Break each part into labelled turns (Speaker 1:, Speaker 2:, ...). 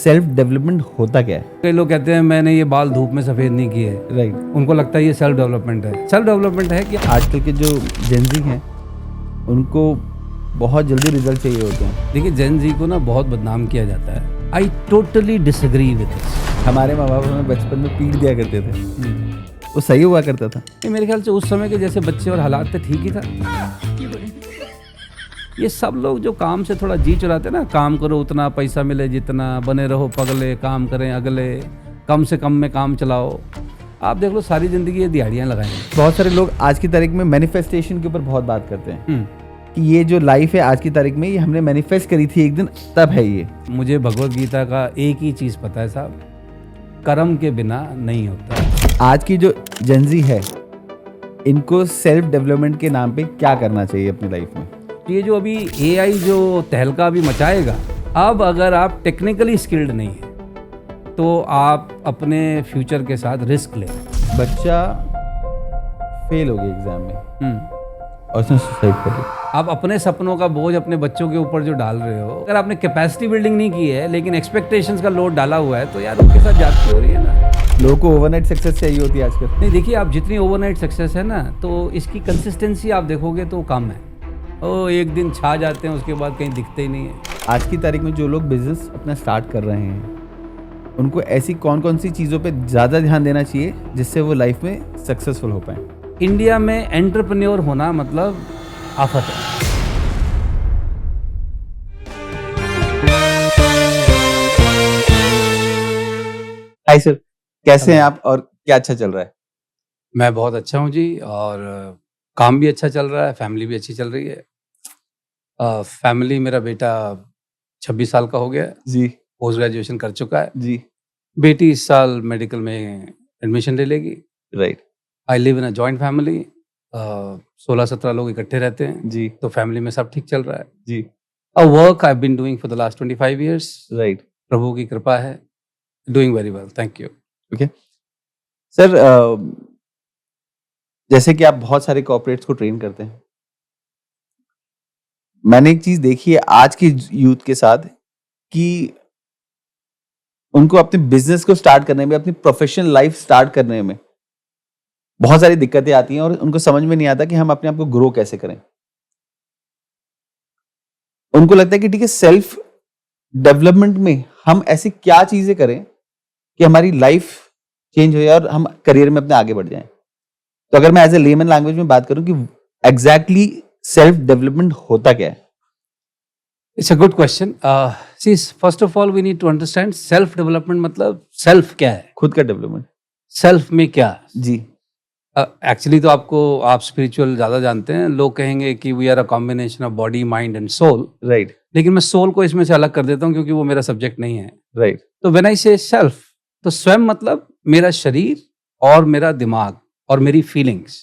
Speaker 1: Self development होता क्या है?
Speaker 2: कई लोग कहते हैं मैंने ये बाल धूप में सफ़ेद नहीं किए,
Speaker 1: राइट।
Speaker 2: उनको लगता है ये सेल्फ डेवलपमेंट है। सेल्फ डेवलपमेंट है कि
Speaker 1: आजकल के जो जेनजी हैं उनको बहुत जल्दी रिजल्ट चाहिए होते हैं।
Speaker 2: देखिए जेन जी को ना बहुत बदनाम किया जाता है। I totally disagree with this.
Speaker 1: हमारे माँ बाप हमें बचपन में पीट दिया करते थे, वो सही हुआ करता था।
Speaker 2: मेरे ख्याल से उस समय के जैसे बच्चे और हालात थे ठीक ही था। ये सब लोग जो काम से थोड़ा जी चुराते ना, काम करो उतना पैसा मिले जितना, बने रहो पगले, काम करें अगले, कम से कम में काम चलाओ। आप देख लो सारी जिंदगी ये दिहाड़ियाँ लगाएंगे।
Speaker 1: बहुत सारे लोग आज की तारीख में मैनिफेस्टेशन के ऊपर बहुत बात करते हैं कि ये जो लाइफ है आज की तारीख में ये हमने मैनिफेस्ट करी थी एक दिन, तब है ये।
Speaker 2: मुझे भगवत गीता का एक ही चीज़ पता है साहब, कर्म के बिना नहीं होता।
Speaker 1: आज की जो जेनजी है इनको सेल्फ डेवलपमेंट के नाम पे क्या करना चाहिए अपनी लाइफ में?
Speaker 2: ये जो अभी AI जो तहलका अभी मचाएगा, अब अगर आप टेक्निकली स्किल्ड नहीं है तो आप अपने फ्यूचर के साथ रिस्क लें।
Speaker 1: बच्चा फेल हो गया एग्जाम में और उसने सुसाइड कर लिया।
Speaker 2: आप अपने सपनों का बोझ अपने बच्चों के ऊपर जो डाल रहे हो, अगर आपने कैपेसिटी बिल्डिंग नहीं की है लेकिन एक्सपेक्टेशंस का लोड डाला हुआ है, तो यार उनके साथ जाती हो रही है ना।
Speaker 1: लोगों को ओवरनाइट सक्सेस चाहिए होती है आजकल।
Speaker 2: नहीं देखिए, आप जितनी ओवरनाइट सक्सेस है ना, तो इसकी कंसिस्टेंसी आप देखोगे तो कम है। ओ एक दिन छा जाते हैं, उसके बाद कहीं दिखते ही नहीं है।
Speaker 1: आज की तारीख में जो लोग बिजनेस अपना स्टार्ट कर रहे हैं उनको ऐसी कौन कौन सी चीज़ों पे ज़्यादा ध्यान देना चाहिए जिससे वो लाइफ में सक्सेसफुल हो पाए?
Speaker 2: इंडिया में एंटरप्रेन्योर होना मतलब आफत है।
Speaker 1: हाय सर, कैसे हैं आप और क्या अच्छा चल रहा है?
Speaker 2: मैं बहुत अच्छा हूँ जी, और काम भी अच्छा चल रहा है, फैमिली भी अच्छी चल रही है। फैमिली, मेरा बेटा 26 साल का हो गया है,
Speaker 1: जी
Speaker 2: पोस्ट ग्रेजुएशन कर चुका है।
Speaker 1: जी।
Speaker 2: बेटी इस साल मेडिकल में एडमिशन ले लेगी।
Speaker 1: Right.
Speaker 2: I live in a joint family. 16-17 लोग इकट्ठे रहते हैं,
Speaker 1: जी
Speaker 2: तो फैमिली में सब ठीक चल रहा है।
Speaker 1: जी।
Speaker 2: A work I been doing for the last 25 years.
Speaker 1: Right.
Speaker 2: प्रभु की कृपा है, doing very well, thank you.
Speaker 1: Okay sir, जैसे कि आप बहुत सारे कॉर्पोरेट्स को ट्रेन करते हैं, मैंने एक चीज देखी है आज की यूथ के साथ कि उनको अपने बिजनेस को स्टार्ट करने में, अपनी प्रोफेशनल लाइफ स्टार्ट करने में बहुत सारी दिक्कतें आती हैं और उनको समझ में नहीं आता कि हम अपने आप को ग्रो कैसे करें। उनको लगता है कि ठीक है, सेल्फ डेवलपमेंट में हम ऐसी क्या चीजें करें कि हमारी लाइफ चेंज हो जाए और हम करियर में अपने आगे बढ़ जाएं। तो अगर मैं एज ए लेमन लैंग्वेज में बात करूं कि एग्जैक्टली सेल्फ डेवलपमेंट होता क्या है?
Speaker 2: It's a good question. See, first of all we need to understand self development मतलब सेल्फ क्या है,
Speaker 1: खुद का डेवलपमेंट।
Speaker 2: सेल्फ में क्या।
Speaker 1: जी।
Speaker 2: एक्चुअली तो आप स्पिरिचुअल ज़्यादा जानते हैं। लोग कहेंगे कि we are a combination of body, mind and soul.
Speaker 1: Right.
Speaker 2: लेकिन मैं सोल को इसमें से अलग कर देता हूँ क्योंकि वो मेरा सब्जेक्ट नहीं है।
Speaker 1: राइट।
Speaker 2: तो व्हेन आई से सेल्फ, तो स्वयं मतलब मेरा शरीर और मेरा दिमाग और मेरी feelings,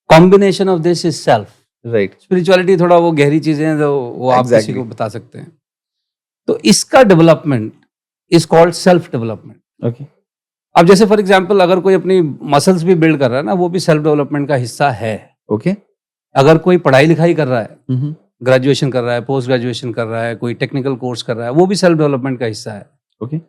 Speaker 2: combination of this is self.
Speaker 1: Right.
Speaker 2: Spirituality थोड़ा वो गहरी चीजें हैं, तो वो आप किसी
Speaker 1: Exactly.
Speaker 2: को बता सकते हैं। तो इसका development is called self development.
Speaker 1: Okay.
Speaker 2: अब जैसे फॉर एग्जांपल अगर कोई अपनी मसल्स भी बिल्ड कर रहा है ना, वो भी सेल्फ डेवलपमेंट का हिस्सा है।
Speaker 1: ओके।
Speaker 2: अगर कोई पढ़ाई लिखाई कर रहा है, ग्रेजुएशन कर रहा है, पोस्ट ग्रेजुएशन कर रहा है, कोई टेक्निकल कोर्स कर रहा है, वो भी सेल्फ डेवलपमेंट का हिस्सा है।
Speaker 1: ओके।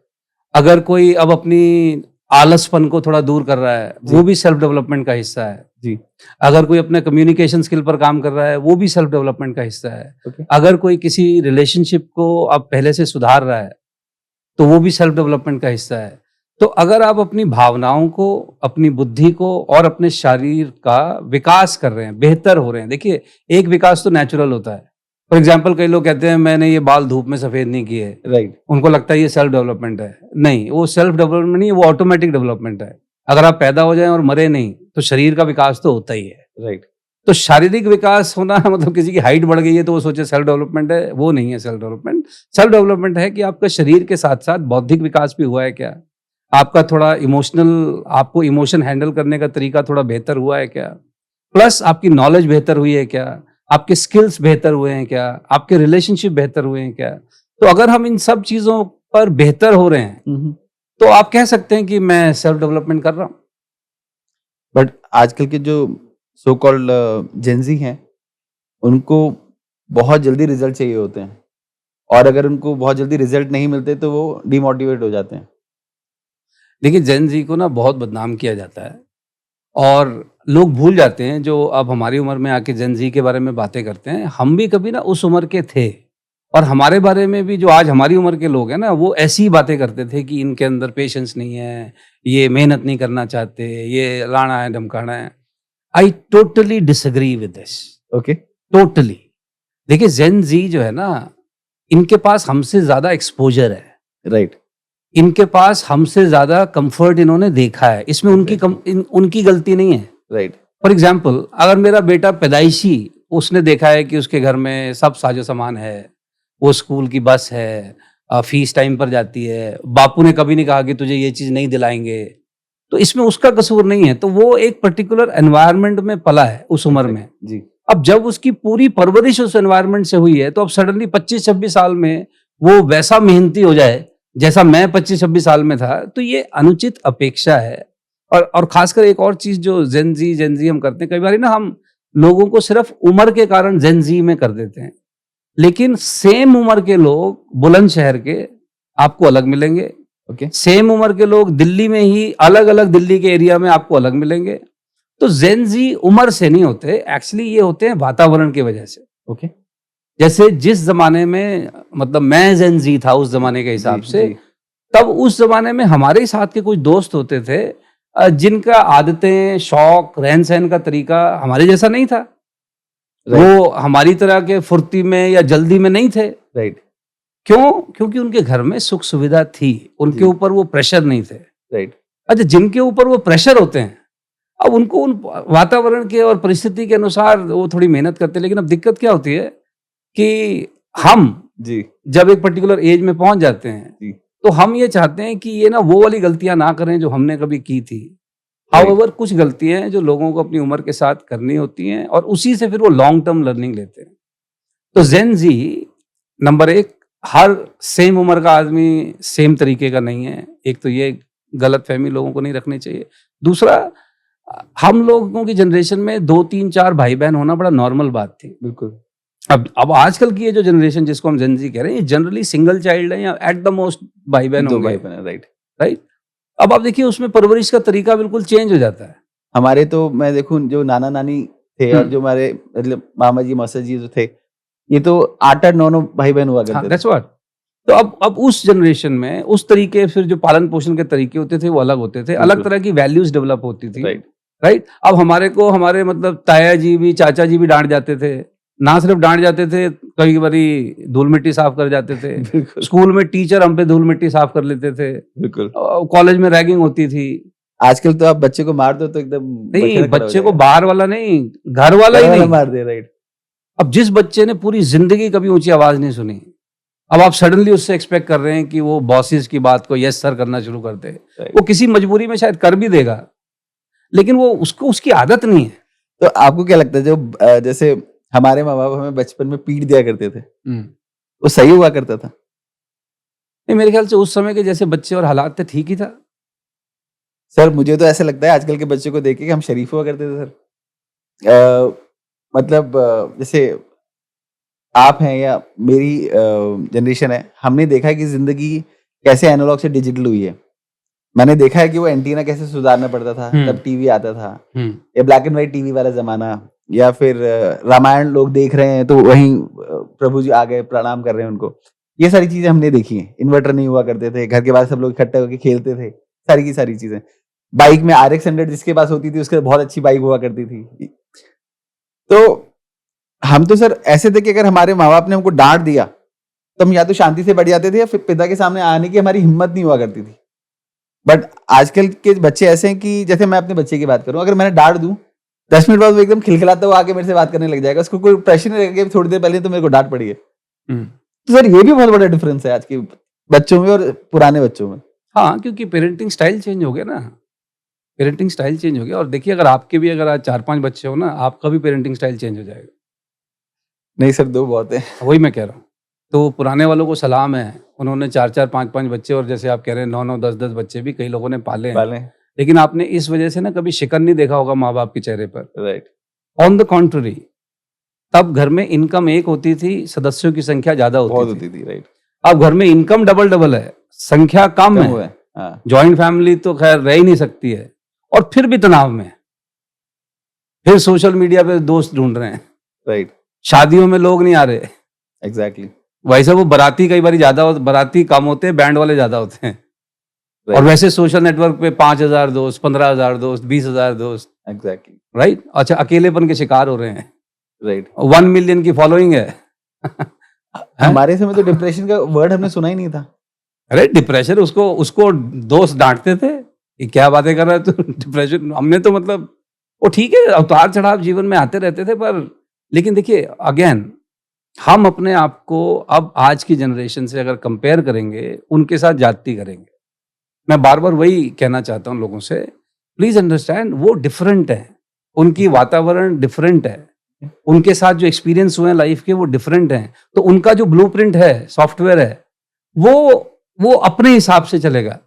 Speaker 2: अगर कोई अब अपनी आलसपन को थोड़ा दूर कर रहा है, वो भी सेल्फ डेवलपमेंट का हिस्सा है।
Speaker 1: जी।
Speaker 2: अगर कोई अपने कम्युनिकेशन स्किल पर काम कर रहा है, वो भी सेल्फ डेवलपमेंट का हिस्सा है।
Speaker 1: Okay.
Speaker 2: अगर कोई किसी रिलेशनशिप को अब पहले से सुधार रहा है, तो वो भी सेल्फ डेवलपमेंट का हिस्सा है। तो अगर आप अपनी भावनाओं को, अपनी बुद्धि को और अपने शरीर का विकास कर रहे हैं, बेहतर हो रहे हैं। देखिए, एक विकास तो नेचुरल होता है। फॉर एग्जाम्पल, कई लोग कहते हैं मैंने ये बाल धूप में सफेद नहीं किए,
Speaker 1: राइट।
Speaker 2: उनको लगता है ये सेल्फ डेवलपमेंट है। नहीं, वो सेल्फ डेवलपमेंट नहीं, वो ऑटोमेटिक डेवलपमेंट है। अगर आप पैदा हो जाएं और मरे नहीं, तो शरीर का विकास तो होता ही है।
Speaker 1: राइट।
Speaker 2: तो शारीरिक विकास होना मतलब किसी की हाइट बढ़ गई है तो वो सोचे सेल्फ डेवलपमेंट है, वो नहीं है सेल्फ डेवलपमेंट। सेल्फ डेवलपमेंट है कि आपका शरीर के साथ साथ बौद्धिक विकास भी हुआ है क्या, आपका थोड़ा इमोशनल, आपको इमोशन हैंडल करने का तरीका थोड़ा बेहतर हुआ है क्या, प्लस आपकी नॉलेज बेहतर हुई है क्या, आपके स्किल्स बेहतर हुए हैं क्या, आपके रिलेशनशिप बेहतर हुए हैं क्या। तो अगर हम इन सब चीजों पर बेहतर हो रहे हैं तो आप कह सकते हैं कि मैं सेल्फ डेवलपमेंट कर रहा हूं।
Speaker 1: बट आजकल के जो सो कॉल्ड जेनजी हैं उनको बहुत जल्दी रिजल्ट चाहिए होते हैं और अगर उनको बहुत जल्दी रिजल्ट नहीं मिलते तो वो डिमोटिवेट हो जाते हैं।
Speaker 2: देखिए जेन जी को ना बहुत बदनाम किया जाता है और लोग भूल जाते हैं जो अब हमारी उम्र में आके जेन जी के बारे में बातें करते हैं, हम भी कभी ना उस उम्र के थे और हमारे बारे में भी जो आज हमारी उम्र के लोग हैं ना, वो ऐसी ही बातें करते थे कि इनके अंदर पेशेंस नहीं है, ये मेहनत नहीं करना चाहते, ये लाना है धमकाना है। I totally disagree with this,
Speaker 1: okay,
Speaker 2: totally. देखिए जेन जी जो है ना, इनके पास हमसे ज्यादा एक्सपोजर है,
Speaker 1: राइट,
Speaker 2: इनके पास हमसे ज्यादा कंफर्ट इन्होंने देखा है, इसमें उनकी गलती नहीं है।
Speaker 1: राइट,
Speaker 2: फॉर एग्जाम्पल, अगर मेरा बेटा पैदाइशी, उसने देखा है कि उसके घर में सब साजो सामान है, वो स्कूल की बस है, फीस टाइम पर जाती है, बापू ने कभी नहीं कहा कि तुझे ये चीज नहीं दिलाएंगे, तो इसमें उसका कसूर नहीं है। तो वो एक पर्टिकुलर एनवायरनमेंट में पला है उस उम्र में।
Speaker 1: जी,
Speaker 2: अब जब उसकी पूरी परवरिश उस एनवायरनमेंट से हुई है, तो अब सडनली 25-26 साल में वो वैसा मेहनती हो जाए जैसा मैं 25-26 साल में था, तो ये अनुचित अपेक्षा है। और खासकर एक और चीज जो जेन जी हम करते हैं, कई बार ना हम लोगों को सिर्फ उम्र के कारण जेन जी में कर देते हैं, लेकिन सेम उम्र के लोग बुलंदशहर के आपको अलग मिलेंगे,
Speaker 1: ओके,
Speaker 2: सेम उम्र के लोग दिल्ली में ही अलग अलग दिल्ली के एरिया में आपको अलग मिलेंगे। तो जेन जी उम्र से नहीं होते, एक्चुअली ये होते हैं वातावरण की वजह से।
Speaker 1: ओके,
Speaker 2: जैसे जिस जमाने में, मतलब मैं जेन जी था उस जमाने के हिसाब
Speaker 1: जी,
Speaker 2: से,
Speaker 1: जी,
Speaker 2: तब उस जमाने में हमारे ही साथ के कुछ दोस्त होते थे जिनका आदतें, शौक, रहन सहन का तरीका हमारे जैसा नहीं था।
Speaker 1: राइट,
Speaker 2: वो हमारी तरह के फुर्ती में या जल्दी में नहीं थे।
Speaker 1: राइट,
Speaker 2: क्यों? क्योंकि उनके घर में सुख सुविधा थी, उनके
Speaker 1: जी,
Speaker 2: ऊपर वो प्रेशर नहीं थे।
Speaker 1: राइट,
Speaker 2: अच्छा, जिनके ऊपर वो प्रेशर होते हैं, अब उनको उन वातावरण के और परिस्थिति के अनुसार वो थोड़ी मेहनत करते हैं, लेकिन अब दिक्कत क्या होती है कि हम
Speaker 1: जी,
Speaker 2: जब एक पर्टिकुलर एज में पहुंच जाते हैं,
Speaker 1: जी,
Speaker 2: तो हम ये चाहते हैं कि ये ना वो वाली गलतियां ना करें जो हमने कभी की थी।
Speaker 1: राइट,
Speaker 2: हाउएवर कुछ गलतियां हैं जो लोगों को अपनी उम्र के साथ करनी होती हैं और उसी से फिर वो लॉन्ग टर्म लर्निंग लेते हैं। तो जेन जी, नंबर एक, हर सेम उम्र का आदमी सेम तरीके का नहीं है। एक तो ये गलत फहमी लोगों को नहीं रखनी चाहिए। दूसरा, हम लोगों की जनरेशन में 2-3-4 भाई बहन होना बड़ा नॉर्मल बात थी।
Speaker 1: बिल्कुल,
Speaker 2: अब आजकल की ये जो जनरेशन जिसको हम जेन जी कह रहे हैं, ये जनरली सिंगल चाइल्ड है या एट द मोस्ट भाई बहन
Speaker 1: 2
Speaker 2: होंगे,
Speaker 1: भाई बहन हैं, राइट।
Speaker 2: राइट। अब आप देखिए उसमें परवरिश का तरीका बिल्कुल चेंज हो जाता है।
Speaker 1: हमारे तो मैं देखूँ जो नाना-नानी थे और जो हमारे मतलब मामा जी, मौसा जी जो थे, ये तो 8-8, 9-9 भाई-बहन हुआ
Speaker 2: हाँ,
Speaker 1: करते थे।
Speaker 2: That's what. तो अब उस जनरेशन में उस तरीके, फिर जो पालन पोषण के तरीके होते थे वो अलग होते थे, अलग
Speaker 1: बिल्कुल,
Speaker 2: तरह की वैल्यूज डेवलप होती थी,
Speaker 1: राइट,
Speaker 2: राइट। अब हमारे को हमारे मतलब ताया जी भी, चाचा जी भी डांट जाते थे। ना सिर्फ डांट जाते थे, कई बारी धूल मिट्टी साफ कर जाते थे।
Speaker 1: बिल्कुल,
Speaker 2: स्कूल में टीचर हम पे धूल मिट्टी साफ कर लेते थे।
Speaker 1: बिल्कुल।
Speaker 2: कॉलेज में रैगिंग होती थी।
Speaker 1: आजकल तो आप बच्चे को मार दो तो एकदम
Speaker 2: नहीं,
Speaker 1: बखेड़ा खड़ा हो
Speaker 2: बच्चे को
Speaker 1: जाएगा।
Speaker 2: बाहर वाला नहीं, घर वाला
Speaker 1: घर
Speaker 2: ही
Speaker 1: वाला
Speaker 2: नहीं।
Speaker 1: मार दे, राइट,
Speaker 2: अब जिस बच्चे ने पूरी जिंदगी कभी ऊंची आवाज नहीं सुनी, अब आप सडनली उससे एक्सपेक्ट कर रहे हैं कि वो बॉसेस की बात को यस सर करना शुरू कर दे।
Speaker 1: राइट।
Speaker 2: वो किसी मजबूरी में शायद कर भी देगा, लेकिन वो उसको उसकी आदत नहीं है।
Speaker 1: तो आपको क्या लगता है जो जैसे हमारे माँ-बाप हमें बचपन में पीट दिया करते थे, वो सही हुआ करता था?
Speaker 2: नहीं, मेरे ख्याल से उस समय के जैसे बच्चे और हालात थे, ठीक ही था।
Speaker 1: सर मुझे तो ऐसा लगता है आजकल के बच्चों को देख के कि हम शरीफ हुआ करते थे सर। मतलब जैसे आप हैं या मेरी जनरेशन है, हमने देखा है कि ज़िंदगी कैसे एनालॉग से डिजिटल हुई है। मैंने देखा है कि वो एंटीना कैसे सुधारना पड़ता था, तब टीवी आता था, या ब्लैक एंड व्हाइट टीवी वाला ज़माना, या फिर रामायण लोग देख रहे हैं तो वहीं प्रभु जी आ गए, प्रणाम कर रहे हैं उनको। ये सारी चीज़ें हमने देखी हैं। इन्वर्टर नहीं हुआ करते थे, घर के बाहर सब लोग इकट्ठे होके खेलते थे, सारी की सारी चीज़ें। बाइक में RX 100 जिसके पास होती थी, उसके बहुत अच्छी बाइक हुआ करती थी। तो हम तो सर ऐसे थे कि अगर हमारे माँ-बाप ने हमको डाँट दिया, तो हम या तो शांति से बैठ जाते थे या फिर पिता के सामने आने की हमारी हिम्मत नहीं हुआ करती थी। बट आजकल के बच्चे ऐसे हैं कि जैसे मैं अपने बच्चे की बात करूँ, अगर मैंने डाँट दूँ, 10 मिनट बाद वो एकदम खिलखिलाता हुआ आके मेरे से बात करने लग जाएगा। उसको कोई प्रेशर नहीं लगेगा कि थोड़ी देर पहले तो मेरे को डाँट पड़ी है। तो सर ये भी बहुत बड़ा डिफरेंस है आज के बच्चों में और पुराने बच्चों में।
Speaker 2: हाँ, क्योंकि पेरेंटिंग स्टाइल चेंज हो गया ना। पेरेंटिंग स्टाइल चेंज हो गया। और देखिए, अगर आपके भी अगर आज 4-5 बच्चे हो ना, आपका भी पेरेंटिंग स्टाइल चेंज हो जाएगा।
Speaker 1: नहीं सर, 2 बहुत है।
Speaker 2: वही मैं कह रहा हूँ। तो पुराने वालों को सलाम है, उन्होंने 4-4, 5-5 बच्चे, और जैसे आप कह रहे हैं 9-9, 10-10 बच्चे भी कई लोगों ने पाले हैं।
Speaker 1: पाले,
Speaker 2: लेकिन आपने इस वजह से ना कभी शिकन नहीं देखा होगा माँ बाप के चेहरे पर।
Speaker 1: राइट,
Speaker 2: ऑन द कॉन्ट्ररी, तब घर में इनकम एक होती थी, सदस्यों की संख्या ज्यादा
Speaker 1: बहुत
Speaker 2: होती थी।
Speaker 1: होती थी, राइट।
Speaker 2: अब घर में इनकम डबल है, संख्या कम
Speaker 1: कम
Speaker 2: है।
Speaker 1: हुआ है, हाँ,
Speaker 2: जॉइंट फैमिली तो खैर रह ही नहीं सकती है, और फिर भी तनाव में। फिर सोशल मीडिया पे दोस्त ढूंढ रहे हैं,
Speaker 1: राइट,
Speaker 2: शादियों में लोग नहीं आ रहे।
Speaker 1: एग्जैक्टली,
Speaker 2: वैसे वो बाराती कई बार ज्यादा बराती कम होते हैं, बैंड वाले ज्यादा होते हैं। और
Speaker 1: राइट,
Speaker 2: वैसे सोशल नेटवर्क पे 5,000 दोस्त, 15,000 दोस्त, 20,000 दोस्त,
Speaker 1: एग्जैक्टली,
Speaker 2: राइट। अच्छा, अकेलेपन के शिकार हो रहे हैं।
Speaker 1: राइट।
Speaker 2: 1 मिलियन की फॉलोइंग है। हैं?
Speaker 1: हमारे समय तो डिप्रेशन का वर्ड हमने सुना ही नहीं था।
Speaker 2: अरे डिप्रेशन, उसको दोस्त डांटते थे कि क्या बातें कर रहा है तू, डिप्रेशन। हमने तो मतलब, वो ठीक है, उतार चढ़ाव जीवन में आते रहते थे, पर लेकिन देखिए अगेन, हम अपने आप को अब आज की जनरेशन से अगर कंपेयर करेंगे, उनके साथ जाति करेंगे। मैं बार बार वही कहना चाहता हूँ लोगों से, प्लीज अंडरस्टैंड, वो डिफरेंट है, उनकी वातावरण डिफरेंट है, उनके साथ जो एक्सपीरियंस हुए हैं लाइफ के वो डिफरेंट हैं। तो उनका जो ब्लूप्रिंट है, सॉफ्टवेयर है, वो अपने हिसाब से चलेगा।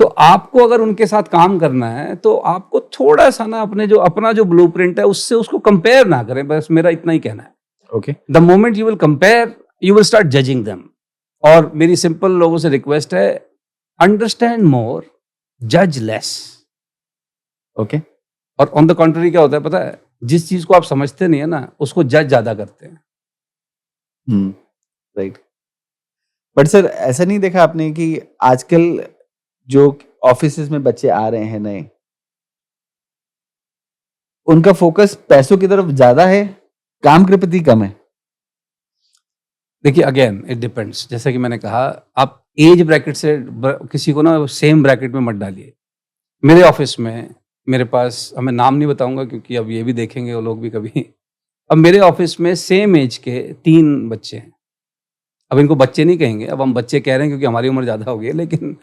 Speaker 2: तो आपको अगर उनके साथ काम करना है तो आपको थोड़ा सा ना अपना जो ब्लूप्रिंट है उससे उसको कंपेयर ना करें, बस मेरा इतना ही कहना है।
Speaker 1: Okay,
Speaker 2: the moment you will compare, you will start judging them. और मेरी सिंपल लोगों से रिक्वेस्ट है, अंडरस्टैंड मोर, जज लेस।
Speaker 1: ओके,
Speaker 2: और ऑन द कॉन्ट्री क्या होता है पता है, जिस चीज को आप समझते नहीं है ना, उसको जज ज्यादा करते हैं।
Speaker 1: राइट। बट सर, ऐसा नहीं देखा आपने कि आजकल जो ऑफिसेज में बच्चे आ रहे हैं नए, उनका फोकस पैसों की तरफ ज्यादा है, काम के प्रति कम है?
Speaker 2: देखिए अगेन इट डिपेंड्स, जैसे कि मैंने कहा, आप एज ब्रैकेट से किसी को ना सेम ब्रैकेट में मत डालिए। मेरे ऑफिस में, मेरे पास, अब मैं नाम नहीं बताऊंगा क्योंकि अब ये भी देखेंगे वो लोग भी कभी। अब मेरे ऑफिस में सेम एज के 3 बच्चे हैं। अब इनको बच्चे नहीं कहेंगे, अब हम बच्चे कह रहे हैं क्योंकि हमारी उम्र ज़्यादा हो गई है, लेकिन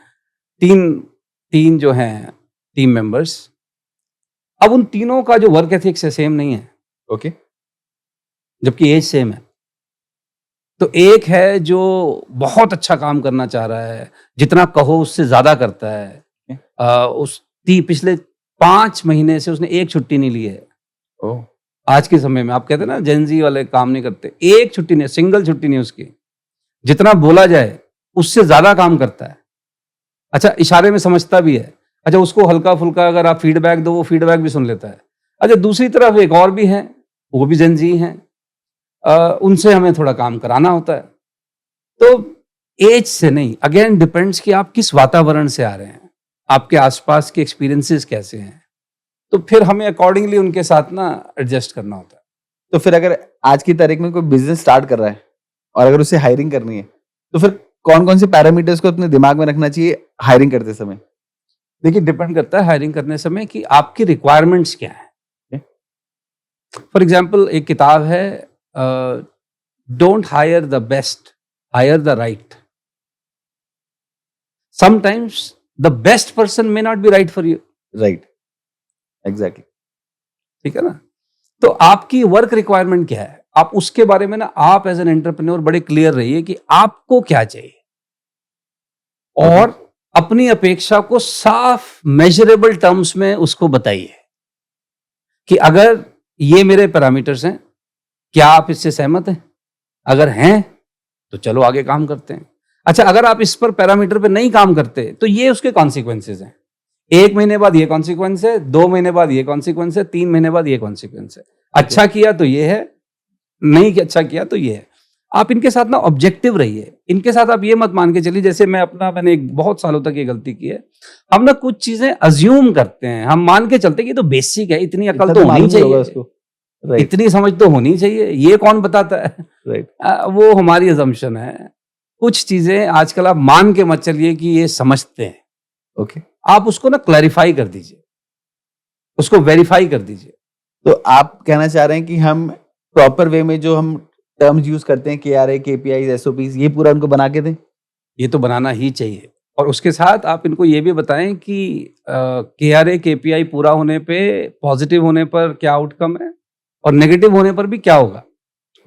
Speaker 2: तीन जो हैं टीम मेंबर्स, अब उन तीनों का जो वर्क एथिक्स है सेम नहीं है,
Speaker 1: ओके,
Speaker 2: जबकि एज सेम है। तो एक है जो बहुत अच्छा काम करना चाह रहा है, जितना कहो उससे ज्यादा करता है। पिछले 5 महीने से उसने एक छुट्टी नहीं ली है।
Speaker 1: ओह,
Speaker 2: आज के समय में आप कहते हैं ना जेनजी वाले काम नहीं करते, एक छुट्टी नहीं, सिंगल छुट्टी नहीं उसकी। जितना बोला जाए उससे ज्यादा काम करता है। अच्छा, इशारे में समझता भी है। अच्छा, उसको हल्का फुल्का अगर आप फीडबैक दो, वो फीडबैक भी सुन लेता है। अच्छा, दूसरी तरफ एक और भी है, वो भी जेनजी हैं, उनसे हमें थोड़ा काम कराना होता है। तो एज से नहीं, अगेन डिपेंड्स कि आप किस वातावरण से आ रहे हैं, आपके आसपास के एक्सपीरियंसेस कैसे हैं, तो फिर हमें अकॉर्डिंगली उनके साथ ना एडजस्ट करना होता है।
Speaker 1: तो फिर अगर आज की तारीख में कोई बिजनेस स्टार्ट कर रहा है और अगर उसे हायरिंग करनी है, तो फिर कौन कौन से पैरामीटर्स को अपने दिमाग में रखना चाहिए हायरिंग करते समय?
Speaker 2: देखिए डिपेंड करता है हायरिंग करने समय कि आपकी रिक्वायरमेंट्स क्या है। फॉर एग्जाम्पल, एक किताब है, don't hire the best, hire the right. Sometimes the best person may not be right for you.
Speaker 1: Right, exactly.
Speaker 2: ठीक है ना? तो आपकी वर्क रिक्वायरमेंट क्या है, आप उसके बारे में ना, आप एज एन एंटरप्रेन्योर बड़े क्लियर रहिए कि आपको क्या चाहिए, और अपनी अपेक्षा को साफ मेजरेबल टर्म्स में उसको बताइए कि अगर ये मेरे पैरामीटर्स हैं, क्या आप इससे सहमत हैं? अगर हैं तो चलो आगे काम करते हैं। अच्छा, अगर आप इस पर पैरामीटर पे नहीं काम करते तो ये उसके कॉन्सिक्वेंसेज हैं। 1 महीने बाद ये कॉन्सिक्वेंस है, 2 महीने बाद ये कॉन्सिक्वेंस है, 3 महीने बाद ये कॉन्सिक्वेंस है। अच्छा किया तो ये है, नहीं अच्छा किया तो ये है। आप इनके साथ ना ऑब्जेक्टिव रहिए। इनके साथ आप ये मत मान के चलिए, जैसे मैंने एक बहुत सालों तक ये गलती की है, हम ना कुछ चीजें अज्यूम करते हैं, हम मान के चलते हैं कि तो बेसिक है, इतनी अकल तो होनी चाहिए, इतनी समझ तो होनी चाहिए, ये कौन बताता है?
Speaker 1: राइट,
Speaker 2: वो हमारी अजम्पशन है। कुछ चीजें आजकल आप मान के मत चलिए कि ये समझते हैं।
Speaker 1: ओके,
Speaker 2: आप उसको ना क्लैरिफाई कर दीजिए, उसको वेरीफाई कर दीजिए।
Speaker 1: तो आप कहना चाह रहे हैं कि हम प्रॉपर वे में जो हम टर्म्स यूज करते हैं, KRA, KPIs, SOPs, ये पूरा उनको बना के दें?
Speaker 2: ये तो बनाना ही चाहिए, और उसके साथ आप इनको ये भी बताएं कि KRA, KPI पूरा होने पे, पॉजिटिव होने पर क्या आउटकम है, और नेगेटिव होने पर भी क्या होगा।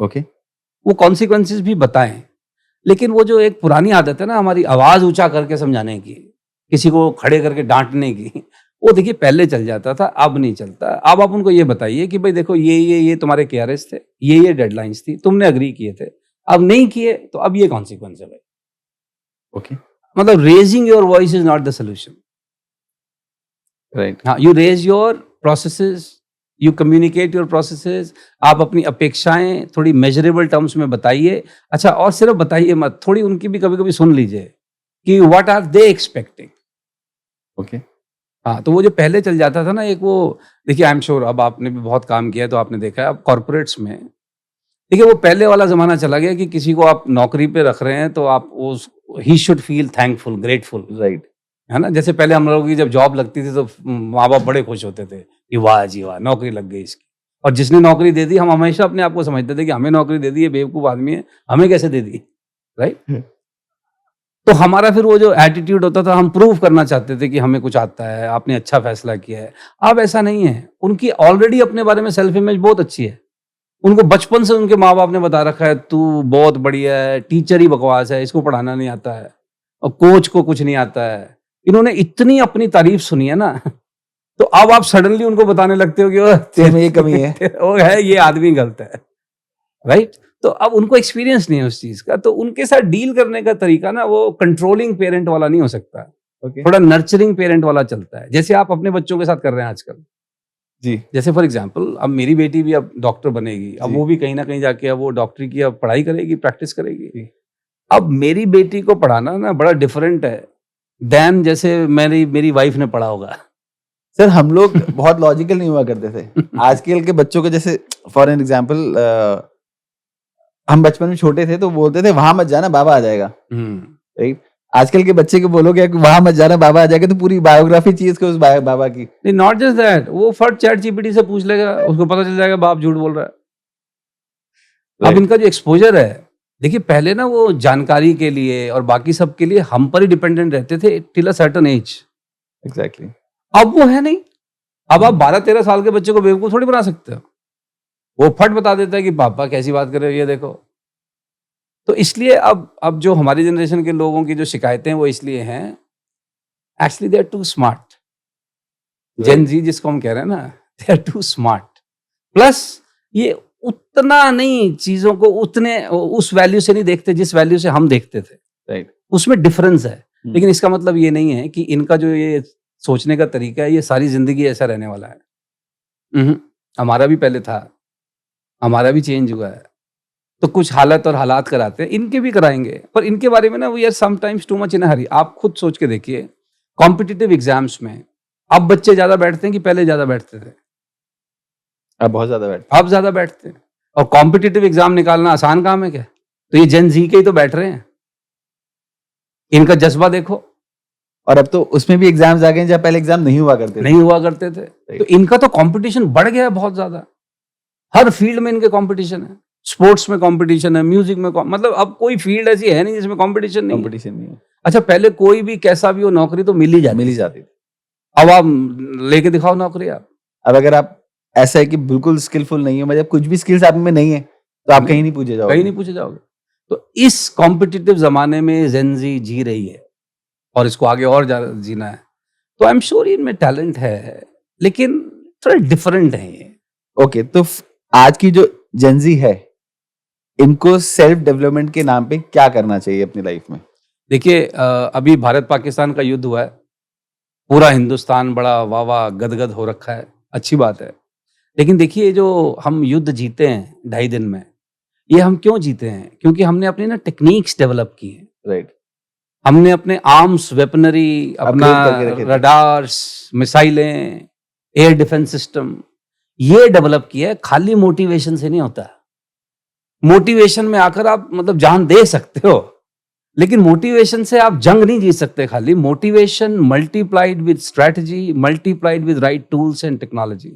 Speaker 1: ओके,
Speaker 2: वो कॉन्सिक्वेंसेस भी बताएं। लेकिन वो जो एक पुरानी आदत है ना हमारी, आवाज ऊंचा करके समझाने की, किसी को खड़े करके डांटने की, वो देखिए पहले चल जाता था, अब नहीं चलता। अब आप उनको ये बताइए कि भाई देखो ये तुम्हारे केआरएस थे, ये डेडलाइंस थी, तुमने अग्री किए थे, अब नहीं किए तो अब ये कॉन्सिक्वेंस है भाई।
Speaker 1: ओके,
Speaker 2: मतलब raising your voice is not the solution.
Speaker 1: Right.
Speaker 2: हाँ, you raise your processes, you communicate your processes. आप अपनी अपेक्षाएं थोड़ी मेजरेबल टर्म्स में बताइए। अच्छा, और सिर्फ बताइए मत, थोड़ी उनकी भी कभी कभी सुन लीजिए कि what are they expecting.
Speaker 1: Okay,
Speaker 2: हाँ, तो वो जो पहले चल जाता था ना, एक वो देखिए, आई एम श्योर अब आपने भी बहुत काम किया है तो आपने देखा है, अब कॉर्पोरेट्स में देखिए वो पहले वाला जमाना चला गया कि किसी को आप नौकरी पे रख रहे हैं तो आप उस he should feel thankful, grateful,
Speaker 1: right.
Speaker 2: है ना। जैसे पहले हम लोगों की जब जॉब लगती थी तो माँ बाप बड़े खुश होते थे कि वाह जी वाह, नौकरी लग गई इसकी। और जिसने नौकरी दे दी, हम हमेशा अपने आप को समझते थे कि हमें नौकरी दे दी, ये बेवकूफ आदमी है, हमें कैसे दे दी, राइट। तो हमारा फिर वो जो एटीट्यूड होता था, हम प्रूव करना चाहते थे कि हमें कुछ आता है, आपने अच्छा फैसला किया है। अब ऐसा नहीं है, उनकी ऑलरेडी अपने बारे में सेल्फ इमेज बहुत अच्छी है। उनको बचपन से उनके माँ बाप ने बता रखा है तू बहुत बढ़िया है, टीचर ही बकवास है, इसको पढ़ाना नहीं आता है, और कोच को कुछ नहीं आता है। इन्होंने इतनी अपनी तारीफ सुनी है ना, तो अब आप सडनली उनको बताने लगते हो कि
Speaker 1: तेरे में ये कमी है,
Speaker 2: वो है, ये आदमी गलत है, राइट। तो अब उनको एक्सपीरियंस नहीं है उस चीज का, तो उनके साथ डील करने का तरीका ना वो कंट्रोलिंग पेरेंट वाला नहीं हो सकता,
Speaker 1: ओके,
Speaker 2: थोड़ा नर्चरिंग पेरेंट वाला चलता है, जैसे आप अपने बच्चों के साथ कर रहे हैं आजकल
Speaker 1: जी।
Speaker 2: जैसे फॉर एग्जांपल, अब मेरी बेटी भी अब डॉक्टर बनेगी, अब
Speaker 1: जी।
Speaker 2: वो भी कहीं ना कहीं जाके अब वो डॉक्टरी की अब पढ़ाई करेगी, प्रैक्टिस करेगी।
Speaker 1: जी।
Speaker 2: अब मेरी बेटी को पढ़ाना ना बड़ा डिफरेंट है देन जैसे मेरी वाइफ ने पढ़ा होगा।
Speaker 1: सर हम लोग बहुत लॉजिकल नहीं हुआ करते थे। आजकल के बच्चों को, जैसे फॉर एन एग्जांपल, हम बचपन में छोटे थे तो बोलते थे वहां मत जाना, बाबा आ जाएगा, राइट। आजकल के बच्चे को बोलोगे कि वहां मत जाना, बाबा आ जाएगा, तो पूरी बायोग्राफी चाहिए उसको उस बाबा की।
Speaker 2: नहीं, नॉट जस्ट दैट, वो फट चैट जीपीटी से पूछ लेगा, उसको पता चल जाएगा बाप झूठ बोल रहा है। अब
Speaker 1: Right.
Speaker 2: इनका जो एक्सपोजर है, देखिए पहले ना वो जानकारी के लिए और बाकी सब के लिए हम पर ही डिपेंडेंट रहते थे till a certain age.
Speaker 1: Exactly.
Speaker 2: अब वो है नहीं। अब आप 12-13 साल के बच्चे को बेवकूफ थोड़ी बना सकते हो। वो फट बता देता है कि पापा कैसी बात कर रहे हो, ये देखो। तो इसलिए अब जो हमारी जनरेशन के लोगों की जो शिकायतें वो इसलिए हैं, actually they are too smart. Gen Z जिसको हम कह रहे हैं ना, they are too smart. Plus ये उतना नहीं चीजों को उतने उस वैल्यू से नहीं देखते जिस वैल्यू से हम देखते थे,
Speaker 1: राइट।
Speaker 2: उसमें डिफरेंस है। लेकिन इसका मतलब ये नहीं है कि इनका जो ये सोचने का तरीका है ये सारी जिंदगी ऐसा रहने वाला है। हमारा भी पहले था, हमारा भी चेंज हुआ है, तो कुछ हालत और हालात कराते हैं, इनके भी कराएंगे, पर इनके बारे में ना we are sometimes too much in hurry. आप खुद सोच के देखिए, कॉम्पिटिटिव एग्जाम्स में अब बच्चे ज्यादा बैठते हैं कि पहले ज्यादा बैठते थे?
Speaker 1: अब बहुत ज्यादा बैठते
Speaker 2: अब ज्यादा बैठते हैं। और कॉम्पिटिटिव एग्जाम निकालना आसान काम है क्या? तो ये जेन जी के ही तो बैठ रहे हैं, इनका जज्बा देखो।
Speaker 1: और अब तो उसमें भी एग्जाम्स आ गए हैं जहाँ पहले एग्जाम नहीं हुआ करते थे।
Speaker 2: नहीं हुआ करते थे, तो इनका तो कंपटीशन बढ़ गया है बहुत ज्यादा। हर फील्ड में इनके कंपटीशन है, स्पोर्ट्स में कंपटीशन है, म्यूजिक में मतलब अब कोई फील्ड ऐसी है नहीं जिसमें कंपटीशन नहीं है।
Speaker 1: कंपटीशन नहीं है।
Speaker 2: अच्छा, पहले कोई भी कैसा भी हो नौकरी तो मिल ही जाती थी। अब आप लेके दिखाओ नौकरी। आप
Speaker 1: अब अगर आप ऐसा है कि बिल्कुल स्किलफुल नहीं हो, मतलब कुछ भी स्किल्स आप में नहीं है, तो आप कहीं नहीं पूछे जाओगे।
Speaker 2: कहीं नहीं पूछे जाओगे। तो इस कॉम्पिटिटिव जमाने में जेन जी जी रही है और इसको आगे और जीना है। तो आई एम श्योर इनमें टैलेंट है, लेकिन थोड़ा डिफरेंट है ये।
Speaker 1: ओके, तो आज की जो जेनजी है, इनको सेल्फ डेवलपमेंट के नाम पे क्या करना चाहिए अपनी लाइफ में?
Speaker 2: देखिए, अभी भारत पाकिस्तान का युद्ध हुआ है, पूरा हिंदुस्तान बड़ा वाह वाह गदगद हो रखा है, अच्छी बात है। लेकिन देखिए, जो हम युद्ध जीते हैं 2.5 दिन में, ये हम क्यों जीते हैं? क्योंकि हमने अपनी ना टेक्निक्स डेवलप की हैं,
Speaker 1: राइट।
Speaker 2: हमने अपने आर्म्स, वेपनरी, अपना रडार्स, मिसाइलें, एयर डिफेंस सिस्टम ये डेवलप किया है। खाली मोटिवेशन से नहीं होता। मोटिवेशन में आकर आप मतलब जान दे सकते हो, लेकिन मोटिवेशन से आप जंग नहीं जीत सकते। खाली motivation multiplied with strategy, multiplied with right tools and technology.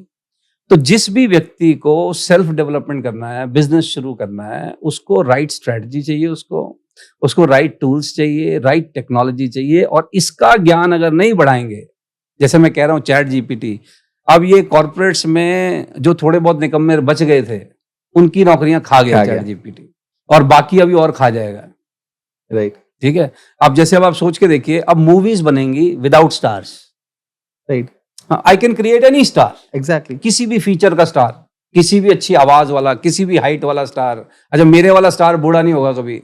Speaker 2: तो जिस भी व्यक्ति को सेल्फ डेवलपमेंट करना है, बिजनेस शुरू करना है, उसको राइट स्ट्रैटेजी चाहिए, उसको राइट टूल्स चाहिए, राइट टेक्नोलॉजी चाहिए। और इसका ज्ञान अगर नहीं बढ़ाएंगे, जैसे मैं कह रहा हूँ चैट जीपीटी, अब ये कॉर्पोरेट्स में जो थोड़े बहुत निकम्मे बच गए थे, उनकी नौकरियां खा गया चैट जीपीटी, और बाकी अभी और खा जाएगा।
Speaker 1: राइट।
Speaker 2: ठीक है। अब जैसे अब आप सोच के देखिए, अब मूवीज बनेंगी without stars.
Speaker 1: Right.
Speaker 2: I can create any star,
Speaker 1: exactly.
Speaker 2: किसी भी फीचर का स्टार, किसी भी अच्छी आवाज वाला, किसी भी हाइट वाला स्टार। अच्छा, मेरे वाला स्टार बूढ़ा नहीं होगा कभी।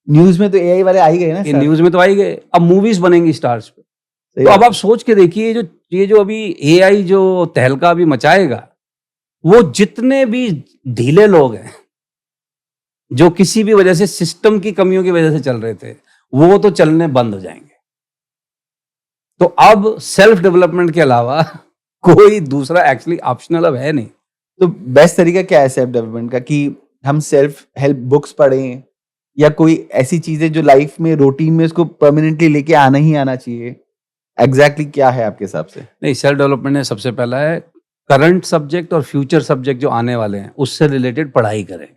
Speaker 1: न्यूज में तो एआई वाले आ ही गए ना
Speaker 2: ये
Speaker 1: सर।
Speaker 2: न्यूज में तो आई गए, अब मूवीज बनेंगी स्टार्स पे।
Speaker 1: सही
Speaker 2: तो अब
Speaker 1: बात
Speaker 2: आप सोच के देखिए, ये जो अभी एआई जो तहलका अभी मचाएगा, वो जितने भी ढीले लोग हैं जो किसी भी वजह से सिस्टम की कमियों की वजह से चल रहे थे, वो तो चलने बंद हो जाएंगे। तो अब सेल्फ डेवलपमेंट के अलावा कोई दूसरा एक्चुअली ऑप्शनल अब है नहीं।
Speaker 1: तो बेस्ट तरीका क्या है सेल्फ डेवलपमेंट का, कि हम सेल्फ हेल्प बुक्स पढ़ें या कोई ऐसी चीजें जो लाइफ में रूटीन में उसको परमानेंटली लेके आना ही आना चाहिए? एग्जैक्टली क्या है आपके हिसाब से?
Speaker 2: नहीं, सेल्फ डेवलपमेंट में सबसे पहला है करंट सब्जेक्ट और फ्यूचर सब्जेक्ट जो आने वाले हैं उससे रिलेटेड पढ़ाई करें।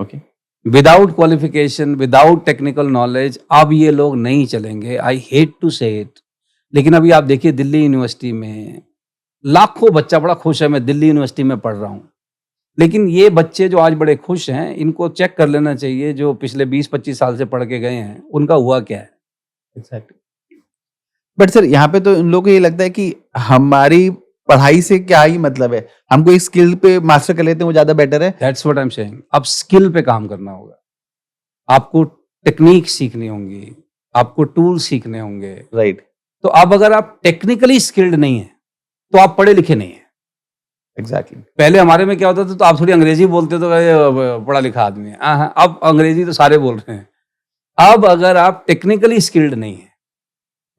Speaker 1: Okay.
Speaker 2: Without qualification, without technical knowledge अब ये लोग नहीं चलेंगे। आई हेट टू से इट, लेकिन अभी आप देखिए दिल्ली यूनिवर्सिटी में लाखों बच्चा बड़ा खुश है, मैं दिल्ली यूनिवर्सिटी में पढ़ रहा हूँ। लेकिन ये बच्चे जो आज बड़े खुश हैं, इनको चेक कर लेना चाहिए जो पिछले 20-25 साल से पढ़ के गए हैं, उनका हुआ क्या है।
Speaker 1: एग्जैक्टली। बट सर यहाँ पे तो इन लोगों को ये लगता है कि हमारी पढ़ाई से क्या ही मतलब है, हम कोई स्किल पे मास्टर कर लेते हैं वो ज्यादा बेटर है।
Speaker 2: That's what I am saying. अब स्किल पे काम करना होगा, आपको टेक्निक सीखनी होंगी, आपको टूल सीखने होंगे।
Speaker 1: राइट।
Speaker 2: तो अब अगर आप टेक्निकली स्किल्ड नहीं है तो आप पढ़े लिखे नहीं है।
Speaker 1: एग्जैक्टली।
Speaker 2: पहले हमारे में क्या होता था, तो आप थोड़ी अंग्रेजी बोलते तो ये पढ़ा लिखा आदमी है। हाँ, अब अंग्रेजी तो सारे बोल रहे हैं। अब अगर आप टेक्निकली स्किल्ड नहीं है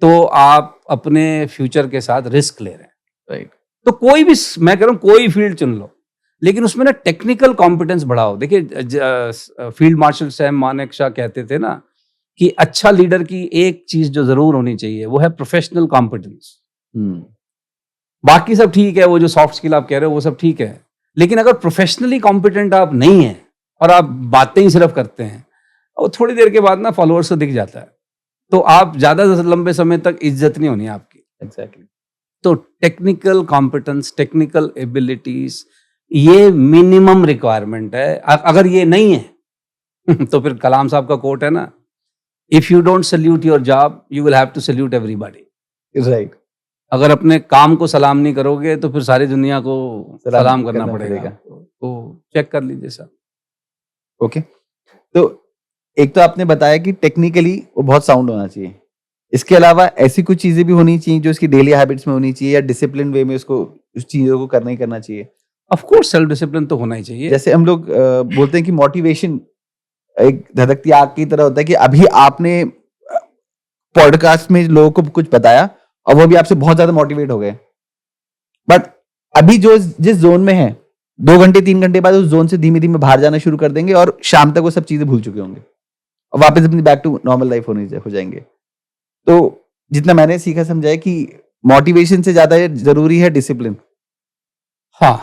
Speaker 2: तो आप अपने फ्यूचर के साथ रिस्क ले रहे हैं।
Speaker 1: राइट।
Speaker 2: तो कोई भी, मैं कह रहा हूँ कोई फील्ड चुन लो, लेकिन उसमें ना टेक्निकल कॉम्पिटेंस बढ़ाओ। देखिए फील्ड मार्शल सैम मानेकशॉ कहते थे ना कि अच्छा लीडर की एक चीज जो जरूर होनी चाहिए वो है प्रोफेशनल कॉम्पिटेंस। बाकी सब ठीक है, वो जो सॉफ्ट स्किल आप कह रहे हो वो सब ठीक है, लेकिन अगर प्रोफेशनली कॉम्पिटेंट आप नहीं है और आप बातें ही सिर्फ करते हैं, और थोड़ी देर के बाद ना फॉलोअर्स को दिख जाता है, तो आप ज्यादा लंबे समय तक इज्जत नहीं होनी आपकी।
Speaker 1: एग्जैक्टली।
Speaker 2: तो टेक्निकल कॉम्पिटेंस, टेक्निकल एबिलिटीज, ये मिनिमम रिक्वायरमेंट है। अगर ये नहीं है तो फिर कलाम साहब का कोट है ना, if you don't salute your job you will have to salute everybody.
Speaker 1: Right.
Speaker 2: अगर अपने काम को सलाम नहीं करोगे तो फिर सारी दुनिया को सलाम करना पड़ेगा। तो चेक कर लीजिए सर।
Speaker 1: ओके। तो एक तो आपने बताया कि टेक्निकली वो बहुत साउंड होना चाहिए, इसके अलावा ऐसी कुछ चीजें भी होनी चाहिए जो उसकी डेली हैबिट्स में होनी चाहिए, या डिसिप्लिन वे में उसको उस चीजों को करना ही करना चाहिए?
Speaker 2: ऑफ कोर्स सेल्फ डिसिप्लिन तो होना ही चाहिए।
Speaker 1: जैसे हम लोग बोलते हैं कि मोटिवेशन एक धधकती आग की तरह होता है, कि अभी आपने पॉडकास्ट में लोगों को कुछ बताया और वो भी आपसे बहुत ज्यादा मोटिवेट हो गए, बट अभी जो जिस जोन में है 2 घंटे 3 घंटे बाद उस जोन से धीमे धीमे बाहर जाना शुरू कर देंगे और शाम तक वो सब चीजें भूल चुके होंगे और वापस अपनी बैक टू नॉर्मल लाइफ हो जाएंगे। तो जितना मैंने सीखा समझा है कि मोटिवेशन से ज्यादा जरूरी है डिसिप्लिन।
Speaker 2: हाँ,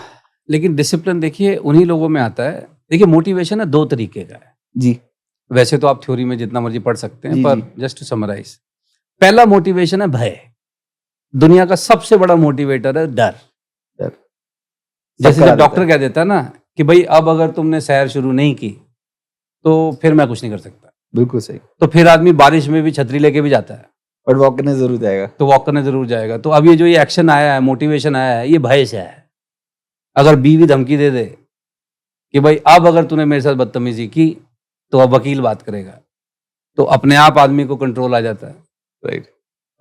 Speaker 2: लेकिन डिसिप्लिन देखिए उन्हीं लोगों में आता है। देखिए मोटिवेशन है 2 तरीके का है
Speaker 1: जी।
Speaker 2: वैसे तो आप थ्योरी में जितना मर्जी पढ़ सकते हैं,
Speaker 1: जी,
Speaker 2: पर
Speaker 1: जी।
Speaker 2: जस्ट टू समराइज, पहला मोटिवेशन है भय। दुनिया का सबसे बड़ा मोटिवेटर है डर।
Speaker 1: डर।
Speaker 2: जैसे
Speaker 1: सबका
Speaker 2: जब डॉक्टर
Speaker 1: रहता
Speaker 2: कह देता है ना कि भाई अब अगर तुमने सैर शुरू नहीं की तो फिर मैं कुछ नहीं कर सकता,
Speaker 1: बिल्कुल सही।
Speaker 2: तो फिर आदमी बारिश में भी छतरी लेके भी जाता है,
Speaker 1: बट वॉक करने जरूर जाएगा।
Speaker 2: तो वॉक करने जरूर जाएगा। तो अब ये जो ये एक्शन आया है, मोटिवेशन आया है, ये भय से आया है। अगर बीवी धमकी दे दे कि भाई अब अगर तूने मेरे साथ बदतमीजी की तो अब वकील बात करेगा, तो अपने आप आदमी को कंट्रोल आ जाता है।
Speaker 1: राइट।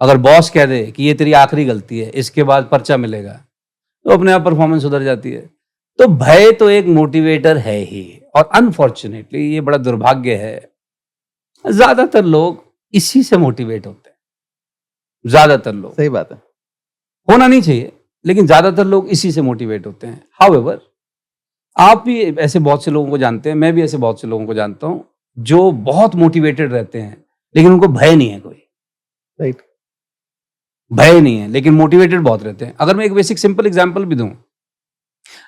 Speaker 2: अगर बॉस कह दे कि ये तेरी आखिरी गलती है, इसके बाद पर्चा मिलेगा, तो अपने आप परफॉर्मेंस सुधर जाती है। तो भय तो एक मोटिवेटर है ही, और अनफॉर्चुनेटली ये बड़ा दुर्भाग्य है, ज्यादातर लोग इसी से मोटिवेट होते हैं। ज्यादातर लोग,
Speaker 1: सही बात है।
Speaker 2: होना नहीं चाहिए, लेकिन ज्यादातर लोग इसी से मोटिवेट होते हैं। हाउएवर, आप भी ऐसे बहुत से लोगों को जानते हैं, मैं भी ऐसे बहुत से लोगों को जानता हूं जो बहुत मोटिवेटेड रहते हैं लेकिन उनको भय नहीं है कोई।
Speaker 1: राइट।
Speaker 2: भय नहीं है लेकिन मोटिवेटेड बहुत रहते हैं। अगर मैं एक बेसिक सिंपल एग्जांपल भी दूं,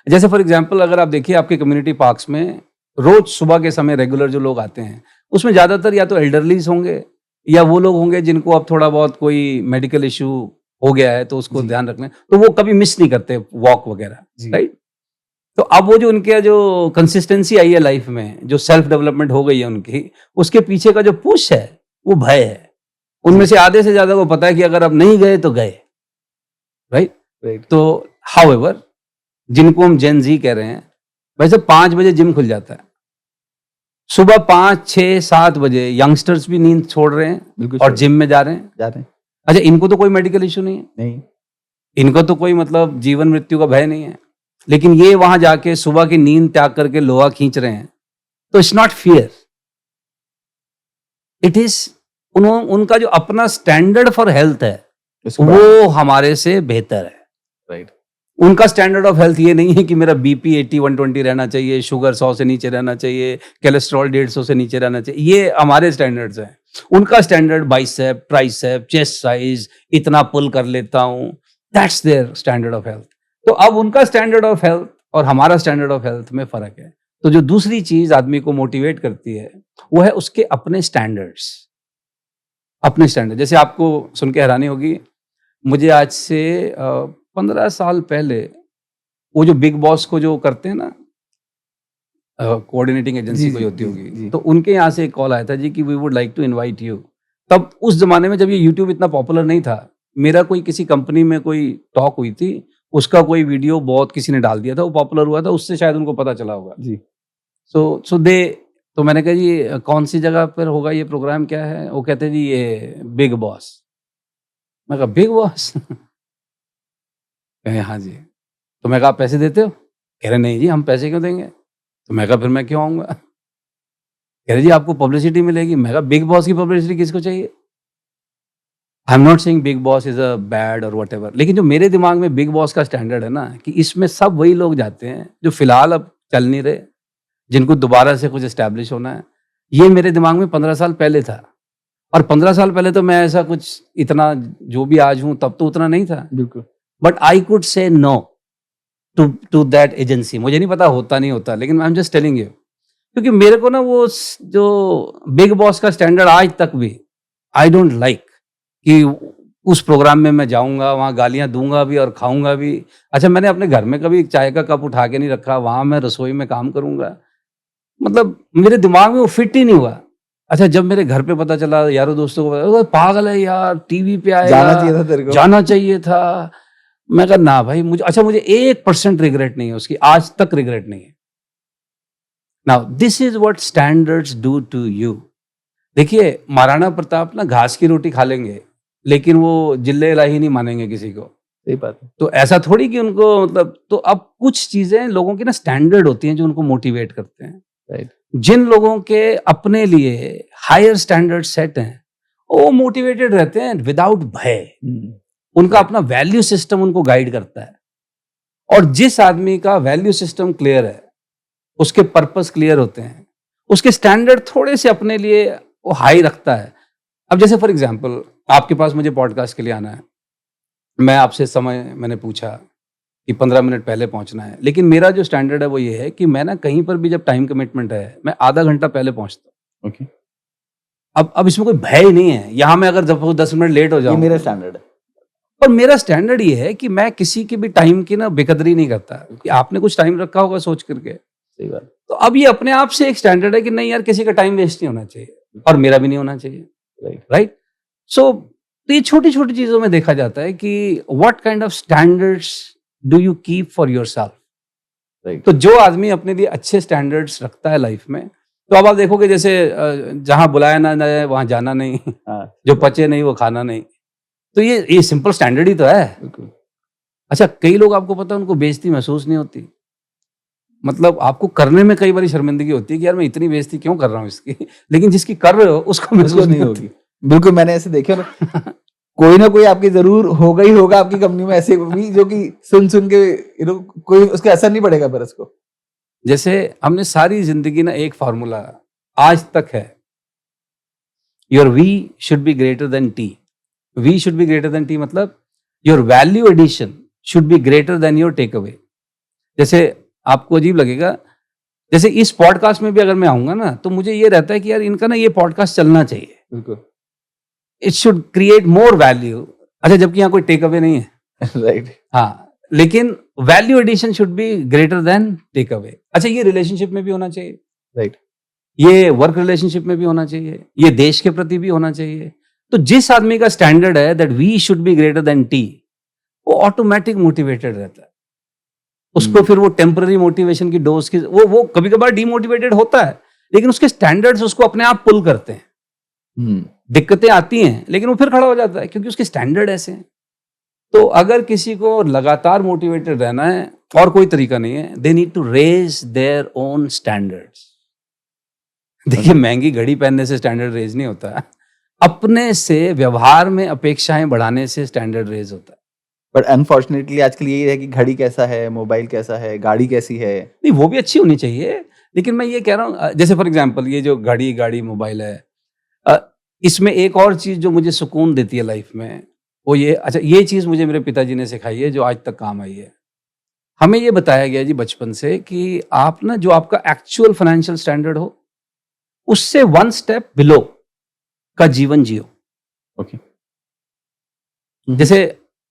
Speaker 2: जैसे फॉर एग्जांपल अगर आप देखिए आपके कम्युनिटी पार्क्स में रोज सुबह के समय रेगुलर जो लोग आते हैं, उसमें ज्यादातर या तो एल्डरलीज होंगे या वो लोग होंगे जिनको अब थोड़ा बहुत कोई मेडिकल इश्यू हो गया है तो उसको
Speaker 1: जी।
Speaker 2: ध्यान रखना है, तो वो कभी मिस नहीं करते वॉक वगैरह।
Speaker 1: जी।
Speaker 2: राइट। तो अब वो जो उनके जो कंसिस्टेंसी आई है लाइफ में, जो सेल्फ डेवलपमेंट हो गई है उनकी, उसके पीछे का जो पुश है वो भय है। उनमें से आधे से ज्यादा को पता है कि अगर अब नहीं गए तो गए। राइट।
Speaker 1: राइट।
Speaker 2: तो हाउएवर जिनको हम जेन जी कह रहे हैं, वैसे 5 बजे जिम खुल जाता है, सुबह 5, 6, 7 बजे यंगस्टर्स भी नींद छोड़ रहे हैं
Speaker 1: बिल्कुल
Speaker 2: और
Speaker 1: छोड़
Speaker 2: जिम में जा रहे हैं।
Speaker 1: हैं।
Speaker 2: अच्छा, इनको तो कोई मेडिकल इशू नहीं है,
Speaker 1: नहीं।
Speaker 2: इनको तो कोई मतलब जीवन मृत्यु का भय नहीं है, लेकिन ये वहां जाके सुबह की नींद त्याग करके लोहा खींच रहे हैं। तो it's not fear, it is उनका जो अपना स्टैंडर्ड फॉर हेल्थ है
Speaker 1: उसको
Speaker 2: वो हमारे से बेहतर है।
Speaker 1: राइट।
Speaker 2: उनका स्टैंडर्ड ऑफ हेल्थ ये नहीं है कि मेरा बीपी 80, 120 रहना चाहिए, शुगर 100 से नीचे रहना चाहिए, कोलेस्ट्रॉल 150 से नीचे रहना चाहिए। ये हमारे स्टैंडर्ड्स हैं। उनका standard bicep, tricep, chest size, इतना पुल कर लेता हूं, that's their standard of health. तो अब उनका स्टैंडर्ड ऑफ हेल्थ और हमारा स्टैंडर्ड ऑफ हेल्थ में फर्क है। तो जो दूसरी चीज आदमी को मोटिवेट करती है वो है उसके अपने स्टैंडर्ड्स। अपने स्टैंडर्ड, जैसे आपको सुन के हैरानी होगी, मुझे आज से 15 साल पहले वो जो बिग बॉस को जो करते हैं ना, कोऑर्डिनेटिंग एजेंसी कोई होती होगी, तो उनके यहाँ से एक कॉल आया था जी कि we would like to invite you. तब उस जमाने में जब ये यूट्यूब इतना पॉपुलर नहीं था, मेरा कोई किसी कंपनी में कोई टॉक हुई थी, उसका कोई वीडियो बहुत किसी ने डाल दिया था, वो पॉपुलर हुआ था, उससे शायद उनको पता चला होगा
Speaker 1: जी।
Speaker 2: सो तो मैंने कहा जी कौन सी जगह पर होगा ये प्रोग्राम, क्या है? वो कहते हैं जी ये बिग बॉस। मैं कहा बिग बॉस? कहे हाँ जी। तो मैं कहा आप पैसे देते हो? कह रहे नहीं जी, हम पैसे क्यों देंगे। तो मैं कहा फिर मैं क्यों आऊँगा? कह रहे जी आपको पब्लिसिटी मिलेगी। मैं कहा बिग बॉस की पब्लिसिटी किसको चाहिए? I am not saying big boss is a bad और व्हाटएवर, लेकिन जो मेरे दिमाग में बिग बॉस का स्टैंडर्ड है ना, कि इसमें सब वही लोग जाते हैं जो फिलहाल अब चल नहीं रहे, जिनको दोबारा से कुछ एस्टैब्लिश होना है। ये मेरे दिमाग में 15 साल पहले था, और 15 साल पहले तो मैं ऐसा कुछ इतना जो भी आज हूं तब तो उतना नहीं था।
Speaker 1: बिल्कुल।
Speaker 2: But I could say no to that agency. मुझे नहीं पता होता नहीं होता, लेकिन I am just telling you, क्योंकि मेरे को ना वो जो बिग बॉस का स्टैंडर्ड आज तक भी आई डोंट लाइक, कि उस प्रोग्राम में मैं जाऊंगा, वहां गालियां दूंगा भी और खाऊंगा भी। अच्छा, मैंने अपने घर में कभी चाय का कप उठा के नहीं रखा, वहां मैं रसोई में काम करूंगा, मतलब मेरे दिमाग में वो फिट ही नहीं हुआ। अच्छा, जब मेरे घर पे पता चला, यारों दोस्तों को पता, "ओए, पागल है यार, टीवी पे आएगा,
Speaker 1: जाना चाहिए था तेरे को।
Speaker 2: जाना चाहिए था।" मैं कहा ना भाई, मुझे 1% रिग्रेट नहीं है उसकी, आज तक रिग्रेट नहीं है। Now this is what standards do to you. देखिए, महाराणा प्रताप ना घास की रोटी खा लेंगे, लेकिन वो जिल्ले इलाही नहीं मानेंगे किसी को।
Speaker 1: सही बात है।
Speaker 2: तो ऐसा थोड़ी कि उनको मतलब, तो अब कुछ चीजें लोगों की ना स्टैंडर्ड होती हैं जो उनको मोटिवेट करते हैं।
Speaker 1: राइट।
Speaker 2: जिन लोगों के अपने लिए हायर स्टैंडर्ड सेट हैं, वो मोटिवेटेड रहते हैं विदाउट भय। उनका अपना वैल्यू सिस्टम उनको गाइड करता है, और जिस आदमी का वैल्यू सिस्टम क्लियर है, उसके पर्पस क्लियर होते हैं, उसके स्टैंडर्ड थोड़े से अपने लिए वो हाई रखता है। अब जैसे फॉर एग्जांपल, आपके पास मुझे पॉडकास्ट के लिए आना है, मैं आपसे समय मैंने पूछा कि 15 मिनट पहले पहुंचना है, लेकिन मेरा जो स्टैंडर्ड है वो ये है कि मैं ना कहीं पर भी जब टाइम कमिटमेंट है, मैं आधा घंटा पहले पहुंचता हूँ।
Speaker 1: ओके।
Speaker 2: अब इसमें कोई भय नहीं है। यहाँ मैं अगर 10 मिनट लेट हो
Speaker 1: ये
Speaker 2: जाऊं,
Speaker 1: मेरा स्टैंडर्ड है।
Speaker 2: और मेरा स्टैंडर्ड ये है कि मैं किसी की भी टाइम की ना बेकदरी नहीं करता, कि आपने कुछ टाइम रखा होगा सोच करके।
Speaker 1: सही बात।
Speaker 2: तो अब ये अपने आप से एक स्टैंडर्ड है कि नहीं यार, किसी का टाइम वेस्ट नहीं होना चाहिए, और मेरा भी नहीं होना चाहिए।
Speaker 1: राइट।
Speaker 2: राइट। सो तो ये छोटी छोटी चीजों में देखा जाता है कि what kind of standards do you keep for yourself.
Speaker 1: Right.
Speaker 2: तो जो आदमी अपने लिए अच्छे स्टैंडर्ड्स रखता है लाइफ में, तो अब आप देखोगे जैसे जहां बुलाया ना जाए वहां जाना नहीं,
Speaker 1: हाँ।
Speaker 2: जो पचे नहीं वो खाना नहीं। तो ये सिंपल स्टैंडर्ड ही तो है।
Speaker 1: बिल्कुल।
Speaker 2: अच्छा, कई लोग आपको पता है उनको बेइज्जती महसूस नहीं होती, मतलब आपको करने में कई बार शर्मिंदगी होती है कि यार मैं इतनी बेइज्जती क्यों कर रहा हूँ इसकी, लेकिन जिसकी कर रहे हो उसको महसूस नहीं होगी।
Speaker 1: बिल्कुल, मैंने ऐसे देखे ना, कोई ना कोई आपकी जरूर होगा ही होगा आपकी कंपनी में ऐसे भी जो कि सुन के कोई उसका असर नहीं पड़ेगा पर उसको।
Speaker 2: जैसे हमने सारी जिंदगी ना एक फार्मूला आज तक है, your V should be greater than T. V should be greater than T मतलब your value addition should be greater than your take away. जैसे आपको अजीब लगेगा, जैसे इस पॉडकास्ट में भी अगर मैं आऊंगा ना, तो मुझे ये रहता है कि यार इनका ना ये पॉडकास्ट चलना चाहिए,
Speaker 1: बिल्कुल।
Speaker 2: It should create more value. अच्छा, जबकि यहाँ कोई टेक अवे नहीं है।
Speaker 1: राइट।
Speaker 2: हाँ, लेकिन value addition should be greater than take away. अच्छा, ये रिलेशनशिप में भी होना चाहिए,
Speaker 1: राइट।
Speaker 2: ये वर्क रिलेशनशिप में भी होना चाहिए, ये देश के प्रति भी होना चाहिए। तो जिस आदमी का स्टैंडर्ड है that we should be greater than T, वो ऑटोमेटिक मोटिवेटेड रहता है। उसको फिर वो टेम्पररी मोटिवेशन की डोज की वो कभी कभार डीमोटिवेटेड होता है, लेकिन उसके स्टैंडर्ड्स उसको अपने आप पुल करते हैं। दिक्कतें आती हैं लेकिन वो फिर खड़ा हो जाता है क्योंकि उसके स्टैंडर्ड ऐसे हैं। तो अगर किसी को लगातार मोटिवेटेड रहना है और कोई तरीका नहीं है, they need to raise their own standards. देखिए, महंगी घड़ी पहनने से स्टैंडर्ड रेज नहीं होता, अपने से व्यवहार में अपेक्षाएं बढ़ाने से स्टैंडर्ड रेज होता है।
Speaker 1: बट अनफॉर्चुनेटली आजकल यही है कि घड़ी कैसा है, मोबाइल कैसा है, गाड़ी कैसी है।
Speaker 2: नहीं, वो भी अच्छी होनी चाहिए, लेकिन मैं ये कह रहा हूँ जैसे फॉर एग्जांपल ये जो गाड़ी मोबाइल है, इसमें एक और चीज जो मुझे सुकून देती है लाइफ में, वो ये, अच्छा ये चीज मुझे मेरे पिताजी ने सिखाई है जो आज तक काम आई है। हमें ये बताया गया जी बचपन से कि आप ना जो आपका एक्चुअल फाइनेंशियल स्टैंडर्ड हो उससे 1 स्टेप बिलो का जीवन जियो।
Speaker 1: ओके।
Speaker 2: जैसे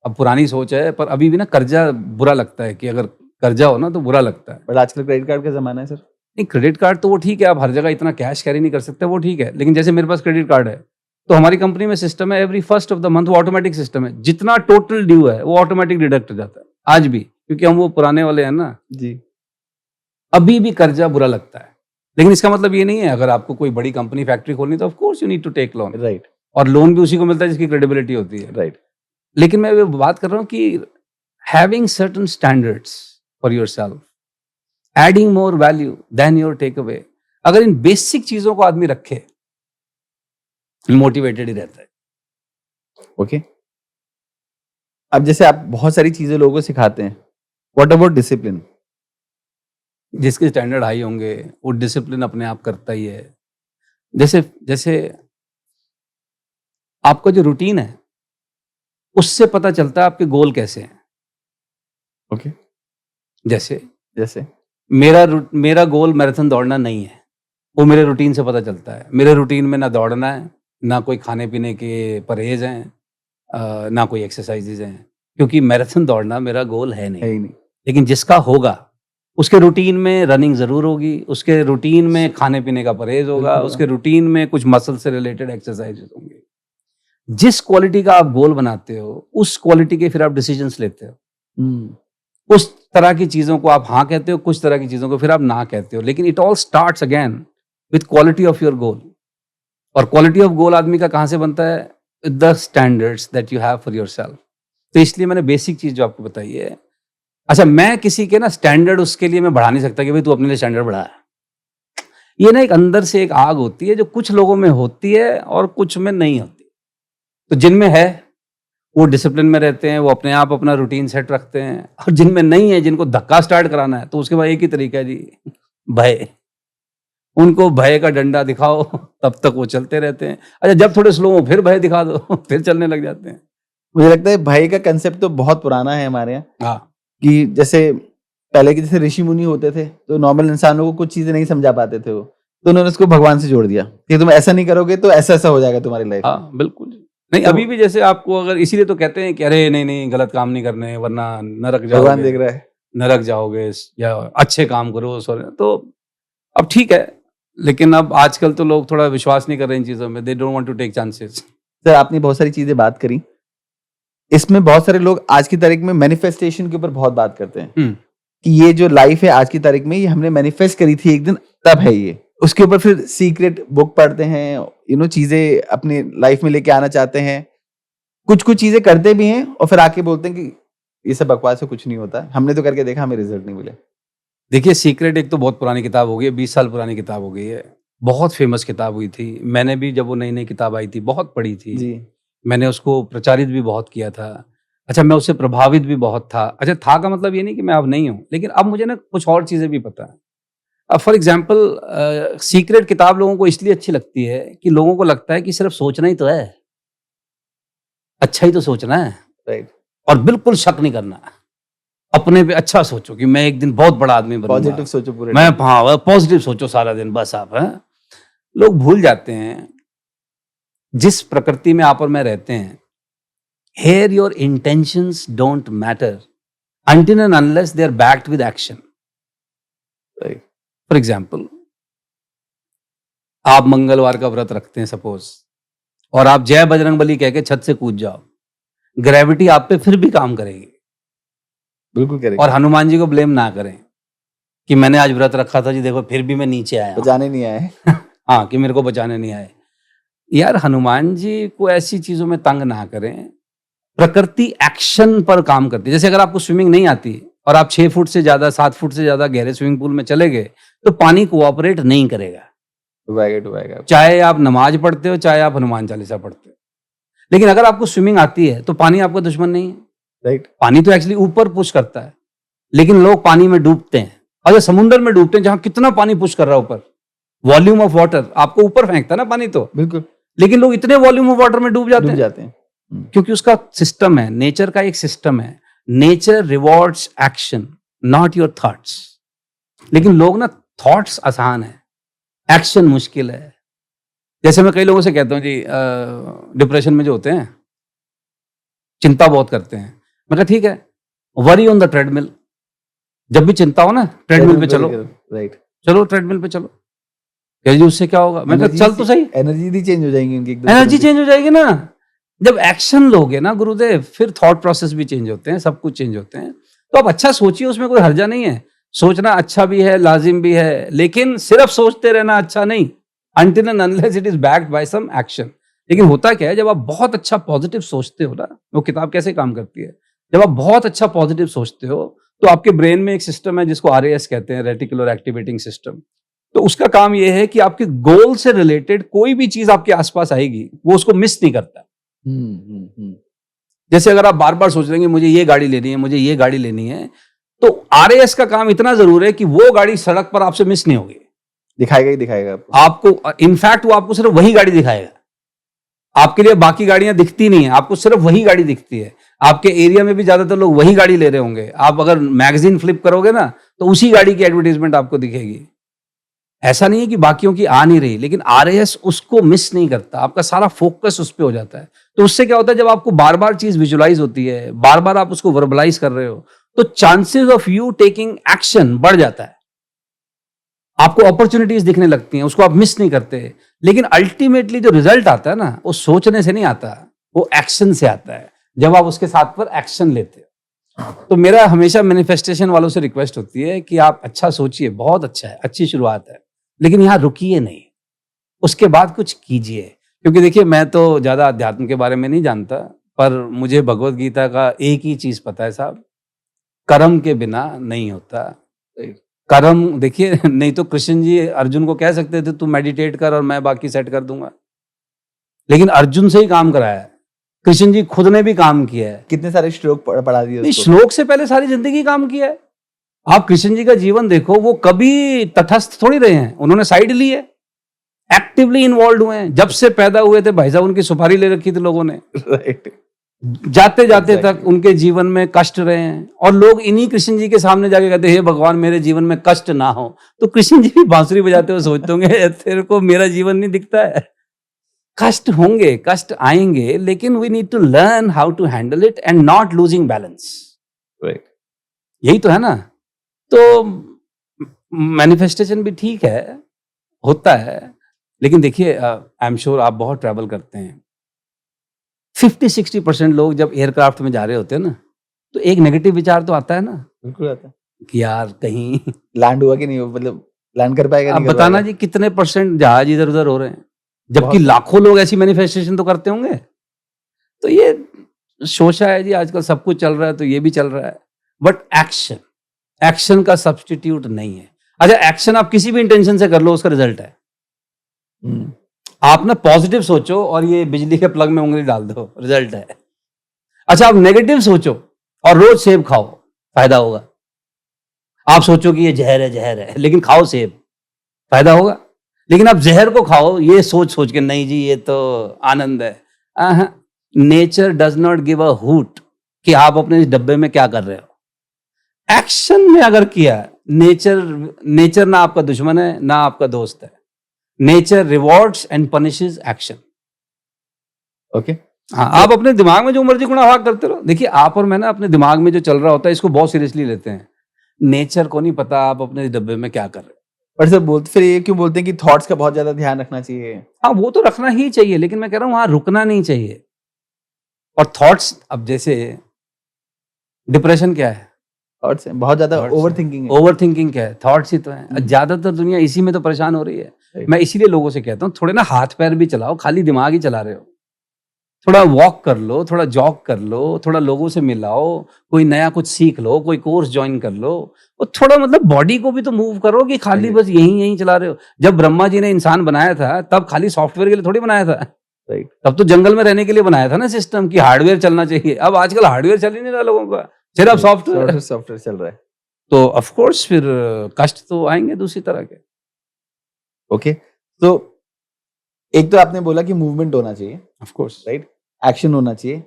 Speaker 2: अब पुरानी सोच है पर अभी भी ना कर्जा बुरा लगता है कि अगर कर्जा हो ना तो बुरा लगता है।
Speaker 1: बट आजकल क्रेडिट कार्ड का जमाना है सर।
Speaker 2: नहीं, क्रेडिट कार्ड तो वो ठीक है, आप हर जगह इतना कैश कैरी नहीं कर सकते, वो ठीक है, लेकिन जैसे मेरे पास क्रेडिट कार्ड है तो हमारी कंपनी में सिस्टम है, every first of the month वो ऑटोमेटिक सिस्टम है, जितना टोटल ड्यू है वो ऑटोमेटिक डिडक्ट हो जाता है आज भी, क्योंकि हम वो पुराने वाले हैं ना
Speaker 1: जी।
Speaker 2: अभी भी कर्जा बुरा लगता है, लेकिन इसका मतलब ये नहीं है अगर आपको कोई बड़ी कंपनी फैक्ट्री खोलनी तो of course you need to take loan,
Speaker 1: right.
Speaker 2: और लोन भी उसी को मिलता है जिसकी क्रेडिबिलिटी होती है,
Speaker 1: राइट।
Speaker 2: लेकिन मैं वो बात कर रहा हूँ कि having certain standards for yourself, adding more value than your take away, अगर इन बेसिक चीजों को आदमी रखे मोटिवेटेड ही रहता है।
Speaker 1: ओके। अब जैसे आप बहुत सारी चीजें लोगों को सिखाते हैं, व्हाट अबाउट डिसिप्लिन?
Speaker 2: जिसके स्टैंडर्ड हाई होंगे वो डिसिप्लिन अपने आप करता ही है। जैसे जैसे आपका जो रूटीन है उससे पता चलता है आपके गोल कैसे हैं।
Speaker 1: ओके।
Speaker 2: जैसे
Speaker 1: जैसे
Speaker 2: मेरा गोल मैराथन दौड़ना नहीं है, वो मेरे रूटीन से पता चलता है। मेरे रूटीन में ना दौड़ना है, ना कोई खाने पीने के परहेज हैं, ना कोई एक्सरसाइजेज हैं, क्योंकि मैराथन दौड़ना मेरा गोल है
Speaker 1: है
Speaker 2: नहीं।
Speaker 1: ही नहीं।
Speaker 2: लेकिन जिसका होगा उसके रूटीन में रनिंग जरूर होगी, उसके रूटीन में खाने पीने का परहेज होगा,
Speaker 1: बिल्कुल।
Speaker 2: उसके रूटीन में कुछ मसल से रिलेटेड एक्सरसाइजेज होंगे। जिस क्वालिटी का आप गोल बनाते हो उस क्वालिटी के फिर आप डिसीजंस लेते हो। उस तरह की चीजों को आप हाँ कहते हो, कुछ तरह की चीजों को फिर आप ना कहते हो, लेकिन it all starts again with quality of your goal. और क्वालिटी ऑफ गोल आदमी का कहां से बनता है? The standards that you have for yourself. तो इसलिए मैंने बेसिक चीज जो आपको बताई है। अच्छा, मैं किसी के ना स्टैंडर्ड उसके लिए मैं बढ़ा नहीं सकता कि भाई तू अपने लिए स्टैंडर्ड बढ़ा। ये ना एक अंदर से एक आग होती है जो कुछ लोगों में होती है और कुछ में नहीं होती। तो जिनमें है वो डिसिप्लिन में रहते हैं, वो अपने आप अपना रूटीन सेट रखते हैं, और जिनमें नहीं है, जिनको धक्का स्टार्ट कराना है, तो उसके बाद एक ही तरीका है जी, भय। उनको भय का डंडा दिखाओ तब तक वो चलते रहते हैं। अच्छा, जब थोड़े स्लो हो फिर भय दिखा दो फिर चलने लग जाते हैं।
Speaker 1: मुझे लगता है भाई का कंसेप्ट तो बहुत पुराना है हमारे यहाँ,
Speaker 2: हाँ,
Speaker 1: कि जैसे पहले के जैसे ऋषि मुनि होते थे तो नॉर्मल इंसानों को कुछ चीजें नहीं समझा पाते थे वो, तो उन्होंने उसको भगवान से जोड़ दिया कि तुम ऐसा नहीं करोगे तो ऐसा ऐसा हो जाएगा तुम्हारी लाइफ।
Speaker 2: हाँ, बिल्कुल। नहीं, अभी भी जैसे आपको अगर इसीलिए तो कहते हैं कि अरे नहीं गलत काम नहीं करने वरना नरक
Speaker 1: भगवान
Speaker 2: जाओगे,
Speaker 1: देख रहा है।
Speaker 2: नरक जाओगे, या अच्छे काम करो। तो अब ठीक है, लेकिन अब आजकल तो लोग थोड़ा विश्वास नहीं कर रहे इन चीजों में, they don't want to take chances.
Speaker 1: Sir, आपने बहुत सारी चीजें बात करी, इसमें बहुत सारे लोग आज की तारीख में मैनिफेस्टेशन के ऊपर बहुत बात करते हैं कि ये जो लाइफ है आज की तारीख में, ये हमने मैनिफेस्ट करी थी एक दिन, तब है ये। उसके ऊपर फिर सीक्रेट बुक पढ़ते हैं, चीजें अपनी लाइफ में लेके आना चाहते हैं, कुछ चीजें करते भी हैं और फिर आके बोलते हैं कि ये सब बकवास है, कुछ नहीं होता, हमने तो करके देखा, हमें रिजल्ट नहीं मिले।
Speaker 2: देखिए, सीक्रेट एक तो बहुत पुरानी किताब हो गई है, 20 साल पुरानी किताब हो गई है, बहुत फेमस किताब हुई थी। मैंने भी जब वो नई किताब आई थी बहुत पढ़ी थी
Speaker 1: जी।
Speaker 2: मैंने उसको प्रचारित भी बहुत किया था। अच्छा, मैं उससे प्रभावित भी बहुत था। अच्छा, था का मतलब ये नहीं कि मैं अब नहीं हूँ, लेकिन अब मुझे ना कुछ और चीजें भी पता है। अब फॉर एग्जाम्पल सीक्रेट किताब लोगों को इसलिए अच्छी लगती है कि लोगों को लगता है कि सिर्फ सोचना ही तो है, अच्छा ही तो सोचना है,
Speaker 1: राइट,
Speaker 2: और बिल्कुल शक नहीं करना, अपने पे अच्छा सोचो कि मैं एक दिन बहुत बड़ा आदमी बनूंगा,
Speaker 1: पॉजिटिव सोचो पूरे
Speaker 2: मैं,
Speaker 1: time।
Speaker 2: हाँ, पॉजिटिव सोचो सारा दिन बस आप। हैं, लोग भूल जाते हैं जिस प्रकृति में आप और मैं रहते हैं, here your intentions don't matter until and unless they are backed with action.
Speaker 1: Right.
Speaker 2: For example, आप मंगलवार का व्रत रखते हैं सपोज, और आप जय बजरंगबली कह के छत से कूद जाओ, ग्रेविटी आप पे फिर भी काम करेगी,
Speaker 1: बिल्कुल करेक्ट।
Speaker 2: और हनुमान जी को ब्लेम ना करें कि मैंने आज व्रत रखा था जी, देखो फिर भी मैं नीचे आया।
Speaker 1: बचाने नहीं आए।
Speaker 2: हाँ, कि मेरे को बचाने नहीं आए। यार हनुमान जी को ऐसी चीजों में तंग ना करें। प्रकृति एक्शन पर काम करती है। जैसे अगर आपको स्विमिंग नहीं आती और आप 6 फुट से ज्यादा 7 फुट से ज्यादा गहरे स्विमिंग पूल में चले गए तो पानी कोऑपरेट नहीं करेगा।
Speaker 1: डुबाएगा।
Speaker 2: चाहे आप नमाज पढ़ते हो, चाहे आप हनुमान चालीसा पढ़ते हो। लेकिन अगर आपको स्विमिंग आती है तो पानी आपका दुश्मन नहीं है।
Speaker 1: राइट।
Speaker 2: पानी तो एक्चुअली ऊपर पुश करता है, लेकिन लोग पानी में डूबते हैं। और समुद्र में डूबते हैं जहां कितना पानी पुश कर रहा है ऊपर, वॉल्यूम ऑफ वाटर आपको ऊपर फेंकता है ना पानी तो,
Speaker 1: बिल्कुल।
Speaker 2: लेकिन लोग इतने वॉल्यूम ऑफ वाटर में डूब जाते हैं क्योंकि उसका सिस्टम है, नेचर का एक सिस्टम है। Nature rewards action, not your thoughts. लेकिन लोग ना, थॉट्स आसान है, एक्शन मुश्किल है। जैसे मैं कई लोगों से कहता हूँ जी, डिप्रेशन में जो होते हैं, चिंता बहुत करते हैं, मैं कहा ठीक है, वरी ऑन द ट्रेडमिल। जब भी चिंता हो ना, ट्रेडमिल पे चलो।
Speaker 1: राइट।
Speaker 2: चलो ट्रेडमिल पे चलो। कह जी उससे क्या होगा? मैं कहा चल तो सही,
Speaker 1: एनर्जी नहीं चेंज हो जाएगी उनकी,
Speaker 2: एनर्जी चेंज हो जाएगी ना। जब एक्शन लोगे ना गुरुदेव, फिर थॉट प्रोसेस भी चेंज होते हैं, सब कुछ चेंज होते हैं। तो आप अच्छा सोचिए, उसमें कोई हर्जा नहीं है। सोचना अच्छा भी है, लाजिम भी है, लेकिन सिर्फ सोचते रहना अच्छा नहीं, until and unless it is backed by some action। लेकिन होता क्या है, जब आप बहुत अच्छा पॉजिटिव सोचते हो ना, वो किताब कैसे काम करती है, जब आप बहुत अच्छा पॉजिटिव सोचते हो तो आपके ब्रेन में एक सिस्टम है जिसको RAS कहते हैं, रेटिकुलर एक्टिवेटिंग सिस्टम। तो उसका काम यह है कि आपके गोल से रिलेटेड कोई भी चीज आपके आसपास आएगी, वो उसको मिस नहीं करता। जैसे अगर आप बार बार सोच रहे हैं मुझे ये गाड़ी लेनी है, मुझे ये गाड़ी लेनी है, तो RAS का काम इतना जरूर है कि वो गाड़ी सड़क पर आपसे मिस नहीं होगी,
Speaker 1: दिखाएगा ही दिखाएगा
Speaker 2: आपको। इनफैक्ट वो आपको सिर्फ वही गाड़ी दिखाएगा, आपके लिए बाकी गाड़ियां दिखती नहीं है, आपको सिर्फ वही गाड़ी दिखती है। आपके एरिया में भी ज्यादातर लोग वही गाड़ी ले रहे होंगे। आप अगर मैगजीन फ्लिप करोगे ना तो उसी गाड़ी की एडवर्टाइजमेंट आपको दिखेगी। ऐसा नहीं है कि बाकियों की आ नहीं रही, लेकिन RAS उसको मिस नहीं करता, आपका सारा फोकस उस पर हो जाता है। तो उससे क्या होता है, जब आपको बार बार चीज विजुलाइज होती है, बार बार आप उसको वर्बलाइज कर रहे हो, तो chances of you taking action बढ़ जाता है। आपको अपॉर्चुनिटीज दिखने लगती हैं, उसको आप मिस नहीं करते। लेकिन अल्टीमेटली जो रिजल्ट आता है ना, वो सोचने से नहीं आता, वो एक्शन से आता है, जब आप उसके साथ पर एक्शन लेते हो। तो मेरा हमेशा मैनिफेस्टेशन वालों से रिक्वेस्ट होती है कि आप अच्छा सोचिए, बहुत अच्छा है, अच्छी शुरुआत है, लेकिन यहां रुकिए नहीं, उसके बाद कुछ कीजिए। क्योंकि देखिए, मैं तो ज्यादा अध्यात्म के बारे में नहीं जानता, पर मुझे भगवत गीता का एक ही चीज पता है साहब, कर्म के बिना नहीं होता। कर्म देखिए, नहीं तो कृष्ण जी अर्जुन को कह सकते थे तू मेडिटेट कर और मैं बाकी सेट कर दूंगा, लेकिन अर्जुन से ही काम कराया है। कृष्ण जी खुद ने भी काम किया है,
Speaker 1: कितने सारे श्लोक पढ़ा दिए
Speaker 2: नहीं,
Speaker 1: उसको।
Speaker 2: श्लोक से पहले सारी जिंदगी काम किया है। आप कृष्ण जी का जीवन देखो, वो कभी तटस्थ थोड़ी रहे हैं, उन्होंने साइड ली है, एक्टिवली इन्वॉल्व हुए हैं। जब से पैदा हुए थे भाई साहब, उनकी सुपारी ले रखी थी लोगों ने,
Speaker 1: राइट।
Speaker 2: जाते जाते तक उनके जीवन में कष्ट रहे हैं, और लोग इन्हीं कृष्ण जी के सामने जाके कहते हैं हे भगवान मेरे जीवन में कष्ट ना हो। तो कृष्ण जी भी बांसुरी बजाते हुए सोचते होंगे तेरे को मेरा जीवन नहीं दिखता है। कष्ट होंगे, कष्ट आएंगे, लेकिन we need to learn how to handle it and not losing balance.
Speaker 1: Right.
Speaker 2: यही तो है ना। तो मैनिफेस्टेशन भी ठीक है, होता है, लेकिन देखिए, आई एम श्योर आप बहुत ट्रैवल करते हैं। 50-60% लोग जब एयरक्राफ्ट में जा रहे होते हैं ना, तो एक नेगेटिव विचार तो आता है ना
Speaker 1: बिल्कुल आता है
Speaker 2: कि यार कहीं
Speaker 1: लैंड हुआ कि नहीं, मतलब लैंड कर पाएगा
Speaker 2: आप
Speaker 1: नहीं कर
Speaker 2: बताना
Speaker 1: पाएगा।
Speaker 2: जी कितने % जहाज इधर उधर हो रहे हैं, जबकि
Speaker 1: बहुत।
Speaker 2: लाखों लोग ऐसी मैनिफेस्टेशन तो करते होंगे। तो ये शोषा है जी, आजकल सब कुछ चल रहा है तो ये भी चल रहा है, बट एक्शन का सब्स्टिट्यूट नहीं है। अच्छा, एक्शन आप किसी भी इंटेंशन से कर लो, उसका रिजल्ट है। आप ना पॉजिटिव सोचो और ये बिजली के प्लग में उंगली डाल दो, रिजल्ट है। अच्छा, आप नेगेटिव सोचो और रोज सेब खाओ, फायदा होगा। आप सोचो कि ये जहर है, लेकिन खाओ सेब, फायदा होगा। लेकिन आप जहर को खाओ ये सोच के, नहीं जी ये तो आनंद है। Nature does not give a hoot कि आप अपने इस डब्बे में क्या कर रहे हो। एक्शन में अगर किया, नेचर ना आपका दुश्मन है ना आपका दोस्त है। Nature rewards and punishes action.
Speaker 1: Okay.
Speaker 2: हाँ, आप अपने दिमाग में जो मर्जी गुनाह करते रहो। देखिए, आप और मैं ना अपने दिमाग में जो चल रहा होता है इसको बहुत सीरियसली लेते हैं, नेचर को नहीं पता आप अपने डब्बे में क्या कर रहे हो।
Speaker 1: पर सर बोलते, फिर ये क्यों बोलते हैं कि थॉट्स का बहुत ज्यादा ध्यान रखना चाहिए।
Speaker 2: हाँ, वो तो रखना ही चाहिए, लेकिन मैं कह रहा हूं वहां रुकना नहीं चाहिए। और थॉट्स, अब जैसे डिप्रेशन क्या है,
Speaker 1: थॉट्स हैं, बहुत ज्यादा
Speaker 2: Thoughts
Speaker 1: ओवर थिंकिंग है।
Speaker 2: ओवर थिंकिंग क्या है? थॉट्स ही तो है। ज्यादातर दुनिया इसी में तो परेशान हो रही है।
Speaker 1: Right.
Speaker 2: मैं इसीलिए लोगों से कहता हूँ थोड़े ना हाथ पैर भी चलाओ, खाली दिमाग ही चला रहे हो। थोड़ा वॉक कर लो, थोड़ा जॉग कर लो, थोड़ा लोगों से मिलाओ, कोई नया कुछ सीख लो, कोई कोर्स ज्वाइन कर लो, और थोड़ा मतलब बॉडी को भी तो मूव करो कि खाली
Speaker 1: Right.
Speaker 2: बस यही चला रहे हो। जब ब्रह्मा जी ने इंसान बनाया था तब खाली सॉफ्टवेयर के लिए थोड़ी बनाया था।
Speaker 1: राइट,
Speaker 2: तब तो जंगल में रहने के लिए बनाया था ना सिस्टम, कि हार्डवेयर चलना चाहिए। अब आजकल हार्डवेयर चल ही नहीं रहा लोगों का, सिर्फ सॉफ्टवेयर।
Speaker 1: सॉफ्टवेयर चल रहा है।
Speaker 2: तो ऑफ कोर्स फिर कष्ट तो आएंगे दूसरी तरह के।
Speaker 1: ओके, तो एक तो आपने बोला कि मूवमेंट होना चाहिए,
Speaker 2: ऑफ कोर्स
Speaker 1: राइट, एक्शन होना चाहिए।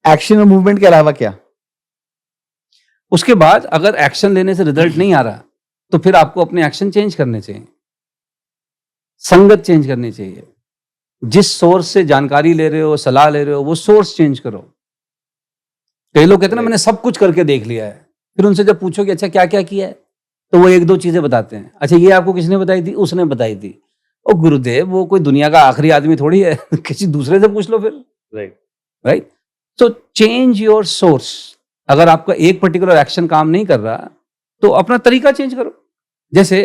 Speaker 1: एक्शन और मूवमेंट के अलावा क्या?
Speaker 2: उसके बाद अगर एक्शन लेने से रिजल्ट नहीं आ रहा तो फिर आपको अपने एक्शन चेंज करने चाहिए, संगत चेंज करनी चाहिए। जिस सोर्स से जानकारी ले रहे हो, सलाह ले रहे हो, वो सोर्स चेंज करो। कई लोग कहते हैं ना मैंने सब कुछ करके देख लिया है, फिर उनसे जब पूछो कि अच्छा क्या क्या किया है, तो वो एक दो चीजें बताते हैं। अच्छा ये आपको किसने बताई थी? उसने बताई थी। ओ गुरुदेव, वो कोई दुनिया का आखिरी आदमी थोड़ी है किसी दूसरे से पूछ लो फिर।
Speaker 1: राइट,
Speaker 2: राइट, तो चेंज योर सोर्स। अगर आपका एक पर्टिकुलर एक्शन काम नहीं कर रहा तो अपना तरीका चेंज करो। जैसे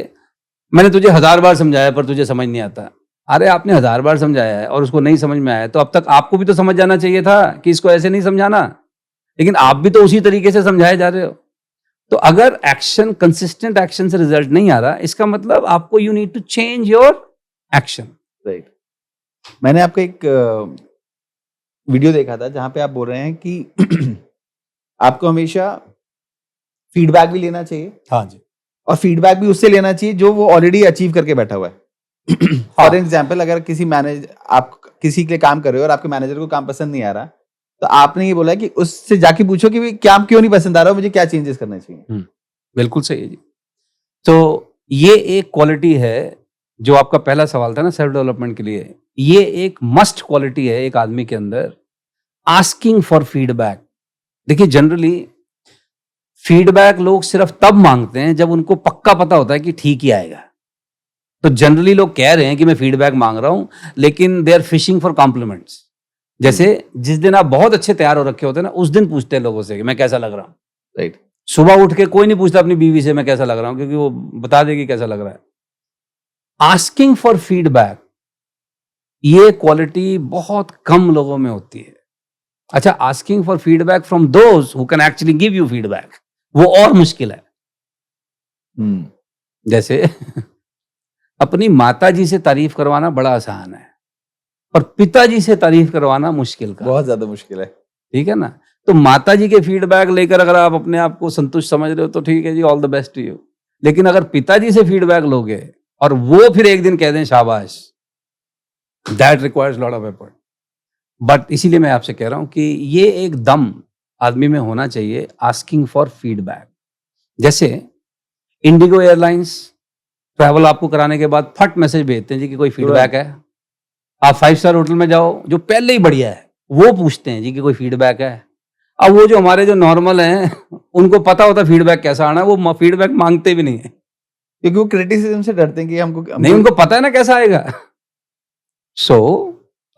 Speaker 2: मैंने तुझे 1000 बार समझाया पर तुझे समझ नहीं आता। अरे आपने 1000 बार समझाया है और उसको नहीं समझ में आया, तो अब तक आपको भी तो समझ जाना चाहिए था कि इसको ऐसे नहीं समझाना, लेकिन आप भी तो उसी तरीके से समझाए जा रहे हो। तो अगर एक्शन, कंसिस्टेंट एक्शन से रिजल्ट नहीं आ रहा, इसका मतलब आपको you need to change your action.
Speaker 1: Right. मैंने आपका एक वीडियो देखा था जहां पे आप बोल रहे हैं कि आपको हमेशा फीडबैक भी लेना चाहिए,
Speaker 2: हाँ जी,
Speaker 1: और फीडबैक भी उससे लेना चाहिए जो वो ऑलरेडी अचीव करके बैठा हुआ है। फॉर एग्जाम्पल, अगर आप किसी के लिए काम कर रहे हो और आपके मैनेजर को काम पसंद नहीं आ रहा, तो आपने ये बोला कि उससे जाके पूछो कि क्या क्यों नहीं पसंद आ रहा, मुझे क्या चेंजेस करने चाहिए।
Speaker 2: बिल्कुल सही है जी। तो ये एक क्वालिटी है, जो आपका पहला सवाल था ना सेल्फ डेवलपमेंट के लिए, ये एक मस्ट क्वालिटी है एक आदमी के अंदर, आस्किंग फॉर फीडबैक। देखिए जनरली फीडबैक लोग सिर्फ तब मांगते हैं जब उनको पक्का पता होता है कि ठीक ही आएगा। तो जनरली लोग कह रहे हैं कि मैं फीडबैक मांग रहा हूं, लेकिन they are fishing for compliments. जैसे जिस दिन आप बहुत अच्छे तैयार हो रखे होते हैं ना, उस दिन पूछते हैं लोगों से कि मैं कैसा लग रहा हूं।
Speaker 1: राइट,
Speaker 2: सुबह उठ के कोई नहीं पूछता अपनी बीवी से मैं कैसा लग रहा हूं, क्योंकि वो बता देगी कैसा लग रहा है। आस्किंग फॉर फीडबैक, ये क्वालिटी बहुत कम लोगों में होती है। अच्छा, asking for feedback from those who can actually give you feedback, वो और मुश्किल है। जैसे अपनी माताजी से तारीफ करवाना बड़ा आसान है, और पिताजी से तारीफ करवाना मुश्किल का,
Speaker 1: बहुत ज्यादा मुश्किल है।
Speaker 2: ठीक है ना। तो माताजी के फीडबैक लेकर अगर आप अपने आप को संतुष्ट समझ रहे हो तो ठीक है जी, all the best to you. लेकिन अगर पिताजी से फीडबैक लोगे और वो फिर एक दिन कह दें शाबाश, that requires lot of effort. But इसीलिए मैं आपसे कह रहा हूं कि ये एक दम आदमी में होना चाहिए, आस्किंग फॉर फीडबैक। जैसे इंडिगो एयरलाइंस ट्रैवल आपको कराने के बाद फट मैसेज भेजते हैं जी कि कोई फीडबैक है। आप 5 स्टार होटल में जाओ, जो पहले ही बढ़िया है, वो पूछते हैं जी कि कोई फीडबैक है। अब वो जो हमारे जो नॉर्मल हैं, उनको पता होता है फीडबैक कैसा आना है, वो फीडबैक मांगते भी नहीं है,
Speaker 1: क्योंकि वो क्रिटिसिज्म से डरते हैं कि
Speaker 2: नहीं, उनको पता है ना कैसा आएगा। सो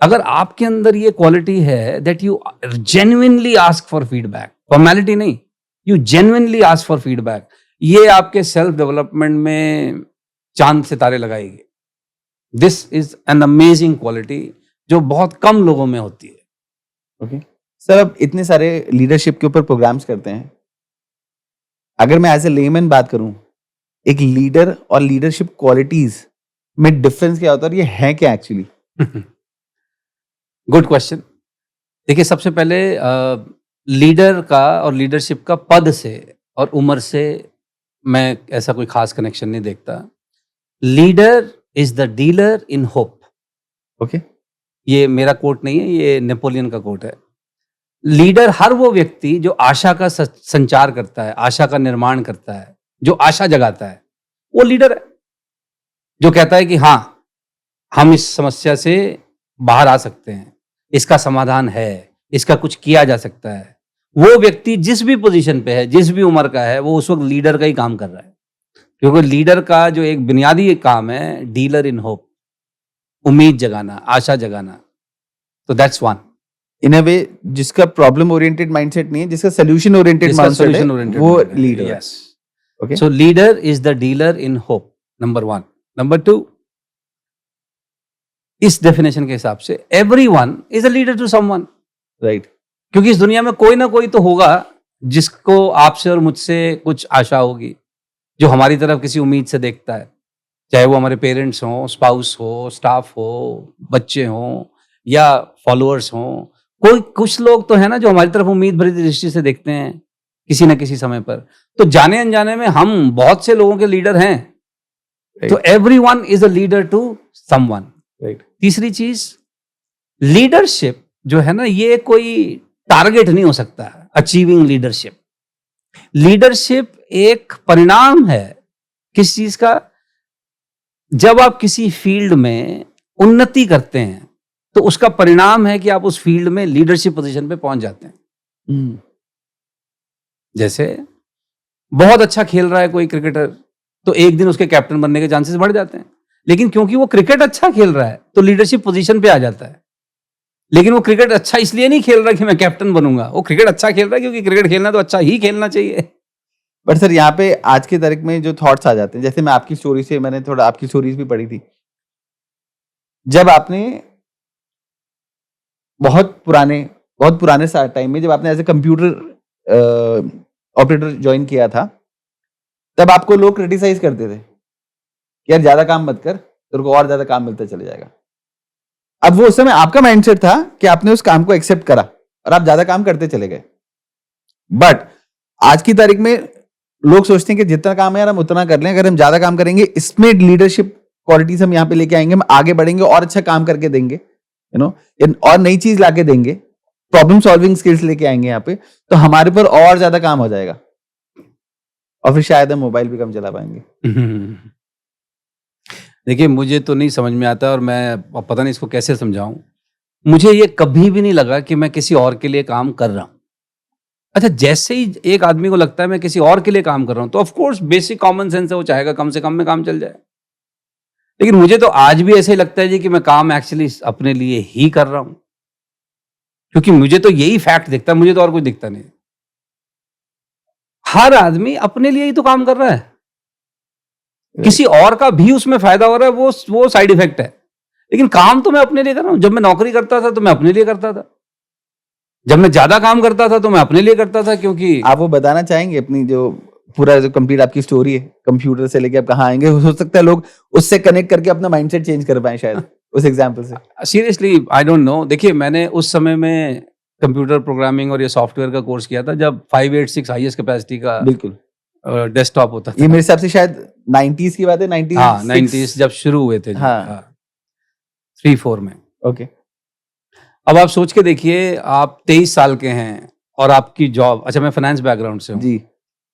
Speaker 2: अगर आपके अंदर ये क्वालिटी है that you genuinely ask for feedback, formality नहीं, you genuinely ask for feedback, ये आपके सेल्फ डेवलपमेंट में चांद सितारे लगाएगी। This is an amazing quality जो बहुत कम लोगों में होती है।
Speaker 1: ओके सर, अब इतने सारे लीडरशिप के ऊपर प्रोग्राम्स करते हैं, अगर मैं एज ए लेमैन बात करूं, एक लीडर और लीडरशिप क्वालिटीज में डिफरेंस क्या होता है और ये है क्या एक्चुअली?
Speaker 2: Good question. देखिए सबसे पहले लीडर का और लीडरशिप का पद से और उम्र से मैं ऐसा कोई खास कनेक्शन नहीं देखता। Leader is the dealer in hope.
Speaker 1: Okay,
Speaker 2: ये मेरा कोट नहीं है, ये नेपोलियन का कोट है। लीडर हर वो व्यक्ति जो आशा का संचार करता है, आशा का निर्माण करता है, जो आशा जगाता है, वो लीडर है। जो कहता है कि हाँ, हम इस समस्या से बाहर आ सकते हैं, इसका समाधान है, इसका कुछ किया जा सकता है, वो व्यक्ति जिस भी पोजीशन पे है, जिस भी उम्र का है, वो उस वक्त लीडर का ही काम कर रहा है। क्योंकि लीडर का जो एक बुनियादी काम है, डीलर इन होप, उम्मीद जगाना, आशा जगाना। तो दैट्स वन।
Speaker 1: इन अ वे जिसका प्रॉब्लम ओरिएंटेड माइंडसेट नहीं है, जिसका सोल्यूशन ओरिएंटेड
Speaker 2: जिसका
Speaker 1: माइंडसेट
Speaker 2: solution
Speaker 1: है,
Speaker 2: oriented
Speaker 1: वो
Speaker 2: minded है।
Speaker 1: लीडर है।
Speaker 2: Yes.
Speaker 1: Okay,
Speaker 2: So leader is the dealer in hope. Number 1. Number 2. इस डेफिनेशन के हिसाब से everyone is a leader to someone.
Speaker 1: Right,
Speaker 2: क्योंकि इस दुनिया में कोई ना कोई तो होगा जिसको आपसे और मुझसे कुछ आशा होगी, जो हमारी तरफ किसी उम्मीद से देखता है, चाहे वो हमारे पेरेंट्स हों, स्पाउस हो, स्टाफ हो, बच्चे हों या फॉलोअर्स हों। कोई कुछ लोग तो है ना जो हमारी तरफ उम्मीद भरी दृष्टि से देखते हैं किसी न किसी समय पर। तो जाने अनजाने में हम बहुत से लोगों के लीडर हैं। तो everyone is a leader to someone.
Speaker 1: Right,
Speaker 2: तीसरी चीज, लीडरशिप जो है ना, ये कोई टारगेट नहीं हो सकता। अचीविंग लीडरशिप, लीडरशिप एक परिणाम है किस चीज का? जब आप किसी फील्ड में उन्नति करते हैं तो उसका परिणाम है कि आप उस फील्ड में लीडरशिप पोजीशन पे पहुंच जाते हैं। जैसे बहुत अच्छा खेल रहा है कोई क्रिकेटर, तो एक दिन उसके कैप्टन बनने के चांसेस बढ़ जाते हैं। लेकिन क्योंकि वो क्रिकेट अच्छा खेल रहा है तो लीडरशिप पोजीशन पे आ जाता है। लेकिन वो क्रिकेट अच्छा इसलिए नहीं खेल रहा कि मैं कैप्टन बनूंगा, वो क्रिकेट अच्छा खेल रहा है क्योंकि क्रिकेट खेलना तो अच्छा ही खेलना चाहिए।
Speaker 1: बट सर यहाँ पे आज के तारीख में जो थॉट्स आ जाते हैं, जैसे मैं आपकी स्टोरी से, मैंने थोड़ा आपकी स्टोरीज भी पढ़ी थी, जब आपने बहुत पुराने टाइम में जब आपने as a computer operator join किया था, तब आपको लोग क्रिटिसाइज करते थे कि यार ज्यादा काम मत कर, तेरे को और ज्यादा काम मिलता चले जाएगा। अब वो उस समय आपका माइंडसेट था कि आपने उस काम को एक्सेप्ट करा और आप ज्यादा काम करते चले गए। बट आज की तारीख में लोग सोचते हैं कि जितना काम है यार हम उतना कर लें, अगर हम ज्यादा काम करेंगे इसमें लीडरशिप क्वालिटीज हम यहाँ पे लेके आएंगे, हम आगे बढ़ेंगे और अच्छा काम करके देंगे, यू नो, और नई चीज लाके देंगे, प्रॉब्लम सॉल्विंग स्किल्स लेके आएंगे यहाँ पे, तो हमारे पर और ज्यादा काम हो जाएगा और फिर शायद हम मोबाइल भी कम चला पाएंगे।
Speaker 2: देखिए, मुझे तो नहीं समझ में आता और मैं पता नहीं इसको कैसे समझाऊं। मुझे ये कभी भी नहीं लगा कि मैं किसी और के लिए काम कर रहा हूं। अच्छा, जैसे ही एक आदमी को लगता है मैं किसी और के लिए काम कर रहा हूं तो of course basic common sense है, वो चाहेगा कम से कम में काम चल जाए। लेकिन मुझे तो आज भी ऐसे ही लगता है जी कि मैं काम एक्चुअली अपने लिए ही कर रहा हूं, क्योंकि मुझे तो यही फैक्ट दिखता है, मुझे तो और कुछ दिखता नहीं। हर आदमी अपने लिए ही तो काम कर रहा है, किसी और का भी उसमें फायदा हो रहा है, वो साइड इफेक्ट है। लेकिन काम तो मैं अपने लिए कर रहा हूं। जब मैं नौकरी करता था तो मैं अपने लिए करता था, जब मैं ज्यादा काम करता था तो मैं अपने लिए करता था। क्योंकि
Speaker 1: आप वो बताना चाहेंगे अपनी जो पूरा जो कंप्लीट आपकी स्टोरी है, कंप्यूटर से लेके आप कहाँ आएंगे? हो सकता है लोग उससे कनेक्ट करके अपना माइंडसेट चेंज कर पाए शायद उस एग्जांपल से।
Speaker 2: Seriously I don't know. देखिए, मैंने उस समय में कंप्यूटर प्रोग्रामिंग और ये सॉफ्टवेयर का कोर्स किया था जब 586 हाईएस्ट कैपेसिटी का
Speaker 1: बिल्कुल
Speaker 2: डेस्कटॉप होता था।
Speaker 1: ये मेरे हिसाब से शायद 90s की बात है, 90s।
Speaker 2: हाँ, 90s जब शुरू हुए थे।
Speaker 1: हाँ।
Speaker 2: 3-4 में।
Speaker 1: ओके।
Speaker 2: अब आप सोच के देखिए, आप 23 साल के हैं और आपकी जॉब, अच्छा मैं फाइनेंस बैकग्राउंड से हूँ
Speaker 1: जी,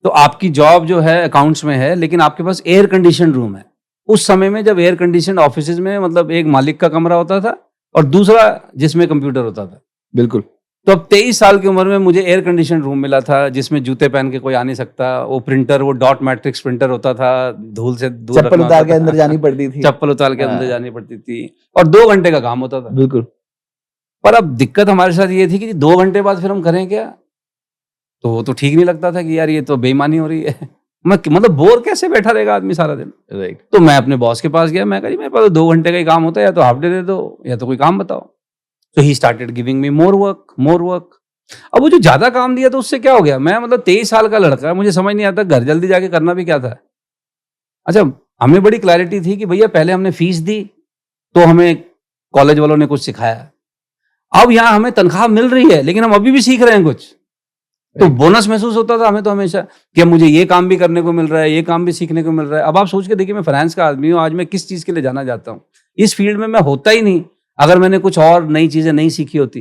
Speaker 2: तो आपकी जॉब जो है अकाउंट्स में है, लेकिन आपके पास एयर कंडीशन रूम है। उस समय में जब एयर कंडीशन ऑफिस में मतलब एक मालिक का कमरा होता था और दूसरा जिसमें कंप्यूटर होता था।
Speaker 1: बिल्कुल।
Speaker 2: तो अब 23 साल की उम्र में मुझे एयर कंडीशन रूम मिला था जिसमें जूते पहन के कोई आ नहीं सकता। वो प्रिंटर, वो डॉट मैट्रिक्स प्रिंटर होता था, धूल से दूर
Speaker 1: चप्पल उतार के अंदर जानी पड़ती थी।
Speaker 2: चप्पल उतार के अंदर जानी पड़ती थी और 2 घंटे का काम होता था।
Speaker 1: बिल्कुल।
Speaker 2: पर अब दिक्कत हमारे साथ ये थी कि 2 घंटे बाद फिर हम करें क्या? तो वो तो ठीक नहीं लगता था कि यार ये तो बेईमानी हो रही है। मैं मतलब बोर कैसे बैठा रहेगा आदमी सारा दिन?
Speaker 1: राइट।
Speaker 2: तो मैं अपने बॉस के पास गया, मैं कहा जी मेरे पास 2 घंटे का ही काम होता है, या तो हाफ डे दे दो या तो कोई काम बताओ। तो he started giving me more work. अब वो जो ज्यादा काम दिया तो उससे क्या हो गया? मैं मतलब 23 साल का लड़का, मुझे समझ नहीं आता घर जल्दी जाके करना भी क्या था। अच्छा, हमें बड़ी क्लैरिटी थी कि भैया पहले हमने फीस दी तो हमें कॉलेज वालों ने कुछ सिखाया, अब यहाँ हमें तनख्वाह मिल रही है लेकिन हम अभी भी सीख रहे हैं कुछ। तो बोनस महसूस होता था हमें तो हमेशा कि अब मुझे ये काम भी करने को मिल रहा है, ये काम भी सीखने को मिल रहा है। अब आप सोच के देखिए, मैं फाइनेंस का आदमी हूँ, आज मैं किस चीज के लिए जाना चाहता हूँ? इस फील्ड में मैं होता ही नहीं अगर मैंने कुछ और नई चीजें नहीं सीखी होती।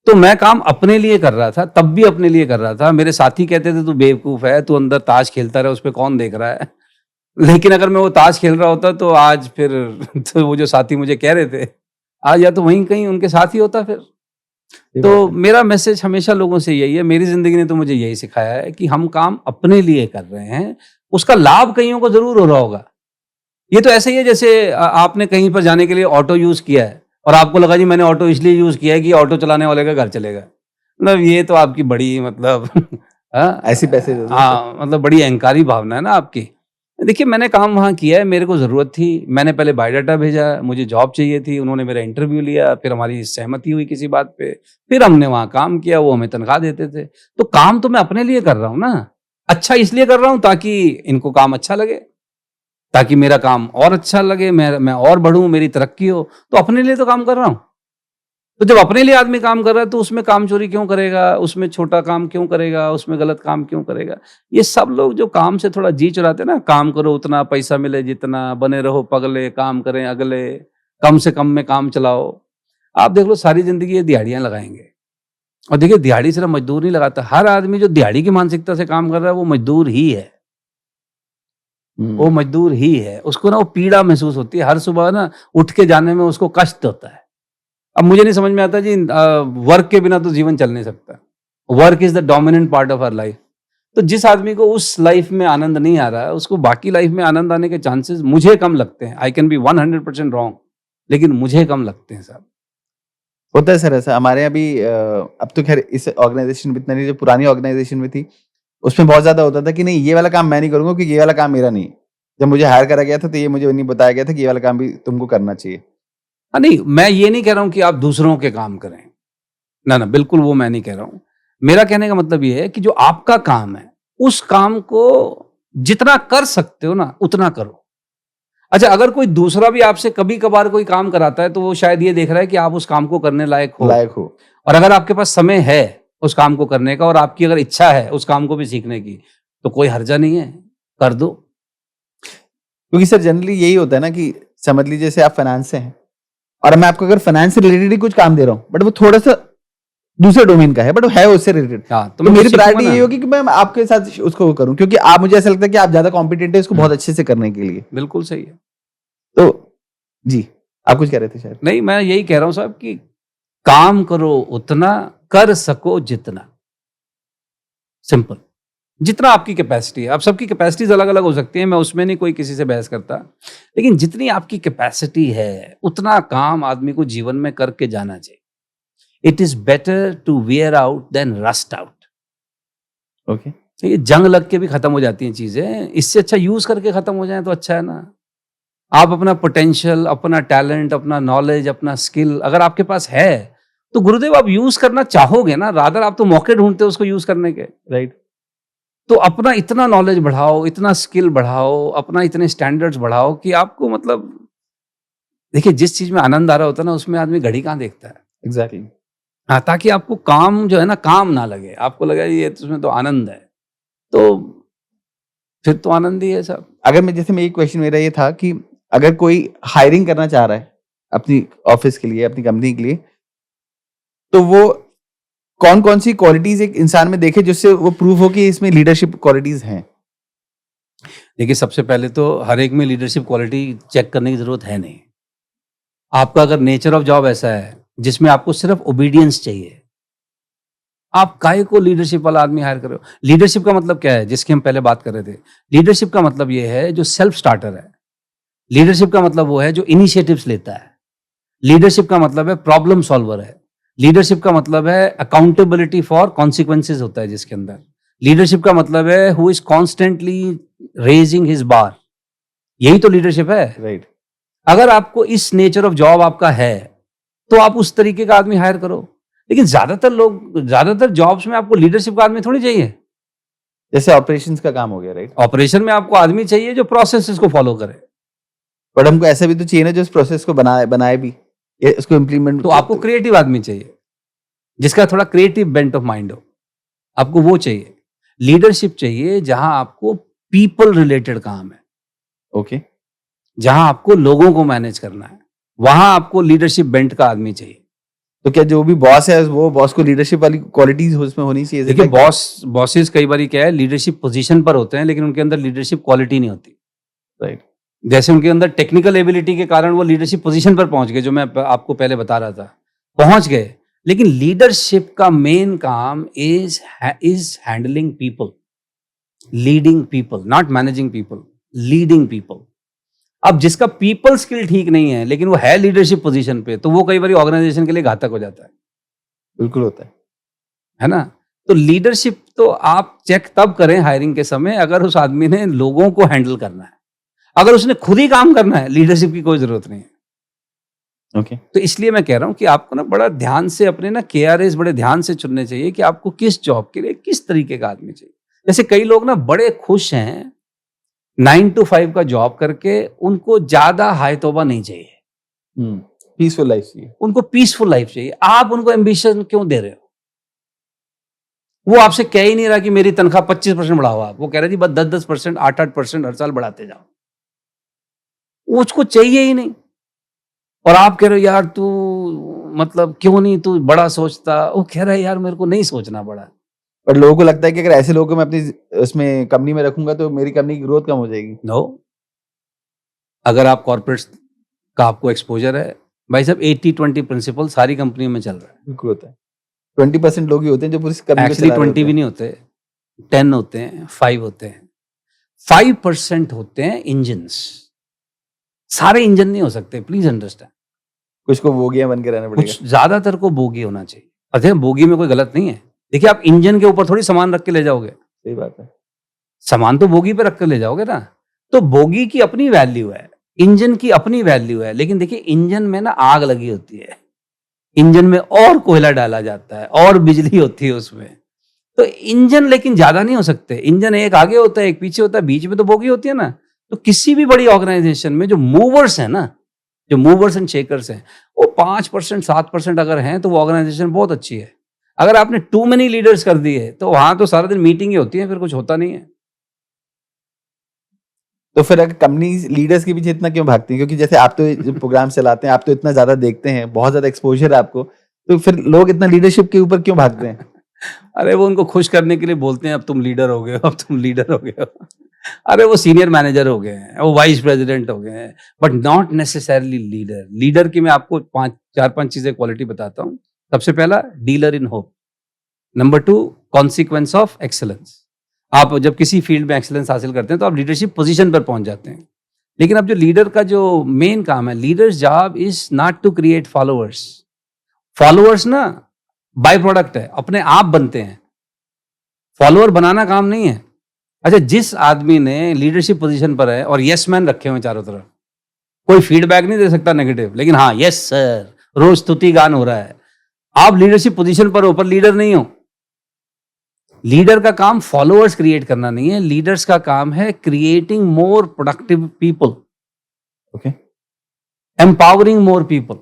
Speaker 2: तो मैं काम अपने लिए कर रहा था, तब भी अपने लिए कर रहा था। मेरे साथी कहते थे तू बेवकूफ है, तू अंदर ताश खेलता रहा, उस पर कौन देख रहा है। लेकिन अगर मैं वो ताश खेल रहा होता तो आज फिर तो वो जो साथी मुझे कह रहे थे, आज या तो वहीं कहीं उनके साथ ही होता फिर। तो मेरा मैसेज हमेशा लोगों से यही है, मेरी जिंदगी ने तो मुझे यही सिखाया है कि हम काम अपने लिए कर रहे हैं, उसका लाभ कईयों को जरूर हो रहा होगा। ये तो ऐसे ही है जैसे आपने कहीं पर जाने के लिए ऑटो यूज किया है और आपको लगा जी मैंने ऑटो इसलिए यूज किया है कि ऑटो चलाने वाले का घर चलेगा। मतलब ये तो आपकी बड़ी मतलब हाँ,
Speaker 1: ऐसे पैसे दे दो।
Speaker 2: हाँ, मतलब बड़ी अहंकारी भावना है ना आपकी। देखिए मैंने काम वहाँ किया है, मेरे को ज़रूरत थी, मैंने पहले बायोडाटा भेजा, मुझे जॉब चाहिए थी, उन्होंने मेरा इंटरव्यू लिया, फिर हमारी सहमति हुई किसी बात पे, फिर हमने वहाँ काम किया, वो हमें तनख्वाह देते थे। तो काम तो मैं अपने लिए कर रहा हूँ ना, अच्छा इसलिए कर रहा हूँ ताकि इनको काम अच्छा लगे, ताकि मेरा काम और अच्छा लगे, मैं और बढ़ूँ, मेरी तरक्की हो, तो अपने लिए तो काम कर रहा हूँ। तो जब अपने लिए आदमी काम कर रहा है तो उसमें काम चोरी क्यों करेगा, उसमें छोटा काम क्यों करेगा, उसमें गलत काम क्यों करेगा। ये सब लोग जो काम से थोड़ा जी चुराते हैं ना, काम करो उतना पैसा मिले जितना, बने रहो पगले, काम करें अगले, कम से कम में काम चलाओ। आप देख लो सारी जिंदगी ये दिहाड़ियां लगाएंगे। और देखिए दिहाड़ी सिर्फ मजदूर नहीं लगाता, हर आदमी जो दिहाड़ी की मानसिकता से काम कर रहा है वो मजदूर ही है, वो मजदूर ही है। उसको ना वो पीड़ा महसूस होती है, हर सुबह ना उठ के जाने में उसको कष्ट होता है। अब मुझे नहीं समझ में आता जी, वर्क के बिना तो जीवन चल नहीं सकता। Work is the dominant part of our life. तो जिस आदमी को उस लाइफ में आनंद नहीं आ रहा है, उसको बाकी लाइफ में आनंद आने के चांसेस मुझे कम लगते हैं। आई कैन बी 100% रॉन्ग, लेकिन मुझे कम लगते हैं साहब।
Speaker 1: होता है सर ऐसा। हमारे यहाँ भी अब तो खैर इस ऑर्गेनाइजेशन में इतना नहीं, जो पुरानी ऑर्गेनाइजेशन में थी उसमें बहुत ज्यादा होता था कि नहीं ये वाला काम मैं नहीं करूंगा क्योंकि ये वाला काम मेरा नहीं है। जब मुझे हायर करा गया था तो ये मुझे नहीं बताया गया था कि ये वाला काम भी तुमको करना चाहिए।
Speaker 2: हाँ नहीं, मैं ये नहीं कह रहा हूँ कि आप दूसरों के काम करें, ना ना, बिल्कुल वो मैं नहीं कह रहा हूँ। मेरा कहने का मतलब ये है कि जो आपका काम है उस काम को जितना कर सकते हो ना उतना करो। अच्छा, अगर कोई दूसरा भी आपसे कभी कभार कोई काम कराता है तो वो शायद ये देख रहा है कि आप उस काम को करने लायक हो। और अगर आपके पास समय है उस काम को करने का और आपकी अगर इच्छा है उस काम को भी सीखने की, तो कोई हर्जा नहीं है, कर दो।
Speaker 1: क्योंकि सर जनरली यही होता है ना कि समझ लीजिए जैसे आप फाइनेंस से हैं और मैं आपको अगर फाइनेंस से रिलेटेड ही कुछ काम दे रहा हूँ बट वो थोड़ा सा दूसरे डोमेन का है बट वो है उससे रिलेटेड,
Speaker 2: हाँ,
Speaker 1: तो मेरी प्रायोरिटी ये होगी कि मैं आपके साथ उसको करूं क्योंकि आप, मुझे ऐसा लगता है कि आप ज्यादा कॉम्पिटेंट है इसको बहुत अच्छे से करने के लिए।
Speaker 2: बिल्कुल सही है।
Speaker 1: तो जी, आप कुछ कह रहे थे शायद।
Speaker 2: नहीं, मैं यही कह रहा हूं साहब कि काम करो उतना, कर सको जितना, सिंपल। जितना आपकी कैपेसिटी है। अब सबकी कैपेसिटीज अलग अलग हो सकती हैं, मैं उसमें नहीं कोई किसी से बहस करता, लेकिन जितनी आपकी कैपेसिटी है उतना काम आदमी को जीवन में करके जाना चाहिए। It is better to wear out than rust out.
Speaker 1: Okay,
Speaker 2: तो ये जंग लग के भी खत्म हो जाती हैं चीजें, इससे अच्छा यूज करके खत्म हो जाए तो अच्छा है ना। आप अपना पोटेंशियल, अपना टैलेंट, अपना नॉलेज, अपना स्किल अगर आपके पास है तो गुरुदेव आप यूज करना चाहोगे ना, रादर आप तो मौके ढूंढते हो उसको यूज करने के।
Speaker 1: राइट।
Speaker 2: तो अपना इतना नॉलेज बढ़ाओ, इतना स्किल बढ़ाओ, अपना इतने स्टैंडर्ड्स बढ़ाओ कि आपको मतलब, देखिए जिस चीज में आनंद आ रहा होता है ना उसमें आदमी घड़ी कहाँ देखता है।
Speaker 1: एग्जैक्टली।
Speaker 2: हाँ, ताकि आपको काम जो है ना काम ना लगे, आपको लगे ये उसमें तो आनंद है, तो फिर तो आनंद ही है सब।
Speaker 1: अगर मैं जैसे मेरी क्वेश्चन मेरा ये था कि अगर कोई हायरिंग करना चाह रहा है अपनी ऑफिस के लिए, अपनी कंपनी के लिए, तो वो कौन कौन सी क्वालिटीज एक इंसान में देखे जिससे वो प्रूव हो कि इसमें लीडरशिप क्वालिटीज हैं।
Speaker 2: देखिए सबसे पहले तो हर एक में लीडरशिप क्वालिटी चेक करने की जरूरत है नहीं। आपका अगर नेचर ऑफ जॉब ऐसा है जिसमें आपको सिर्फ ओबीडियंस चाहिए, आप काहे को लीडरशिप वाला आदमी हायर कर रहे हो। लीडरशिप का मतलब क्या है, जिसकी हम पहले बात कर रहे थे। लीडरशिप का मतलब ये है जो सेल्फ स्टार्टर है। लीडरशिप का मतलब वो है जो इनिशिएटिव्स लेता है। लीडरशिप का मतलब है प्रॉब्लम सॉल्वर है। लीडरशिप का मतलब है अकाउंटेबिलिटी फॉर कॉन्सिक्वेंसेज होता है जिसके अंदर। लीडरशिप का मतलब है who is constantly raising his bar. यही तो लीडरशिप है।
Speaker 1: राइट।
Speaker 2: अगर आपको इस नेचर ऑफ जॉब आपका है तो आप उस तरीके का आदमी हायर करो। लेकिन ज्यादातर जॉब्स में आपको लीडरशिप का आदमी थोड़ी चाहिए।
Speaker 1: जैसे ऑपरेशंस का काम हो गया, राइट।
Speaker 2: ऑपरेशन में आपको आदमी चाहिए जो प्रोसेस को फॉलो करे।
Speaker 1: बट हमको ऐसा भी तो चाहिए ना जो इस प्रोसेस को बनाए भी, इसको इम्प्लीमेंट।
Speaker 2: तो आपको क्रिएटिव आदमी चाहिए जिसका थोड़ा क्रिएटिव बेंट ऑफ माइंड हो, आपको वो चाहिए। लीडरशिप चाहिए जहां आपको पीपल रिलेटेड काम है,
Speaker 1: ओके।
Speaker 2: जहां आपको लोगों को मैनेज करना है, वहां आपको लीडरशिप बेंट का आदमी चाहिए।
Speaker 1: तो क्या जो भी बॉस है वो बॉस को लीडरशिप वाली क्वालिटीज उसमें होनी चाहिए?
Speaker 2: देखिए बॉसेस कई बार क्या है, लीडरशिप पोजीशन पर होते हैं लेकिन उनके अंदर लीडरशिप क्वालिटी नहीं होती।
Speaker 1: राइट।
Speaker 2: जैसे उनके अंदर टेक्निकल एबिलिटी के कारण वो लीडरशिप पोजीशन पर पहुंच गए, जो मैं आपको पहले बता रहा था, पहुंच गए। लेकिन लीडरशिप का मेन काम is handling people, leading people, not managing people, leading people. अब जिसका पीपल स्किल ठीक नहीं है लेकिन वो है लीडरशिप पोजीशन पे, तो वो कई बार ऑर्गेनाइजेशन के लिए घातक हो जाता
Speaker 1: बिल्कुल होता
Speaker 2: है ना? तो लीडरशिप तो आप चेक तब करें हायरिंग के समय अगर उस आदमी ने लोगों को हैंडल करना है। अगर उसने खुद ही काम करना है, लीडरशिप की कोई जरूरत नहीं है।
Speaker 1: ओके।
Speaker 2: तो इसलिए मैं कह रहा हूं कि आपको ना बड़ा ध्यान से अपने ना KRAs बड़े ध्यान से चुनने चाहिए कि आपको किस जॉब के लिए किस तरीके का आदमी चाहिए। जैसे कई लोग ना बड़े खुश हैं 9 to 5 का जॉब करके, उनको ज्यादा हाय तौबा नहीं चाहिए,
Speaker 1: पीसफुल लाइफ चाहिए।
Speaker 2: उनको पीसफुल लाइफ चाहिए। आप उनको एम्बिशन क्यों दे रहे हो? वो आपसे कह ही नहीं रहा कि मेरी तनख्वाह 25% बढ़ाओ आप, वो कह रहे जी बस 10-10%, 8-8% हर साल बढ़ाते जाओ। वो उसको चाहिए ही नहीं। और आप कह रहे हो यार तू मतलब क्यों नहीं तू बड़ा सोचता, वो कह रहा है यार मेरे को नहीं सोचना बड़ा।
Speaker 1: पर लोगों को लगता है कि अगर ऐसे लोगों को मैं अपनी उसमें कंपनी में रखूंगा तो मेरी कंपनी की ग्रोथ कम हो जाएगी।
Speaker 2: नो, अगर आप कॉर्पोरेट का आपको एक्सपोजर है, भाई साहब 80-20 प्रिंसिपल सारी कंपनियों में चल रहा है।
Speaker 1: बिल्कुल होता है। 20% लोग ही होते हैं जो पूरी कंपनी को
Speaker 2: एक्चुअली
Speaker 1: चला रहे
Speaker 2: 20 भी
Speaker 1: होते
Speaker 2: नहीं होते, 10 होते हैं, 5 होते हैं। 5% होते हैं इंजन्स। सारे इंजन नहीं हो सकते, प्लीज अंडरस्टैंड।
Speaker 1: कुछ को बोगियां बन के रहना पड़ेगा।
Speaker 2: कुछ ज्यादातर को बोगी होना चाहिए। अच्छा, बोगी में कोई गलत नहीं है। देखिए आप इंजन के ऊपर थोड़ी सामान रख के ले जाओगे,
Speaker 1: सही बात है।
Speaker 2: सामान तो बोगी पे रख कर ले जाओगे ना। तो बोगी की अपनी वैल्यू है, इंजन की अपनी वैल्यू है। लेकिन देखिए इंजन में ना आग लगी होती है, इंजन में और कोयला डाला जाता है और बिजली होती है उसमें। तो इंजन लेकिन ज्यादा नहीं हो सकते। इंजन एक आगे होता है, एक पीछे होता है, बीच में तो बोगी होती है ना। तो किसी भी बड़ी ऑर्गेनाइजेशन में जो मूवर्स है ना, जो मूवर्स एंड शेकर्स हैं, वो 5% 7% अगर हैं तो वो ऑर्गेनाइजेशन बहुत अच्छी है। अगर आपने टू मेनी लीडर्स कर दिए तो वहां तो सारा दिन मीटिंग ही होती है, फिर कुछ होता नहीं है।
Speaker 1: तो फिर अगर कंपनी लीडर्स के पीछे इतना क्यों भागती हैं? क्योंकि जैसे आप तो प्रोग्राम चलाते हैं, आप तो इतना ज्यादा देखते हैं, बहुत ज्यादा एक्सपोजर है आपको, तो फिर लोग इतना लीडरशिप के ऊपर क्यों भागते हैं?
Speaker 2: अरे वो उनको खुश करने के लिए बोलते हैं अब तुम लीडर हो गए हो, अब तुम लीडर हो गए हो। अरे वो सीनियर मैनेजर हो गए हैं, वो वाइस प्रेसिडेंट हो गए हैं, but not necessarily leader. Leader की मैं आपको 4-5 चीजें क्वालिटी बताता हूँ। सबसे पहला, dealer in hope. Number 2, consequence of excellence. आप जब किसी फील्ड में एक्सेलेंस हासिल करते हैं तो आप लीडरशिप पोजीशन पर पहुंच जाते हैं। लेकिन अब जो लीडर का जो मेन काम है, leaders job is not to create followers. Followers ना बाय प्रोडक्ट है, अपने आप बनते हैं। फॉलोअर बनाना काम नहीं है। अच्छा, जिस आदमी ने लीडरशिप पोजीशन पर है और यस मैन रखे हुए चारों तरफ, कोई फीडबैक नहीं दे सकता नेगेटिव, लेकिन हाँ यस सर रोज स्तुति गान हो रहा है, आप लीडरशिप पोजीशन पर हो पर लीडर नहीं हो। लीडर का काम फॉलोअर्स क्रिएट करना नहीं है, लीडर्स का काम है creating more productive people,
Speaker 1: okay,
Speaker 2: empowering more people,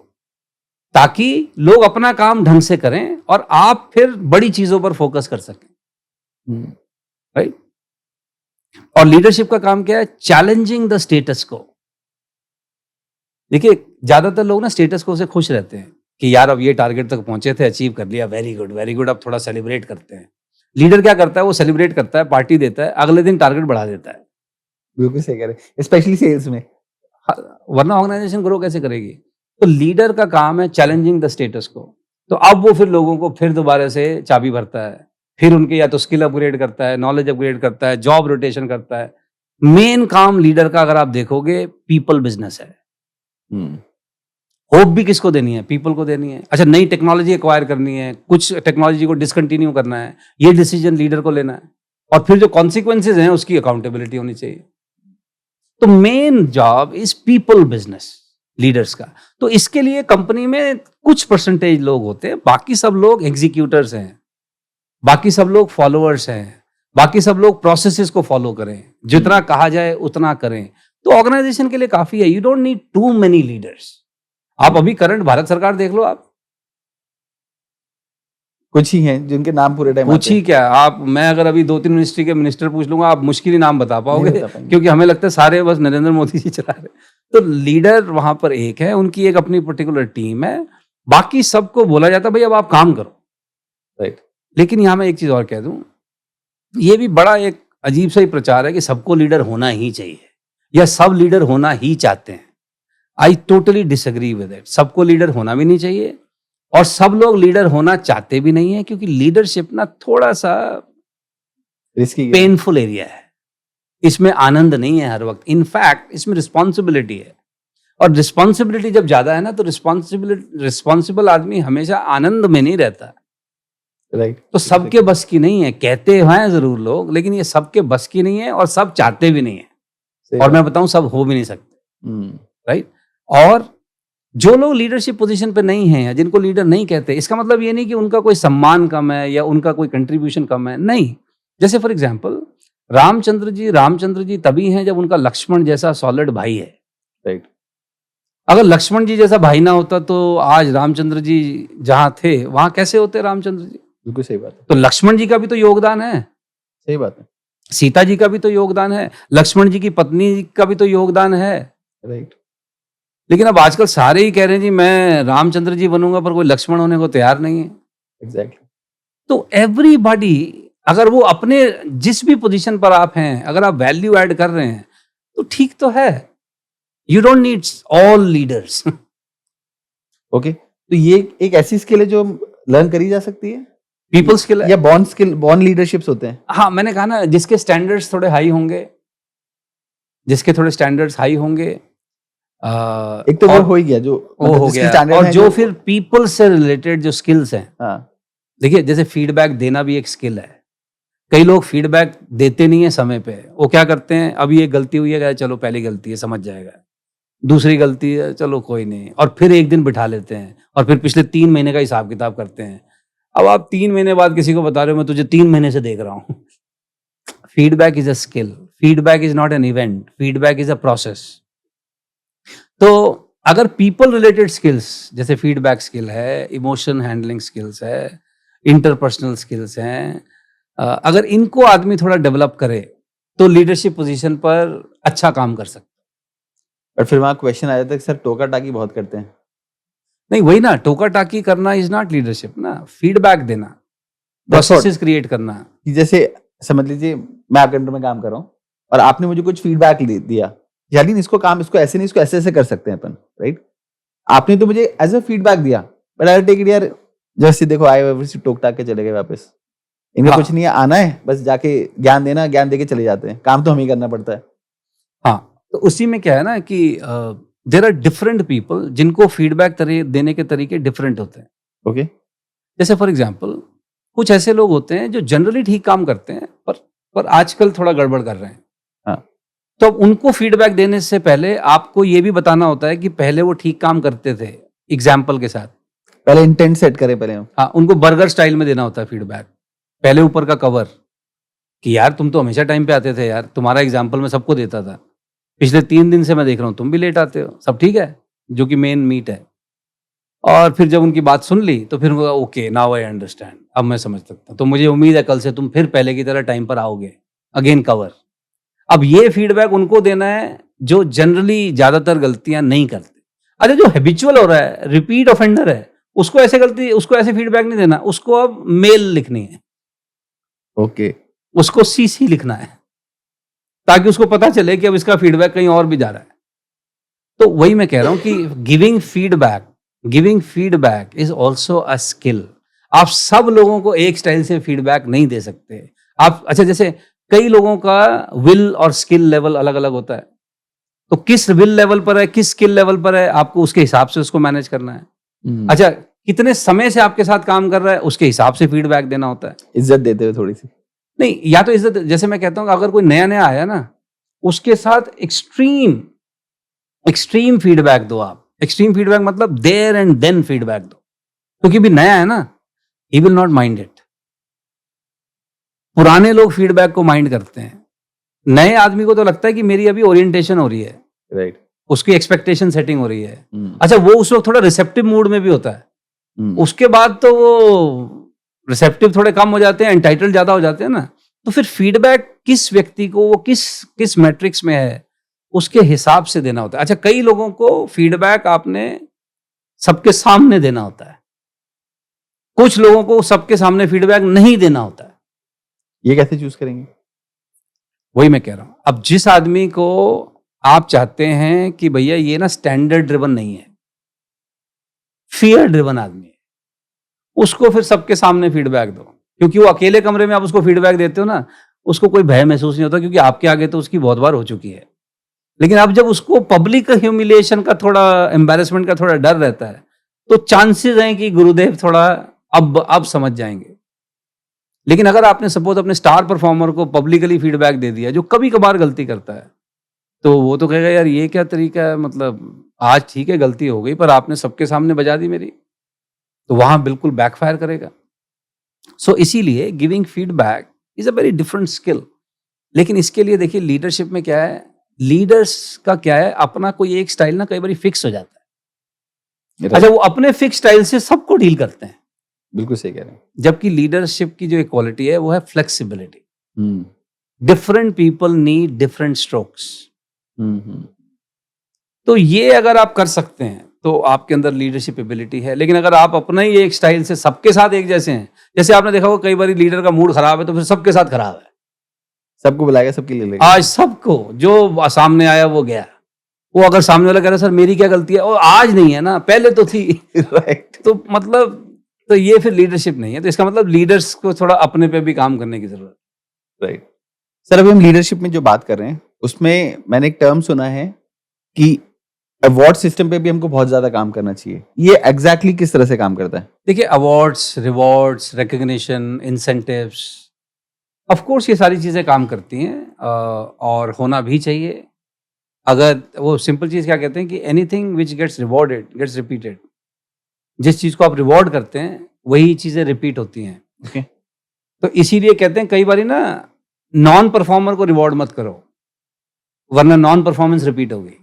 Speaker 2: ताकि लोग अपना काम ढंग से करें और आप फिर बड़ी चीजों पर फोकस कर सकें। राइट? और लीडरशिप का काम क्या है? चैलेंजिंग द स्टेटस को। देखिए ज्यादातर लोग ना स्टेटस को से खुश रहते हैं कि यार अब ये टारगेट तक पहुंचे थे, अचीव कर लिया, वेरी गुड, अब थोड़ा सेलिब्रेट करते हैं। लीडर क्या करता है? वो सेलिब्रेट करता है, पार्टी देता है, अगले दिन टारगेट बढ़ा देता है।
Speaker 1: बिल्कुल सही कह रहे हैं, स्पेशली सेल्स में।
Speaker 2: वरना ऑर्गेनाइजेशन ग्रो कैसे करेगी? तो लीडर का काम है चैलेंजिंग द स्टेटस को। तो अब वो फिर लोगों को फिर दोबारा से चाबी भरता है, फिर उनके या तो स्किल अपग्रेड करता है, नॉलेज अपग्रेड करता है, जॉब रोटेशन करता है। मेन काम लीडर का अगर आप देखोगे पीपल बिजनेस है। होप भी किसको देनी है? पीपल को देनी है। अच्छा, नई टेक्नोलॉजी एक्वायर करनी है, कुछ टेक्नोलॉजी को डिसकंटिन्यू करना है, ये डिसीजन लीडर को लेना है। और फिर जो कॉन्सिक्वेंसेज हैं उसकी अकाउंटेबिलिटी होनी चाहिए। तो main job is people business leaders का। तो इसके लिए कंपनी में कुछ परसेंटेज लोग होते हैं, बाकी सब लोग एग्जीक्यूटर्स हैं, बाकी सब लोग फॉलोअर्स हैं, बाकी सब लोग प्रोसेसेस को फॉलो करें, जितना कहा जाए उतना करें। तो ऑर्गेनाइजेशन के लिए काफी है। You don't need too many leaders. आप अभी करंट भारत सरकार देख लो, आप
Speaker 1: कुछ ही हैं जिनके नाम पूरे टाइम
Speaker 2: कुछ ही क्या, आप मैं अगर अभी 2-3 मिनिस्ट्री के मिनिस्टर पूछ लूंगा, आप मुश्किल ही नाम बता पाओगे,
Speaker 1: नहीं बता पाएंगे।
Speaker 2: क्योंकि हमें लगता है सारे बस नरेंद्र मोदी जी चला रहे। तो लीडर वहां पर एक है, उनकी एक अपनी पर्टिकुलर टीम है, बाकी सबको बोला जाता है भाई अब आप काम करो।
Speaker 1: राइट।
Speaker 2: लेकिन यहां मैं एक चीज और कह दूं, ये भी बड़ा एक अजीब सा ही प्रचार है कि सबको लीडर होना ही चाहिए या सब लीडर होना ही चाहते हैं। I totally disagree with it. सबको लीडर होना भी नहीं चाहिए और सब लोग लीडर होना चाहते भी नहीं है, क्योंकि लीडरशिप ना थोड़ा सा
Speaker 1: रिस्की
Speaker 2: पेनफुल एरिया है। इसमें आनंद नहीं है हर वक्त, इनफैक्ट इसमें रिस्पॉन्सिबिलिटी है। और रिस्पॉन्सिबिलिटी जब ज्यादा है ना, तो रिस्पॉन्सिबल आदमी हमेशा आनंद में नहीं रहता।
Speaker 1: राइट।
Speaker 2: तो सबके बस की नहीं है, कहते हैं जरूर लोग, लेकिन ये सबके बस की नहीं है और सब चाहते भी नहीं है। और मैं बताऊं, सब हो भी नहीं सकते, राइट। और जो लोग लीडरशिप पोजीशन पे नहीं हैं या जिनको लीडर नहीं कहते, इसका मतलब ये नहीं कि उनका कोई सम्मान कम है या उनका कोई कंट्रीब्यूशन कम है, नहीं। जैसे फॉर एग्जांपल रामचंद्र जी तभी हैं जब उनका लक्ष्मण जैसा सॉलिड भाई है,
Speaker 1: राइट।
Speaker 2: अगर लक्ष्मण जी जैसा भाई ना होता तो आज रामचंद्र जी जहां थे वहां कैसे होते रामचंद्र जी?
Speaker 1: बिल्कुल सही बात है।
Speaker 2: तो लक्ष्मण जी का भी तो योगदान है,
Speaker 1: सही बात है।
Speaker 2: सीता जी का भी तो योगदान है, लक्ष्मण जी की पत्नी का भी तो योगदान है,
Speaker 1: राइट।
Speaker 2: लेकिन अब आजकल सारे ही कह रहे हैं जी मैं रामचंद्र जी बनूंगा, पर कोई लक्ष्मण होने को तैयार नहीं है।
Speaker 1: एग्जैक्टली।
Speaker 2: तो एवरीबॉडी, अगर वो अपने जिस भी पोजीशन पर आप हैं, अगर आप वैल्यू ऐड कर रहे हैं तो ठीक तो है। You don't need all leaders.
Speaker 1: Okay, तो ये एक ऐसी स्किल है जो लर्न करी जा सकती है,
Speaker 2: पीपल स्किल है
Speaker 1: या बॉर्न स्किल, बॉर्न लीडरशिप्स होते हैं?
Speaker 2: हाँ, मैंने कहा ना, जिसके स्टैंडर्ड्स थोड़े हाई होंगे, जिसके थोड़े स्टैंडर्ड्स हाई होंगे,
Speaker 1: एक तो वो हो ही गया जो
Speaker 2: वो हो
Speaker 1: जिसके
Speaker 2: गया,
Speaker 1: standard
Speaker 2: और
Speaker 1: हैं,
Speaker 2: जो फिर पीपल से रिलेटेड जो स्किल्स हैं,
Speaker 1: हाँ,
Speaker 2: देखिए जैसे फीडबैक देना भी एक स्किल है। कई लोग फीडबैक देते नहीं है समय पे, वो क्या करते हैं, अभी ये गलती हुई है, चलो पहली गलती है समझ जाएगा, दूसरी गलती है चलो कोई नहीं, और फिर एक दिन बिठा लेते हैं और फिर पिछले 3 महीने का हिसाब किताब करते हैं। अब आप 3 महीने बाद किसी को बता रहे हो मैं तुझे 3 महीने से देख रहा हूं। Feedback is a skill, feedback is not an event, feedback is a process. तो अगर पीपल रिलेटेड स्किल्स जैसे फीडबैक स्किल है, इमोशन हैंडलिंग स्किल्स है, इंटरपर्सनल स्किल्स हैं, अगर इनको आदमी थोड़ा डेवलप करे तो लीडरशिप पोजीशन पर अच्छा काम कर सकता है।
Speaker 1: और फिर वहाँ क्वेश्चन आ जाता है कि सर टोका टाकी बहुत करते हैं।
Speaker 2: नहीं, वही ना, टोका टाकी करना इज नॉट लीडरशिप ना, फीडबैक देना, प्रोसेसेस क्रिएट करना।
Speaker 1: कि जैसे समझ लीजिए मैं आपके अंडर में काम कर रहा हूँ और आपने मुझे कुछ फीडबैक दिया, यानी इसको काम, इसको ऐसे नहीं, इसको ऐसे ऐसे कर सकते हैं अपन, राइट? आपने तो मुझे एज अ फीडबैक दिया, बट आई टेक इट यार, जैसे देखो आए वैसे टोक टाक के चले गए वापस, इनमें
Speaker 2: हाँ।
Speaker 1: कुछ नहीं है, आना है बस जाके ज्ञान देना, ज्ञान देके चले जाते हैं, काम तो हमें ही करना पड़ता है।
Speaker 2: हाँ, तो उसी में क्या है ना कि देयर आर डिफरेंट पीपल जिनको फीडबैक देने के तरीके डिफरेंट होते हैं।
Speaker 1: ओके।
Speaker 2: जैसे फॉर एग्जांपल कुछ ऐसे लोग होते हैं जो जनरली ठीक काम करते हैं पर आजकल थोड़ा गड़बड़ कर रहे हैं।
Speaker 1: हाँ।
Speaker 2: तो अब उनको फीडबैक देने से पहले आपको ये भी बताना होता है कि पहले वो ठीक काम करते थे, एग्जाम्पल के साथ।
Speaker 1: पहले इंटेंट सेट करें पहले हम।
Speaker 2: हाँ, उनको बर्गर स्टाइल में देना होता है फीडबैक। पहले ऊपर का कवर कि यार तुम तो हमेशा टाइम पे आते थे यार, तुम्हारा एग्जाम्पल मैं सबको देता था, पिछले 3 दिन से मैं देख रहा हूँ तुम भी लेट आते हो, सब ठीक है, जो कि मेन मीट है। और फिर जब उनकी बात सुन ली तो फिर ओके नाउ आई अंडरस्टैंड, अब मैं समझ सकता हूँ, तो मुझे उम्मीद है कल से तुम फिर पहले की तरह टाइम पर आओगे, अगेन कवर। अब ये फीडबैक उनको देना है जो जनरली ज्यादातर गलतियां नहीं करते। अच्छा, जो हैबिचुअल हो रहा है, रिपीट ऑफेंडर है, उसको ऐसे फीडबैक नहीं देना, उसको अब मेल लिखनी है,
Speaker 1: ओके।
Speaker 2: उसको सीसी लिखना है, ताकि उसको पता चले कि अब इसका फीडबैक कहीं और भी जा रहा है। तो वही मैं कह रहा हूं कि giving feedback is also a skill. आप सब लोगों को एक स्टाइल से फीडबैक नहीं दे सकते आप। अच्छा, जैसे कई लोगों का विल और स्किल लेवल अलग अलग होता है, तो किस विल लेवल पर है, किस स्किल लेवल पर है, आपको उसके हिसाब से उसको मैनेज करना है। अच्छा, कितने समय से आपके साथ काम कर रहा है, उसके हिसाब से फीडबैक देना होता है।
Speaker 1: इज्जत देते हुए थोड़ी सी।
Speaker 2: नहीं, या तो इज्जत, जैसे मैं कहता हूं अगर कोई नया नया आया ना, उसके साथ एक्सट्रीम फीडबैक दो आप। एक्सट्रीम फीडबैक मतलब देयर एंड देन फीडबैक दो, क्योंकि भी नया है ना, he will not mind it. पुराने लोग फीडबैक को माइंड करते हैं, नए आदमी को तो लगता है कि मेरी अभी ओरिएंटेशन हो रही है,
Speaker 1: राइट,
Speaker 2: उसकी एक्सपेक्टेशन सेटिंग हो रही है। अच्छा, वो उस वक्त थोड़ा रिसेप्टिव मूड में भी होता है, उसके बाद तो वो रिसेप्टिव थोड़े कम हो जाते हैं, एंटाइटल ज्यादा हो जाते हैं ना। तो फिर फीडबैक किस व्यक्ति को, वो किस मैट्रिक्स में है, उसके हिसाब से देना होता है। अच्छा, कई लोगों को फीडबैक आपने सबके सामने देना होता है, कुछ लोगों को सबके सामने फीडबैक नहीं देना होता है।
Speaker 1: ये कैसे चूज करेंगे?
Speaker 2: वही मैं कह रहा हूं, अब जिस आदमी को आप चाहते हैं कि भैया ये ना स्टैंडर्ड ड्रिवन नहीं है, फियर ड्रिवन आदमी है, उसको फिर सबके सामने फीडबैक दो, क्योंकि वो अकेले कमरे में आप उसको फीडबैक देते हो ना, उसको कोई भय महसूस नहीं होता, क्योंकि आपके आगे तो उसकी बहुत बार हो चुकी है। लेकिन अब जब उसको पब्लिक ह्यूमिलिएशन का, थोड़ा एम्बैरेसमेंट का थोड़ा डर रहता है, तो चांसेस हैं कि गुरुदेव थोड़ा अब समझ जाएंगे। लेकिन अगर आपने सपोज अपने स्टार परफॉर्मर को पब्लिकली फीडबैक दे दिया, जो कभी कभार गलती करता है, तो वो तो कहेगा यार ये क्या तरीका है, मतलब आज ठीक है गलती हो गई, पर आपने सबके सामने बजा दी मेरी, तो वहां बिल्कुल बैकफायर करेगा। सो इसीलिए giving feedback is a very different skill. लेकिन इसके लिए देखिए लीडरशिप में क्या है, लीडर्स का क्या है, अपना कोई एक स्टाइल ना कई बार फिक्स हो जाता है। अच्छा, वो अपने फिक्स स्टाइल से सबको डील करते हैं।
Speaker 1: बिल्कुल सही कह रहे हैं।
Speaker 2: जबकि लीडरशिप की जो एक क्वालिटी है वो है flexibility. Different people need different strokes. तो ये अगर आप कर सकते हैं तो आपके अंदर लीडरशिप एबिलिटी है। लेकिन अगर आप अपना ही एक स्टाइल से सबके साथ एक जैसे हैं, जैसे आपने देखा होगा कई बार लीडर का मूड खराब है तो फिर सबके साथ खराब है,
Speaker 1: सबको बुलाएगा, सबके लिए लेगा।
Speaker 2: आज सबको, जो सामने आया वो गया। वो अगर सामने वाला कह रहा है सर मेरी क्या गलती है, और आज नहीं है ना, पहले तो थी।
Speaker 1: राइट।
Speaker 2: तो मतलब तो ये फिर लीडरशिप नहीं है। तो इसका मतलब लीडर्स को थोड़ा अपने पे भी काम करने की जरूरत है।
Speaker 1: राइट सर, अभी हम लीडरशिप में जो बात कर रहे हैं उसमें मैंने एक टर्म सुना है कि अवार्ड सिस्टम पे भी हमको बहुत ज्यादा काम करना चाहिए। ये एग्जैक्टली किस तरह से काम करता है?
Speaker 2: देखिए awards, rewards, recognition, incentives, of course ये सारी चीजें काम करती हैं और होना भी चाहिए। अगर वो सिंपल चीज क्या कहते हैं कि anything which gets rewarded gets repeated. जिस चीज को आप रिवॉर्ड करते हैं वही चीजें रिपीट होती हैं।
Speaker 1: Okay.
Speaker 2: तो इसीलिए कहते हैं कई बार ना, नॉन परफॉर्मर को रिवॉर्ड मत करो वरना नॉन परफॉर्मेंस रिपीट होगी।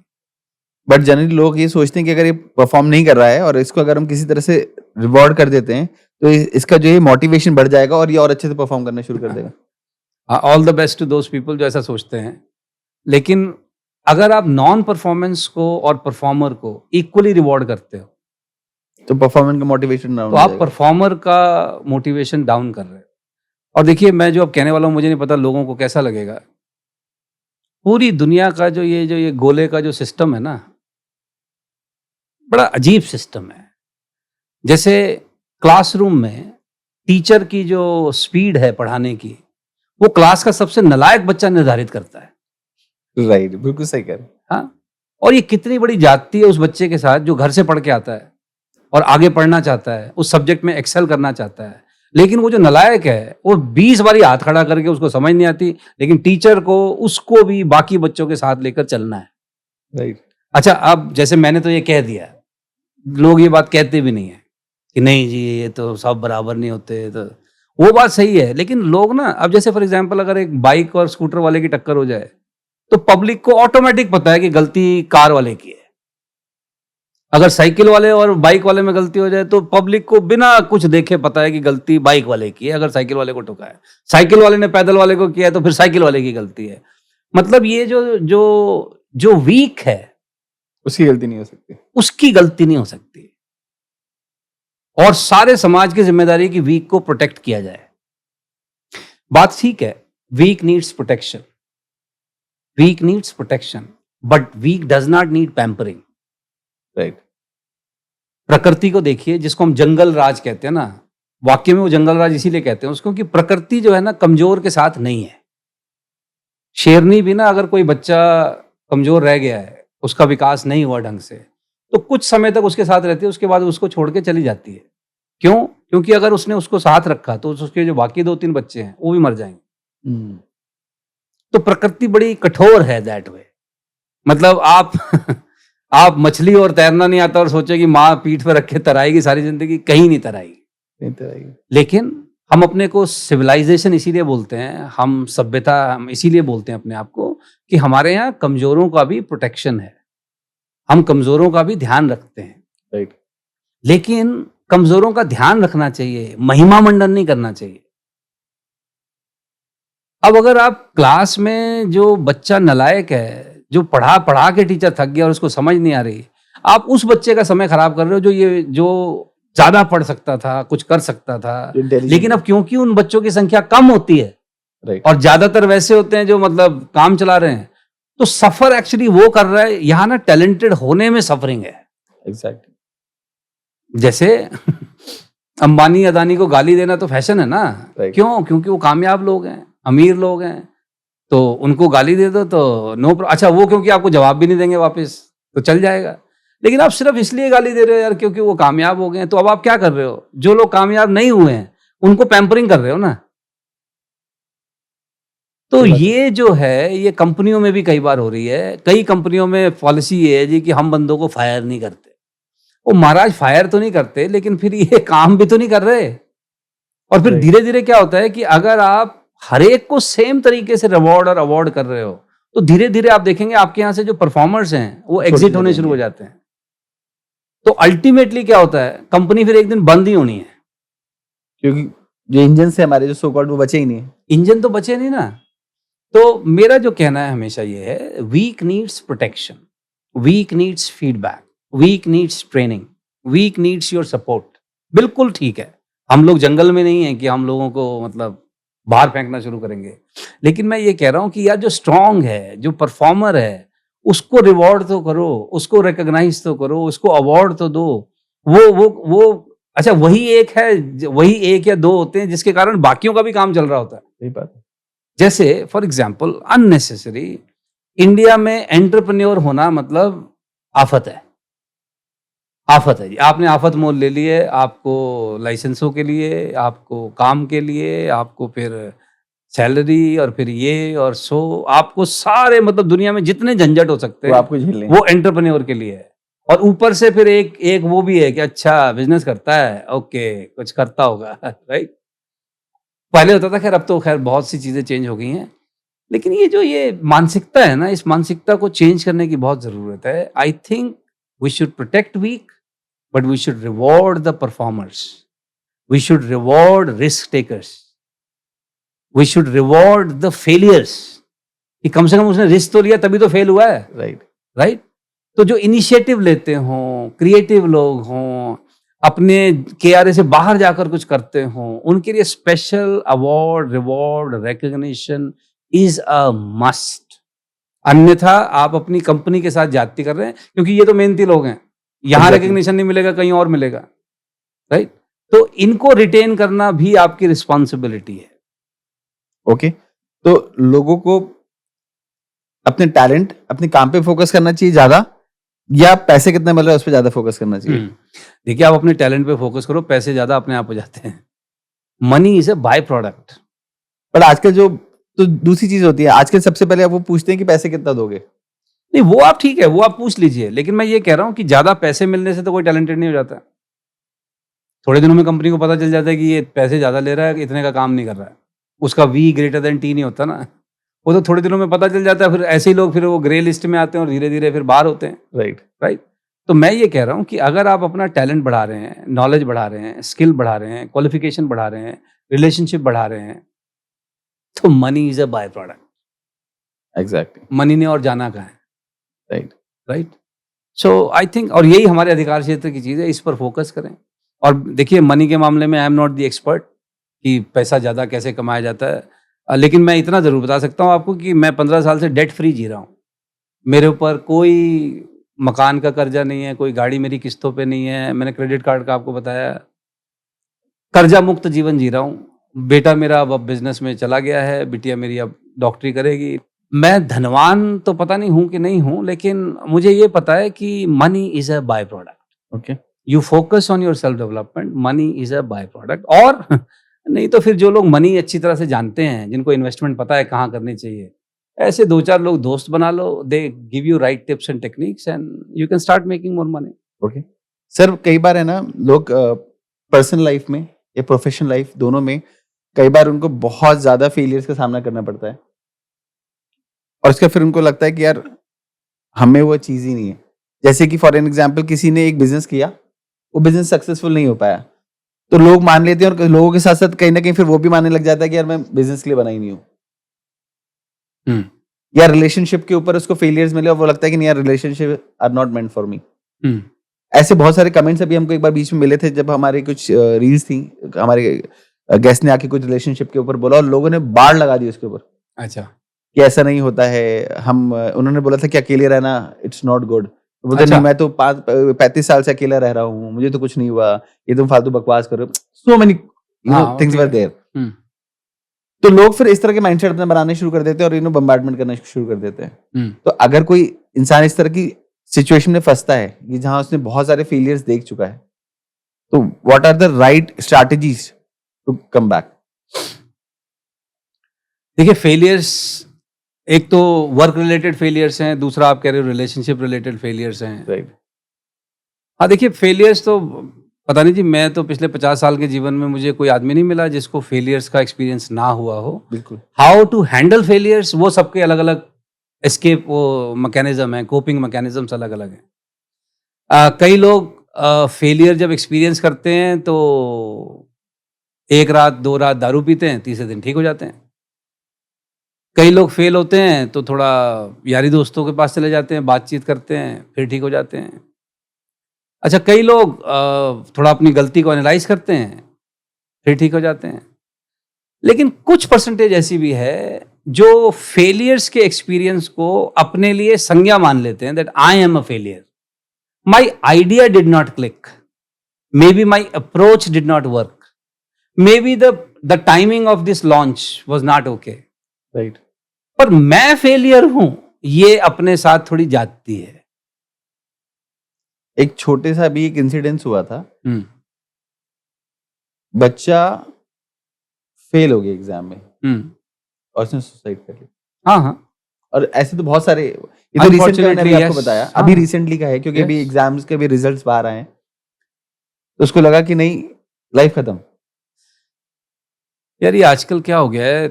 Speaker 1: बट जनरली लोग ये सोचते हैं कि अगर ये परफॉर्म नहीं कर रहा है और इसको अगर हम किसी तरह से रिवॉर्ड कर देते हैं तो इसका जो है मोटिवेशन बढ़ जाएगा और ये और अच्छे से परफॉर्म करना शुरू कर देगा।
Speaker 2: All the best to those people जो ऐसा सोचते हैं। लेकिन अगर आप नॉन परफॉर्मेंस को और परफॉर्मर को इक्वली रिवॉर्ड करते हो
Speaker 1: तो परफॉर्मेंस का मोटिवेशन डाउन
Speaker 2: तो आप परफॉर्मर का मोटिवेशन डाउन कर रहे हो। और देखिए मैं जो अब कहने वाला हूँ मुझे नहीं पता लोगों को कैसा लगेगा। पूरी दुनिया का जो ये गोले का जो सिस्टम है ना, बड़ा अजीब सिस्टम है। जैसे क्लासरूम में टीचर की जो स्पीड है पढ़ाने की, वो क्लास का सबसे नालायक बच्चा निर्धारित करता है।
Speaker 1: राइट, बिल्कुल सही कह रहे हैं।
Speaker 2: हाँ, और ये कितनी बड़ी जाती है उस बच्चे के साथ जो घर से पढ़ के आता है और आगे पढ़ना चाहता है, उस सब्जेक्ट में एक्सेल करना चाहता है। लेकिन वो जो नालायक है वो 20 बारी हाथ खड़ा करके उसको समझ नहीं आती, लेकिन टीचर को उसको भी बाकी बच्चों के साथ लेकर चलना है।
Speaker 1: राइट।
Speaker 2: अच्छा, अब जैसे मैंने तो ये कह दिया, लोग ये बात कहते भी नहीं है कि नहीं जी ये तो सब बराबर नहीं होते, तो वो बात सही है। लेकिन लोग ना, अब जैसे फॉर एग्जांपल अगर एक बाइक और स्कूटर वाले की टक्कर हो जाए तो पब्लिक को ऑटोमेटिक पता है कि गलती कार वाले की है। अगर साइकिल वाले और बाइक वाले में गलती हो जाए तो पब्लिक को बिना कुछ देखे पता है कि गलती बाइक वाले की है। अगर साइकिल वाले को ठुका है, साइकिल वाले ने पैदल वाले को किया है तो फिर साइकिल वाले की गलती है। मतलब ये जो वीक है
Speaker 1: उसकी गलती नहीं हो सकती,
Speaker 2: उसकी गलती नहीं हो सकती। और सारे समाज की जिम्मेदारी की वीक को प्रोटेक्ट किया जाए। बात ठीक है, weak needs protection, weak needs protection, but weak does not need pampering.
Speaker 1: Right.
Speaker 2: प्रकृति को देखिए, जिसको हम जंगल राज कहते हैं ना, वाक्य में वो जंगल राज इसीलिए कहते हैं उसको कि प्रकृति जो है ना कमजोर के साथ नहीं है। शेरनी भी ना, अगर कोई बच्चा कमजोर रह गया है, उसका विकास नहीं हुआ ढंग से, तो कुछ समय तक उसके साथ रहती है, उसके बाद उसको छोड़ के चली जाती है। क्यों? क्योंकि अगर उसने उसको साथ रखा तो उसके जो बाकी 2-3 बच्चे हैं वो भी मर जाएंगे। तो प्रकृति बड़ी कठोर है दैट वे। मतलब आप मछली और तैरना नहीं आता और सोचे कि माँ पीठ पर रख के तराएगी सारी जिंदगी, कहीं नहीं तराएगी। लेकिन हम अपने को सिविलाइजेशन इसीलिए बोलते हैं, हम सभ्यता हम इसीलिए बोलते हैं अपने आप को कि हमारे यहाँ कमजोरों का भी प्रोटेक्शन है, हम कमजोरों का भी ध्यान रखते हैं।
Speaker 1: राइट।
Speaker 2: लेकिन कमजोरों का ध्यान रखना चाहिए, महिमा मंडन नहीं करना चाहिए। अब अगर आप क्लास में जो बच्चा नालायक है, जो पढ़ा के टीचर थक गया और उसको समझ नहीं आ रही, आप उस बच्चे का समय खराब कर रहे हो जो ज्यादा पढ़ सकता था, कुछ कर सकता था। लेकिन अब क्योंकि उन बच्चों की संख्या कम होती है,
Speaker 1: राइट,
Speaker 2: और ज्यादातर वैसे होते हैं जो मतलब काम चला रहे हैं, तो सफर एक्चुअली वो कर रहा है। यहां ना टैलेंटेड होने में सफरिंग है।
Speaker 1: एग्जैक्टली।
Speaker 2: जैसे अंबानी अदानी को गाली देना तो फैशन है ना।
Speaker 1: Right.
Speaker 2: क्यों? क्योंकि वो कामयाब लोग हैं। अमीर लोग हैं तो उनको गाली दे दो तो नो, अच्छा वो क्योंकि आपको जवाब भी नहीं देंगे वापस तो चल जाएगा। लेकिन आप सिर्फ इसलिए गाली दे रहे हो यार क्योंकि वो कामयाब हो गए हैं, तो अब आप क्या कर रहे हो? जो लोग कामयाब नहीं हुए हैं उनको पैम्परिंग कर रहे हो ना। तो
Speaker 1: सही बात है।
Speaker 2: ये जो है ये कंपनियों में भी कई बार हो रही है। कई कंपनियों में पॉलिसी ये है जी कि हम बंदों को फायर नहीं करते। वो महाराज फायर तो नहीं करते लेकिन फिर ये काम भी तो नहीं कर रहे। और फिर
Speaker 1: Right.
Speaker 2: धीरे धीरे क्या होता है कि अगर आप हर एक को सेम तरीके से रिवॉर्ड और अवार्ड कर रहे हो तो धीरे धीरे आप देखेंगे आपके यहाँ से जो परफॉर्मर्स हैं वो एग्जिट
Speaker 1: छोड़ते
Speaker 2: होने शुरू हो
Speaker 1: जाएंगे।
Speaker 2: जाते हैं। तो अल्टीमेटली क्या होता है, कंपनी फिर एक दिन बंद ही होनी है।
Speaker 1: क्योंकि जो इंजन से हमारे जो सो कॉल्ड वो बचे ही नहीं है।
Speaker 2: इंजन तो बचे नहीं ना। तो मेरा जो कहना है हमेशा ये है, weak needs protection, weak needs feedback, weak needs training, weak needs your support. बिल्कुल ठीक है, हम लोग जंगल में नहीं है कि हम लोगों को मतलब बाहर फेंकना शुरू करेंगे। लेकिन मैं ये कह रहा हूं कि यार जो स्ट्रांग है, जो परफॉर्मर है, उसको रिवॉर्ड तो करो, उसको रिकॉग्नाइज तो करो, उसको अवार्ड तो दो। वो अच्छा वही एक है, वही एक या दो होते हैं जिसके कारण बाकियों का भी काम चल रहा होता है।
Speaker 1: सही बात है।
Speaker 2: जैसे फॉर एग्जाम्पल अननेसेसरी इंडिया में एंटरप्रेन्योर होना मतलब आफत है। आफत है जी, आपने आफत मोल ले ली है। आपको लाइसेंसों के लिए, आपको काम के लिए, आपको फिर सैलरी और फिर ये और सो, आपको सारे मतलब दुनिया में जितने झंझट हो सकते
Speaker 1: वो
Speaker 2: हैं
Speaker 1: आपको झेलने हैं।
Speaker 2: वो एंटरप्रेन्योर के लिए है। और ऊपर से फिर एक वो भी है कि अच्छा बिजनेस करता है, ओके कुछ करता होगा राइट। पहले होता था, खैर अब तो खैर बहुत सी चीजें चेंज हो गई हैं। लेकिन ये जो ये मानसिकता है ना, इस मानसिकता को चेंज करने की बहुत जरूरत है। I think we should protect weak but we should reward the performers, we should reward risk takers, we should reward the failures कि कम से कम उसने रिस्क तो लिया तभी तो फेल हुआ है
Speaker 1: राइट।
Speaker 2: राइट। तो जो इनिशिएटिव लेते हों, क्रिएटिव लोग हों, अपने केआरए से बाहर जाकर कुछ करते हों, उनके लिए special award, reward, recognition is a must. अन्यथा आप अपनी कंपनी के साथ जाती कर रहे हैं, क्योंकि ये तो मेहनती लोग हैं। यहां
Speaker 1: Exactly.
Speaker 2: रिकॉग्निशन नहीं मिलेगा, कहीं और मिलेगा राइट। तो इनको रिटेन करना भी आपकी रिस्पॉन्सिबिलिटी है।
Speaker 1: ओके, तो लोगों को अपने टैलेंट, अपने काम पे फोकस करना चाहिए ज्यादा, या पैसे कितने मिल रहा है उस पर ज्यादा फोकस करना चाहिए?
Speaker 2: देखिए, आप अपने टैलेंट पे फोकस करो, पैसे ज्यादा अपने आप हो जाते हैं। Money is a by product.
Speaker 1: पर आजकल जो तो दूसरी चीज होती है, आजकल सबसे पहले आप वो पूछते हैं कि पैसे कितना दोगे।
Speaker 2: नहीं वो आप ठीक है, वो आप पूछ लीजिए, लेकिन मैं ये कह रहा हूं कि ज्यादा पैसे मिलने से तो कोई टैलेंटेड नहीं हो जाता। थोड़े दिनों में कंपनी को पता चल जाता है कि ये पैसे ज्यादा ले रहा है, इतने का काम नहीं कर रहा है, उसका वी ग्रेटर देन टी नहीं होता ना। वो तो थोड़े दिनों में पता चल जाता है, फिर ऐसे ही लोग फिर वो ग्रे लिस्ट में आते हैं और धीरे धीरे फिर बाहर होते हैं
Speaker 1: राइट।
Speaker 2: राइट। तो मैं ये कह रहा हूं कि अगर आप अपना टैलेंट बढ़ा रहे हैं, नॉलेज बढ़ा रहे हैं, स्किल बढ़ा रहे हैं, क्वालिफिकेशन बढ़ा रहे हैं, रिलेशनशिप बढ़ा रहे हैं, तो money is a by product.
Speaker 1: Exactly.
Speaker 2: Money ने और जाना कहाँ है
Speaker 1: right.
Speaker 2: Right. So I think, और यही हमारे अधिकार क्षेत्र की चीज़ है, इस पर फोकस करें। और देखिए, मनी के मामले में I am not the expert कि पैसा ज़्यादा कैसे कमाया जाता है, लेकिन मैं इतना ज़रूर बता सकता हूँ आपको कि मैं 15 साल से डेट फ्री जी रहा हूँ। मेरे ऊपर कोई मकान का कर्जा नहीं है, कोई गाड़ी मेरी किस्तों पे नहीं है, मैंने क्रेडिट कार्ड का आपको बताया, कर्जा मुक्त जीवन जी रहा हूँ। बेटा मेरा अब बिजनेस में चला गया है, बिटिया मेरी अब डॉक्टरी करेगी। मैं धनवान तो पता नहीं हूं कि नहीं हूं, लेकिन मुझे ये पता है कि money is a by product.
Speaker 1: Okay.
Speaker 2: You focus on your self development, money is a by product. और नहीं तो फिर जो लोग मनी अच्छी तरह से जानते हैं, जिनको इन्वेस्टमेंट पता है कहाँ करनी चाहिए, ऐसे 2-4 लोग दोस्त बना लो, they give you right tips and techniques and you can start making more money.
Speaker 1: Okay sir, कई बार है ना लोग पर्सनल लाइफ में या प्रोफेशनल लाइफ दोनों में कई बार उनको बहुत ज्यादा फेलियर्स का सामना करना पड़ता है, और इसका फिर उनको लगता है कि यार हमें वो चीज ही नहीं है। जैसे कि फॉर एन एग्जांपल किसी ने एक बिजनेस किया, वो बिजनेस सक्सेसफुल नहीं हो पाया, तो लोग मान लेते हैं, और लोगों के साथ साथ कहीं ना कहीं फिर वो भी मानने लग जाता है कि यार मैं बिजनेस के लिए बना ही नहीं हूँ। या रिलेशनशिप के ऊपर उसको फेलियर्स मिले और वो लगता है कि नहीं यार, relationship are not meant for me. ऐसे बहुत सारे कमेंट्स अभी हमको एक बार बीच में मिले थे, जब हमारे कुछ रील्स थी, हमारे गेस्ट ने आके कुछ रिलेशनशिप के ऊपर बोला और लोगों ने बाढ़ लगा दी उसके ऊपर।
Speaker 2: अच्छा।
Speaker 1: कि ऐसा नहीं होता है, हम उन्होंने बोला था कि अकेले रहना इट्स नॉट गुड। बोलते
Speaker 2: अच्छा।
Speaker 1: नहीं, मैं तो 35 साल से अकेला रह रहा हूँ, मुझे तो कुछ नहीं हुआ, ये तुम फालतू बकवास कर रहे हो। So many things were there. तो लोग फिर इस तरह के माइंडसेट अपने बनाने शुरू कर देते हैं और बम्बार्डमेंट करना शुरू कर देते हैं। तो अगर कोई इंसान इस तरह की सिचुएशन में फंसता है कि जहां उसने बहुत सारे फेलियर्स देख चुका है, तो what are the right strategies to come back?
Speaker 2: देखिए, फेलियर्स एक तो वर्क रिलेटेड फेलियर्स हैं, दूसरा आप कह रहे हो रिलेशनशिप रिलेटेड फेलियर्स हैं।
Speaker 1: राइट।
Speaker 2: हाँ, देखिए फेलियर्स तो पता नहीं जी, मैं तो पिछले 50 साल के जीवन में मुझे कोई आदमी नहीं मिला जिसको फेलियर्स का एक्सपीरियंस ना हुआ हो।
Speaker 1: बिल्कुल।
Speaker 2: हाउ टू हैंडल फेलियर्स, वो सबके अलग अलग एस्केप वो मैकेनिज्म है, कोपिंग मैकेनिज्म्स अलग अलग हैं। कई लोग फेलियर जब एक्सपीरियंस करते हैं तो 1 रात 2 रात दारू पीते हैं, तीसरे दिन ठीक हो जाते हैं। कई लोग फेल होते हैं तो थोड़ा यारी दोस्तों के पास चले जाते हैं, बातचीत करते हैं, फिर ठीक हो जाते हैं। अच्छा, कई लोग थोड़ा अपनी गलती को एनालाइज करते हैं, फिर ठीक हो जाते हैं। लेकिन कुछ परसेंटेज ऐसी भी है जो फेलियर्स के एक्सपीरियंस को अपने लिए संज्ञा मान लेते हैं, that I am a failure, my idea did not click, may be my approach did not work, may be the timing of this launch was not okay,
Speaker 1: right.
Speaker 2: पर मैं फेलियर हूं, ये अपने साथ थोड़ी जाती है।
Speaker 1: एक छोटे सा भी एक इंसिडेंस हुआ था। बच्चा फेल हो गया एग्जाम में और उसने सुसाइड कर लिया।
Speaker 2: हाँ हाँ,
Speaker 1: और ऐसे तो बहुत सारे, ये तो रिसेंट मैंने अभी आपको बताया,
Speaker 2: हाँ,
Speaker 1: अभी रिसेंटली का है, क्योंकि अभी एग्जाम्स के भी रिजल्ट्स बाहर आए हैं, तो उसको लगा कि नहीं, लाइफ खत्म।
Speaker 2: यार ये आजकल क्या हो गया है,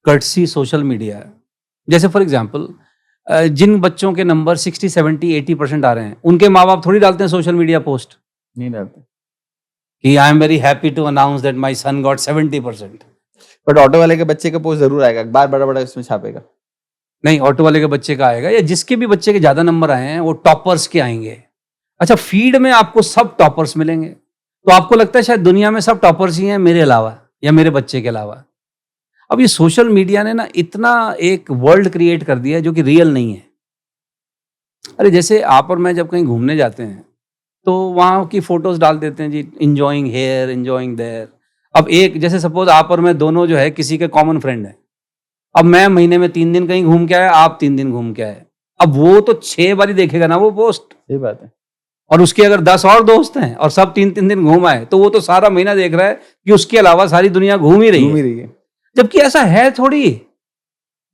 Speaker 2: कर्टसी सोशल मीडिया। जैसे फॉर एग्जांपल जिन बच्चों के नंबर 60, 70, 80% आ रहे हैं, उनके माँ बाप थोड़ी डालते हैं सोशल मीडिया पोस्ट
Speaker 1: नहीं डालते
Speaker 2: कि I am very happy to announce that my son got 70%।
Speaker 1: But auto वाले के बच्चे का पोस्ट जरूर आएगा, अखबार बड़ा बड़ा इसमें छापेगा।
Speaker 2: नहीं, ऑटो वाले के बच्चे का आएगा, या जिसके भी बच्चे के ज्यादा नंबर आए हैं वो टॉपर्स के आएंगे। अच्छा, फीड में आपको सब टॉपर्स मिलेंगे, तो आपको लगता है शायद दुनिया में सब टॉपर्स ही हैं मेरे अलावा या मेरे बच्चे के अलावा। अब ये सोशल मीडिया ने ना इतना एक वर्ल्ड क्रिएट कर दिया है जो कि रियल नहीं है। अरे जैसे आप और मैं जब कहीं घूमने जाते हैं तो वहाँ की फोटोज डाल देते हैं जी, इंजॉइंग हेयर, इंजॉइंग देयर। अब एक जैसे सपोज आप और मैं दोनों जो है किसी के कॉमन फ्रेंड हैं, अब मैं महीने में 3 दिन कहीं घूम के आया, आप 3 दिन घूम के आए, अब वो तो 6 बार ही देखेगा ना वो पोस्ट।
Speaker 1: सही बात है।
Speaker 2: और उसके अगर 10 और दोस्त हैं और सब 3-3 दिन घूम आए, तो वो तो सारा महीना देख रहा है कि उसके अलावा सारी दुनिया घूम ही रही है। जबकि ऐसा है थोड़ी,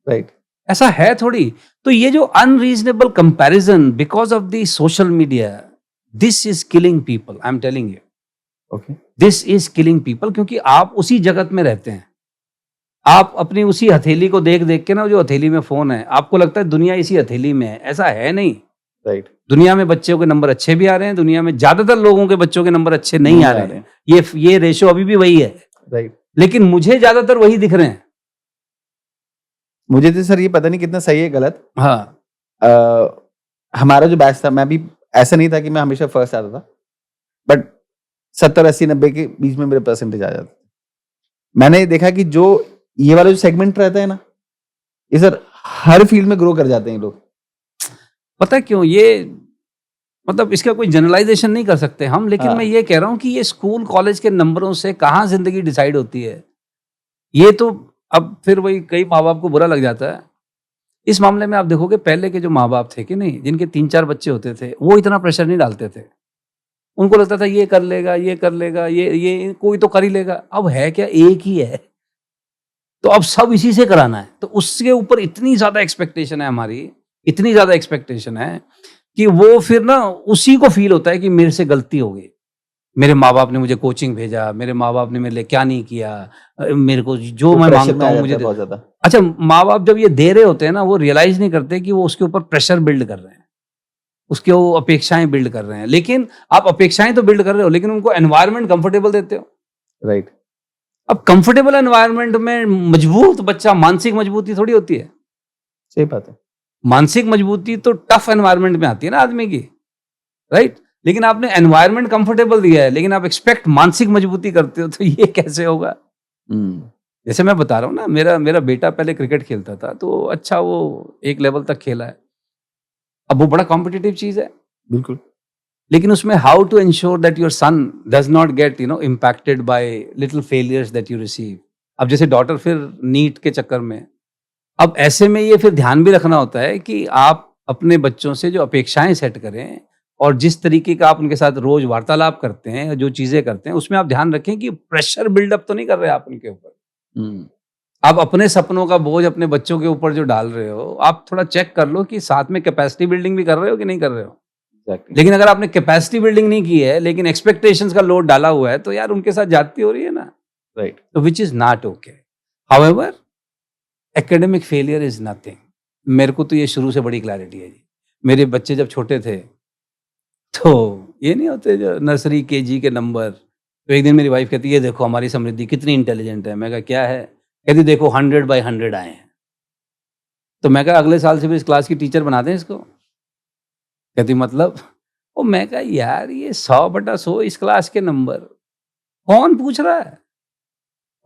Speaker 1: राइट,
Speaker 2: ऐसा है थोड़ी। तो ये जो unreasonable comparison because of the social media, this is killing people, I am telling you.
Speaker 1: Okay,
Speaker 2: this is killing people, क्योंकि आप उसी जगत में रहते हैं, आप अपनी उसी हथेली को देख देख के ना, जो हथेली में फोन है, आपको लगता है दुनिया इसी हथेली में है। ऐसा है नहीं।
Speaker 1: राइट।
Speaker 2: दुनिया में बच्चों के नंबर अच्छे भी आ रहे हैं, दुनिया में ज्यादातर लोगों के बच्चों के नंबर अच्छे नहीं आ रहे हैं। ये रेशो अभी भी वही है।
Speaker 1: राइट।
Speaker 2: लेकिन मुझे ज्यादातर वही दिख रहे हैं।
Speaker 1: मुझे तो सर ये पता नहीं कितना सही है गलत।
Speaker 2: हाँ,
Speaker 1: हमारा जो बैच था, मैं भी ऐसा नहीं था कि मैं हमेशा फर्स्ट आता था, बट 70, 80, 90 के बीच में मेरे परसेंटेज आ जाते थे। मैंने देखा कि जो ये वाला जो सेगमेंट रहता है ना, ये सर हर फील्ड में ग्रो कर जाते हैं लोग।
Speaker 2: पता है क्यों? ये मतलब इसका कोई जनरलाइजेशन नहीं कर सकते हम, लेकिन मैं ये कह रहा हूं कि ये स्कूल कॉलेज के नंबरों से कहाँ जिंदगी डिसाइड होती है। ये तो अब फिर वही कई माँ बाप को बुरा लग जाता है। इस मामले में आप देखोगे पहले के जो माँ बाप थे कि नहीं, जिनके 3-4 बच्चे होते थे, वो इतना प्रेशर नहीं डालते थे। उनको लगता था ये कर लेगा, ये कर लेगा, ये कोई तो कर ही लेगा। अब है क्या, एक ही है, तो अब सब इसी से कराना है। तो उसके ऊपर इतनी ज्यादा एक्सपेक्टेशन है हमारी, इतनी ज्यादा एक्सपेक्टेशन है कि वो फिर ना उसी को फील होता है कि मेरे से गलती हो गई, मेरे माँ बाप ने मुझे कोचिंग भेजा, मेरे माँ बाप ने मेरे लिए क्या नहीं किया, मेरे को जो मैं मांगता हूँ मुझे
Speaker 1: बहुत ज्यादा।
Speaker 2: अच्छा, माँ बाप जब ये दे रहे होते हैं ना, वो रियलाइज नहीं करते कि वो उसके ऊपर प्रेशर बिल्ड कर रहे हैं, उसके वो अपेक्षाएं बिल्ड कर रहे हैं। लेकिन आप अपेक्षाएं तो बिल्ड कर रहे हो, लेकिन उनको एनवायरनमेंट कंफर्टेबल देते हो।
Speaker 1: राइट।
Speaker 2: अब कंफर्टेबल एनवायरनमेंट में मजबूत बच्चा, मानसिक मजबूती थोड़ी होती है।
Speaker 1: सही बात है।
Speaker 2: मानसिक मजबूती तो टफ एनवायरनमेंट में आती है ना आदमी की, राइट। लेकिन आपने एनवायरनमेंट कंफर्टेबल दिया है, लेकिन आप एक्सपेक्ट मानसिक मजबूती करते हो, तो ये कैसे होगा? जैसे मैं बता रहा हूँ ना, मेरा बेटा पहले क्रिकेट खेलता था, तो अच्छा वो एक लेवल तक खेला है, अब वो बड़ा कॉम्पिटिटिव चीज है,
Speaker 1: बिल्कुल।
Speaker 2: लेकिन उसमें how to ensure that your son does not get impacted by little failures that you receive. अब जैसे डॉटर फिर नीट के चक्कर में, अब ऐसे में ये फिर ध्यान भी रखना होता है कि आप अपने बच्चों से जो अपेक्षाएं सेट करें और जिस तरीके का आप उनके साथ रोज वार्तालाप करते हैं, जो चीजें करते हैं, उसमें आप ध्यान रखें कि प्रेशर बिल्डअप तो नहीं कर रहे आप उनके ऊपर। आप अपने सपनों का बोझ अपने बच्चों के ऊपर जो डाल रहे हो, आप थोड़ा चेक कर लो कि साथ में कैपेसिटी बिल्डिंग भी कर रहे हो कि नहीं कर रहे हो।
Speaker 1: Exactly.
Speaker 2: लेकिन अगर आपने कैपेसिटी बिल्डिंग नहीं की है लेकिन एक्सपेक्टेशंस का लोड डाला हुआ है, तो यार उनके साथ जाती हो रही है ना,
Speaker 1: Right.
Speaker 2: तो which is not okay. However academic failure is nothing. मेरे को तो ये शुरू से बड़ी क्लैरिटी है जी। मेरे बच्चे जब छोटे थे तो ये नहीं होते जो नर्सरी केजी के नंबर, तो एक दिन मेरी वाइफ कहती है ये देखो हमारी समृद्धि कितनी इंटेलिजेंट है। मैं कहा क्या है? कहती देखो 100/100 आए हैं। तो मैं कहा अगले साल से भी इस क्लास की टीचर बना दें इसको। कहती मतलब? ओ मैं कहा यार ये 100/100 इस क्लास के नंबर कौन पूछ रहा है?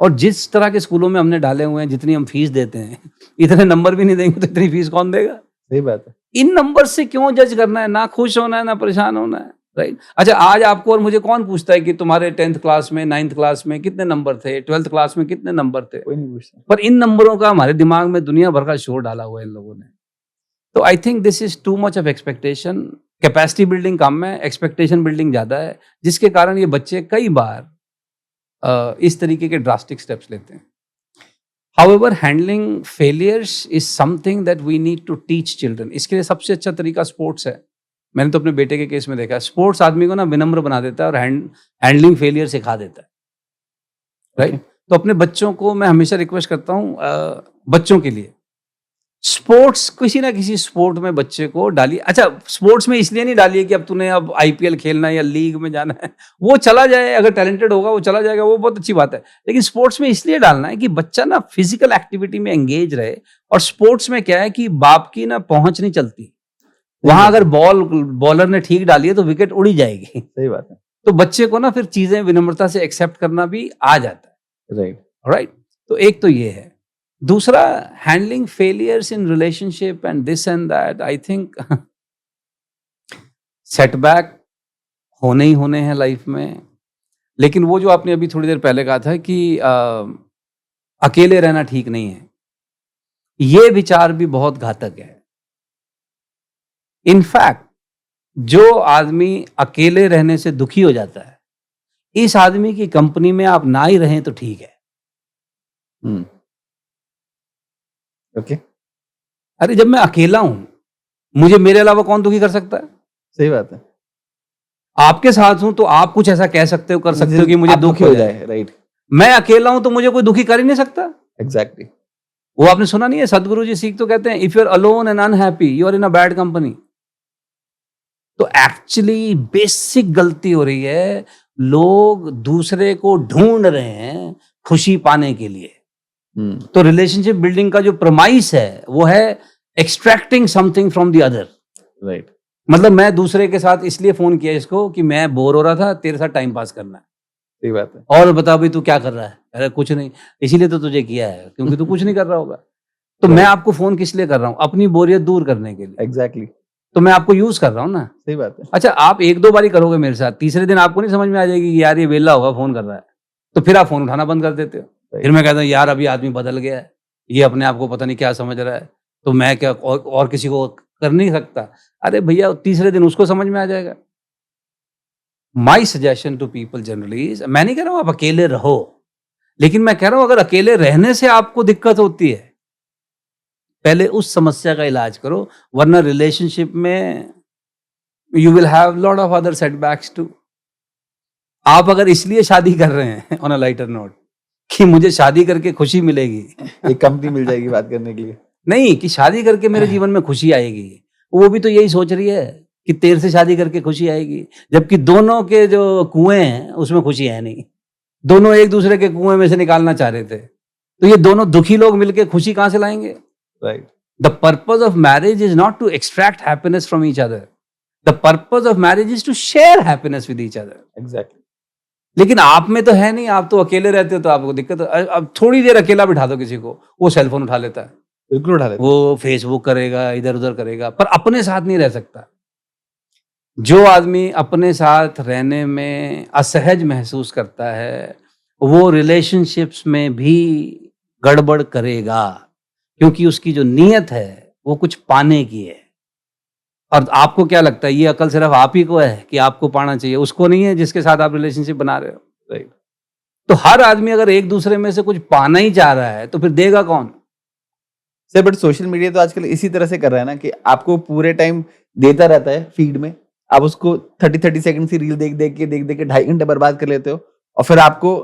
Speaker 2: और जिस तरह के स्कूलों में हमने डाले हुए हैं, जितनी हम फीस देते हैं, इतने नंबर भी नहीं देंगे तो इतनी फीस कौन देगा?
Speaker 1: सही बात है।
Speaker 2: इन नंबर से क्यों जज करना है? ना खुश होना है ना परेशान होना है, राइट? अच्छा आज आपको और मुझे कौन पूछता है कि तुम्हारे 10th क्लास में 9th क्लास में कितने नंबर थे, 12th क्लास में कितने नंबर थे?
Speaker 1: कोई नहीं पूछता।
Speaker 2: पर इन नंबरों का हमारे दिमाग में दुनिया भर का शोर डाला हुआ है इन लोगों ने। तो I think this is too much of expectation. Capacity building कम है, एक्सपेक्टेशन बिल्डिंग ज्यादा है, जिसके कारण ये बच्चे कई बार इस तरीके के ड्रास्टिक स्टेप्स लेते हैं। However, handling failures is something that we need to teach children. इसके लिए सबसे अच्छा तरीका स्पोर्ट्स है। मैंने तो अपने बेटे के केस में देखा है, स्पोर्ट्स आदमी को ना विनम्र बना देता है और हैंडलिंग फेलियर सिखा देता है, राइट? तो अपने बच्चों को मैं हमेशा रिक्वेस्ट करता हूँ, बच्चों के लिए स्पोर्ट्स, किसी ना किसी स्पोर्ट में बच्चे को डालिए। अच्छा स्पोर्ट्स में इसलिए नहीं डालिए कि अब तूने अब आईपीएल खेलना है या लीग में जाना है, वो चला जाए, अगर टैलेंटेड होगा वो चला जाएगा, वो बहुत अच्छी बात है। लेकिन स्पोर्ट्स में इसलिए डालना है कि बच्चा ना फिजिकल एक्टिविटी में एंगेज रहे। और स्पोर्ट्स में क्या है कि बाप की ना पहुंच नहीं चलती, वहां अगर बॉलर ने ठीक डाली है तो विकेट उड़ी जाएगी।
Speaker 1: सही बात है।
Speaker 2: तो बच्चे को ना फिर चीजें विनम्रता से एक्सेप्ट करना भी आ जाता है,
Speaker 1: राइट
Speaker 2: राइट? तो एक तो ये है। दूसरा, handling failures in relationship and this and that, I think setback होने ही होने हैं लाइफ में। लेकिन वो जो आपने अभी थोड़ी देर पहले कहा था कि अकेले रहना ठीक नहीं है, ये विचार भी बहुत घातक है। इनफैक्ट जो आदमी अकेले रहने से दुखी हो जाता है, इस आदमी की कंपनी में आप ना ही रहें तो ठीक है।
Speaker 1: ओके।
Speaker 2: अरे जब मैं अकेला हूं, मुझे मेरे अलावा कौन दुखी कर सकता है?
Speaker 1: सही बात है।
Speaker 2: आपके साथ हूं तो आप कुछ ऐसा कह सकते हो, कर सकते हो कि मुझे दुख हो जाए।
Speaker 1: राइट।
Speaker 2: मैं अकेला हूं तो मुझे कोई दुखी कर ही नहीं सकता।
Speaker 1: एग्जैक्टली।
Speaker 2: वो आपने सुना नहीं है, सदगुरु जी सीख तो कहते हैं, if you are alone and unhappy you are in a bad company. तो एक्चुअली बेसिक गलती हो रही है, लोग दूसरे को ढूंढ रहे हैं खुशी पाने के लिए। तो रिलेशनशिप बिल्डिंग का जो प्रमाइस है वो है extracting something from the other.
Speaker 1: Right.
Speaker 2: मतलब मैं दूसरे के साथ इसलिए फोन किया इसको कि मैं बोर हो रहा था, तेरे साथ टाइम पास करना है।
Speaker 1: सही बात है।
Speaker 2: और बता भाई तू क्या कर रहा है? अरे कुछ नहीं, इसीलिए तो तुझे किया है क्योंकि तू कुछ नहीं कर रहा होगा। तो मैं आपको फोन किस लिए कर रहा हूँ? अपनी बोरियत दूर करने के लिए।
Speaker 1: एग्जैक्टली।
Speaker 2: तो मैं आपको यूज कर रहा हूँ ना।
Speaker 1: सही बात है।
Speaker 2: अच्छा आप 1-2 बार ही करोगे मेरे साथ, तीसरे दिन आपको नहीं समझ में आ जाएगी कि यार ये वेला होगा फोन कर रहा है, तो फिर आप फोन उठाना बंद कर देते हो। फिर मैं कहता हूँ यार अभी आदमी बदल गया है, ये अपने आप को पता नहीं क्या समझ रहा है, तो मैं क्या और किसी को कर नहीं सकता। अरे भैया तीसरे दिन उसको समझ में आ जाएगा। My suggestion to people generally is, मैं नहीं कह रहा हूं आप अकेले रहो, लेकिन मैं कह रहा हूं अगर अकेले रहने से आपको दिक्कत होती है, पहले उस समस्या का इलाज करो, वरना रिलेशनशिप में you will have lot of other setbacks too. आप अगर इसलिए शादी कर रहे हैं ऑन अ लाइटर नोट कि मुझे शादी करके खुशी मिलेगी,
Speaker 1: एक कंपनी मिल जाएगी बात करने के लिए,
Speaker 2: नहीं कि शादी करके मेरे जीवन में खुशी आएगी, वो भी तो यही सोच रही है कि तेरे से शादी करके खुशी आएगी, जबकि दोनों के जो कुएं हैं उसमें खुशी है नहीं। दोनों एक दूसरे के कुएं में से निकालना चाह रहे थे, तो ये दोनों दुखी लोग मिलकर खुशी कहां से लाएंगे?
Speaker 1: Right.
Speaker 2: The purpose of marriage is not to extract happiness from each other, the purpose of marriage is to share happiness with each other.
Speaker 1: Exactly.
Speaker 2: लेकिन आप में तो है नहीं, आप तो अकेले रहते हो तो आपको दिक्कत। अब थोड़ी देर अकेला बिठा दो किसी को, वो सेलफोन उठा लेता है,
Speaker 1: बिल्कुल उठा लेते,
Speaker 2: वो फेसबुक करेगा, इधर उधर करेगा, पर अपने साथ नहीं रह सकता। जो आदमी अपने साथ रहने में असहज महसूस करता है, वो रिलेशनशिप्स में भी गड़बड़ करेगा, क्योंकि उसकी जो नीयत है वो कुछ पाने की है। और आपको क्या लगता है, ये अकल सिर्फ आप ही को है कि आपको पाना चाहिए, उसको नहीं है जिसके साथ आप रिलेशनशिप बना रहे हो।
Speaker 1: राइट।
Speaker 2: तो हर आदमी अगर एक दूसरे में से कुछ पाना ही चाह रहा है तो फिर देगा कौन?
Speaker 1: सर बट सोशल मीडिया तो आजकल इसी तरह से कर रहा है ना कि आपको पूरे टाइम देता रहता है फीड में, आप उसको 30 सेकंड की रील देख देख के 2.5 घंटे बर्बाद कर लेते हो, और फिर आपको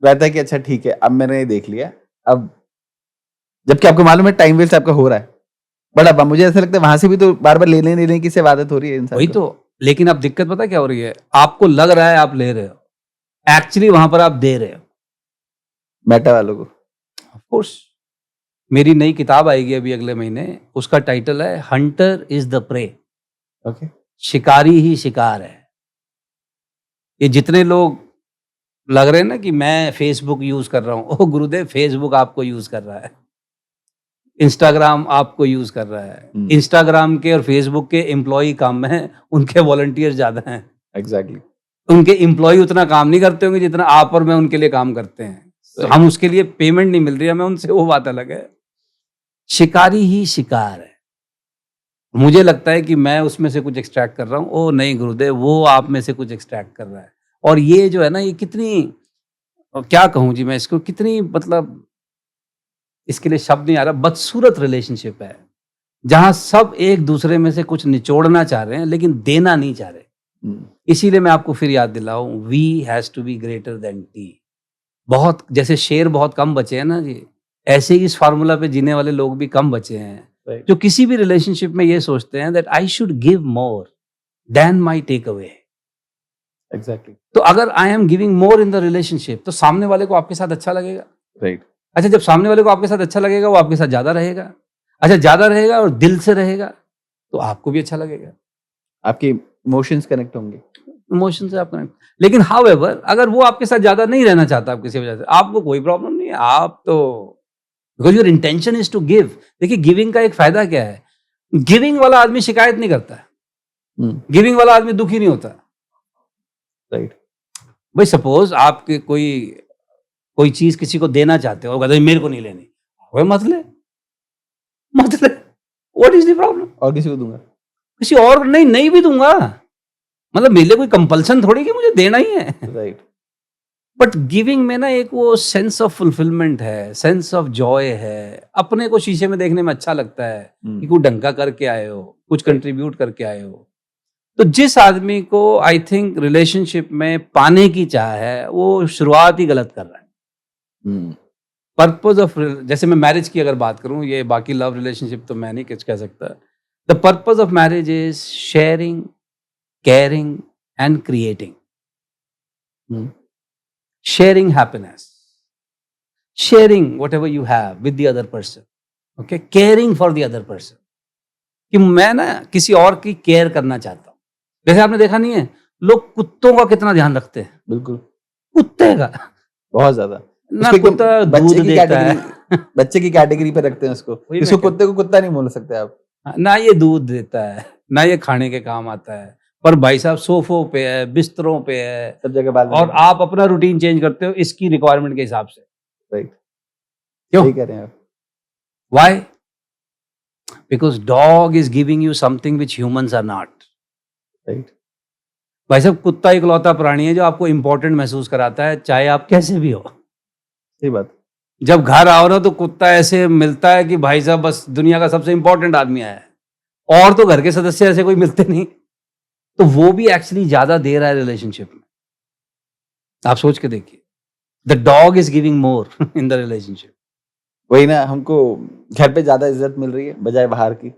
Speaker 1: रहता है कि अच्छा ठीक है अब मैंने ये देख लिया, अब जबकि आपको मालूम है टाइम वेस्ट आपका हो रहा है। बट अब मुझे ऐसा लगता है वहां से भी तो बार बार लेने की से आदत हो रही है इंसान
Speaker 2: वही
Speaker 1: को।
Speaker 2: तो। लेकिन अब दिक्कत पता क्या हो रही है, आपको लग रहा है आप ले रहे हो, एक्चुअली वहां पर आप दे रहे हो।
Speaker 1: मेटा वालों को।
Speaker 2: Of course. मेरी नई किताब आएगी अभी अगले महीने, उसका टाइटल है Hunter is the prey.
Speaker 1: Okay.
Speaker 2: शिकारी ही शिकार है। ये जितने लोग लग रहे हैं ना कि मैं फेसबुक यूज कर रहा हूं, ओ गुरुदेव, फेसबुक आपको यूज कर रहा है, इंस्टाग्राम आपको यूज कर रहा है। इंस्टाग्राम के और फेसबुक के एम्प्लॉय कम हैं, उनके वॉलंटियर ज्यादा हैं।
Speaker 1: एग्जैक्टली।
Speaker 2: उनके एम्प्लॉय उतना काम नहीं करते होंगे जितना आप और मैं उनके लिए काम करते हैं। तो हम उसके लिए पेमेंट नहीं मिल रही है हमें उनसे, वो बात अलग है। शिकारी ही शिकार है। मुझे लगता है कि मैं उसमें से कुछ एक्सट्रैक्ट कर रहा हूँ, ओ नहीं गुरुदेव, वो आप में से कुछ एक्सट्रैक्ट कर रहा है। और ये जो है ना, ये कितनी, क्या कहूँ जी मैं इसको, कितनी मतलब इसके लिए शब्द नहीं आ रहा, बदसूरत रिलेशनशिप है, जहां सब एक दूसरे में से कुछ निचोड़ना चाह रहे हैं लेकिन देना नहीं चाह रहे। इसीलिए मैं आपको फिर याद दिलाऊं, V has to be greater than T. बहुत, जैसे शेर बहुत कम बचे हैं ना जी, ऐसे ही इस फार्मूला पे जीने वाले लोग भी कम बचे हैं, जो किसी भी रिलेशनशिप में ये सोचते हैं that I should give more than my take away.
Speaker 1: Exactly.
Speaker 2: तो अगर I am giving more in the relationship तो सामने वाले को आपके साथ अच्छा लगेगा।
Speaker 1: राइट।
Speaker 2: अच्छा, जब सामने वाले को आपके साथ अच्छा लगेगा, वो आपके साथ ज्यादा रहेगा। अच्छा, ज्यादा रहेगा और दिल से रहेगा तो आपको भी अच्छा लगेगा।
Speaker 1: आपके इमोशंस कनेक्ट होंगे।
Speaker 2: इमोशन से आपका। लेकिन हाउएवर, अगर वो आपके साथ ज्यादा नहीं रहना चाहता, आप किसी वजह से, आपको कोई प्रॉब्लम नहीं है, आप तो, because your intention is to give. देखिए, गिविंग का एक फायदा क्या है, गिविंग वाला आदमी शिकायत नहीं करता है, गिविंग वाला आदमी दुखी नहीं होता।
Speaker 1: राइट।
Speaker 2: भाई सपोज आपके कोई चीज किसी को देना चाहते हो, कहते हैं मेरे को नहीं लेनी, भाई मत ले, व्हाट इज द प्रॉब्लम?
Speaker 1: और किसी को दूंगा,
Speaker 2: किसी और नहीं भी दूंगा, मतलब मेरे लिए कोई कंपल्सन थोड़ी कि मुझे देना ही है।
Speaker 1: राइट।
Speaker 2: बट गिविंग में ना एक वो सेंस ऑफ फुलफिलमेंट है, सेंस ऑफ जॉय है, अपने को शीशे में देखने में अच्छा लगता है कि कुछ ढंग का करके आए हो, कुछ कंट्रीब्यूट करके आए हो। तो जिस आदमी को आई थिंक रिलेशनशिप में पाने की चाह है, वो शुरुआत ही गलत कर रहा है। पर्पज ऑफ, जैसे मैं मैरिज की अगर बात करूं, ये बाकी लव रिलेशनशिप तो मैं नहीं कुछ कह सकता। The purpose of marriage is sharing, caring and creating. Sharing happiness, sharing whatever you have with the other person, okay, caring for the other person, कि मैं ना किसी और की केयर करना चाहता हूं। जैसे आपने देखा नहीं है, लोग कुत्तों का कितना ध्यान रखते हैं।
Speaker 1: बिल्कुल।
Speaker 2: कुत्ते का
Speaker 1: बहुत ज्यादा
Speaker 2: ना, कुत्ता दूध देता है,
Speaker 1: बच्चे की कैटेगरी पे रखते हैं उसको, इसको कुत्ते को कुत्ता नहीं बोल सकते आप।
Speaker 2: ना ये दूध देता है, ना ये खाने के काम आता है, पर भाई साहब सोफों पे है, बिस्तरों पे है,
Speaker 1: सब जगह बाल,
Speaker 2: और आप अपना रूटीन चेंज करते हो इसकी रिक्वायरमेंट के हिसाब से।
Speaker 1: राइट।
Speaker 2: क्यों
Speaker 1: कह रहे हैं आप?
Speaker 2: Why? Because dog is giving you something which humans are not.
Speaker 1: Right.
Speaker 2: भाई साहब, कुत्ता इकलौता प्राणी है जो आपको इंपॉर्टेंट महसूस कराता है, चाहे आप कैसे भी हो।
Speaker 1: सही बात।
Speaker 2: जब घर आओ ना तो कुत्ता ऐसे मिलता है कि भाई साहब बस दुनिया का सबसे इंपॉर्टेंट आदमी आया है, और तो घर के सदस्य ऐसे कोई मिलते नहीं। तो वो भी एक्चुअली ज्यादा दे रहा है रिलेशनशिप में। आप सोच के देखिए, the dog is giving more in the relationship.
Speaker 1: वही ना, हमको घर पे ज्यादा इज्जत मिल रही है बजाय बाहर की,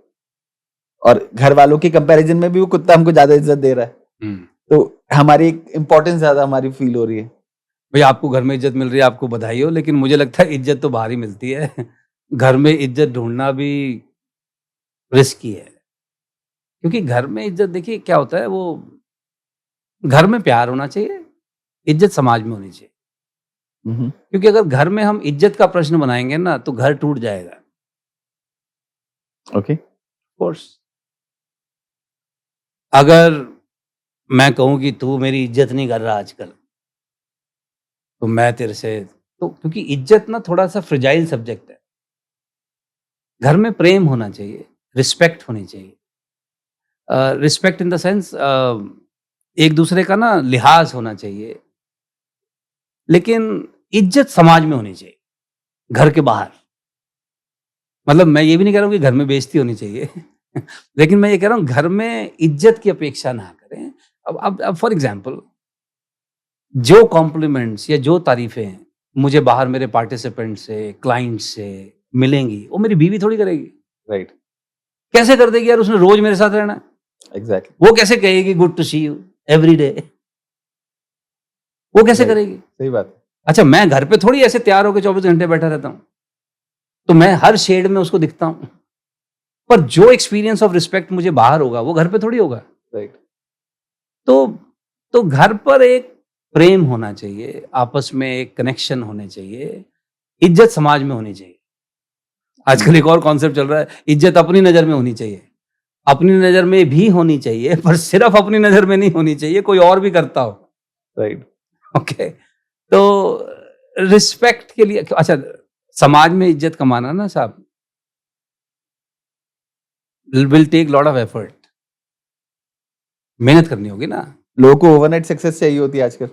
Speaker 1: और घर वालों के कंपैरिजन में भी वो कुत्ता हमको ज्यादा इज्जत दे रहा है। तो हमारी इंपॉर्टेंस ज्यादा हमारी फील हो रही है।
Speaker 2: भाई आपको घर में इज्जत मिल रही है, आपको बधाई हो, लेकिन मुझे लगता है इज्जत तो बाहर ही मिलती है। घर में इज्जत ढूंढना भी रिस्की है, क्योंकि घर में इज्जत, देखिए क्या होता है, वो घर में प्यार होना चाहिए, इज्जत समाज में होनी चाहिए। क्योंकि अगर घर में हम इज्जत का प्रश्न बनाएंगे ना तो घर टूट जाएगा।
Speaker 1: ओके।
Speaker 2: कोर्स, अगर मैं कहूं कि तू मेरी इज्जत नहीं कर रहा आजकल, तो मैं तेरे से, तो क्योंकि इज्जत ना थोड़ा सा फ्रिजाइल सब्जेक्ट है। घर में प्रेम होना चाहिए, रिस्पेक्ट होनी चाहिए। रिस्पेक्ट इन द सेंस एक दूसरे का ना लिहाज होना चाहिए, लेकिन इज्जत समाज में होनी चाहिए, घर के बाहर। मतलब मैं ये भी नहीं कह रहा हूँ कि घर में बेइज्जती होनी चाहिए लेकिन मैं ये कह रहा हूँ घर में इज्जत की अपेक्षा ना करें। अब फॉर एग्जाम्पल, जो कॉम्प्लीमेंट्स या जो तारीफें मुझे बाहर मेरे पार्टिसिपेंट से, क्लाइंट से मिलेंगी, वो मेरी बीवी थोड़ी करेगी।
Speaker 1: राइट,
Speaker 2: कैसे कर देगी यार, उसने रोज मेरे साथ रहना है।
Speaker 1: एग्जैक्टली,
Speaker 2: वो कैसे कहेगी good to see you every day, वो कैसे
Speaker 1: Right.
Speaker 2: करेगी?
Speaker 1: सही बात है।
Speaker 2: अच्छा, मैं घर पे थोड़ी ऐसे तैयार होकर 24 घंटे बैठा रहता हूँ, तो मैं हर शेड में उसको दिखता हूँ। पर जो एक्सपीरियंस ऑफ रिस्पेक्ट मुझे बाहर होगा वो घर पे थोड़ी होगा।
Speaker 1: राइट,
Speaker 2: तो घर पर एक प्रेम होना चाहिए, आपस में एक कनेक्शन होने चाहिए, इज्जत समाज में होनी चाहिए। आजकल एक और कॉन्सेप्ट चल रहा है, इज्जत अपनी नजर में होनी चाहिए। अपनी नजर में भी होनी चाहिए, पर सिर्फ अपनी नजर में नहीं होनी चाहिए, कोई और भी करता हो।
Speaker 1: राइट,
Speaker 2: ओके, तो रिस्पेक्ट के लिए, अच्छा, समाज में इज्जत कमाना ना साहब, will take lot of effort, मेहनत करनी होगी ना।
Speaker 1: लोगों को ओवरनाइट सक्सेस चाहिए होती है आजकल।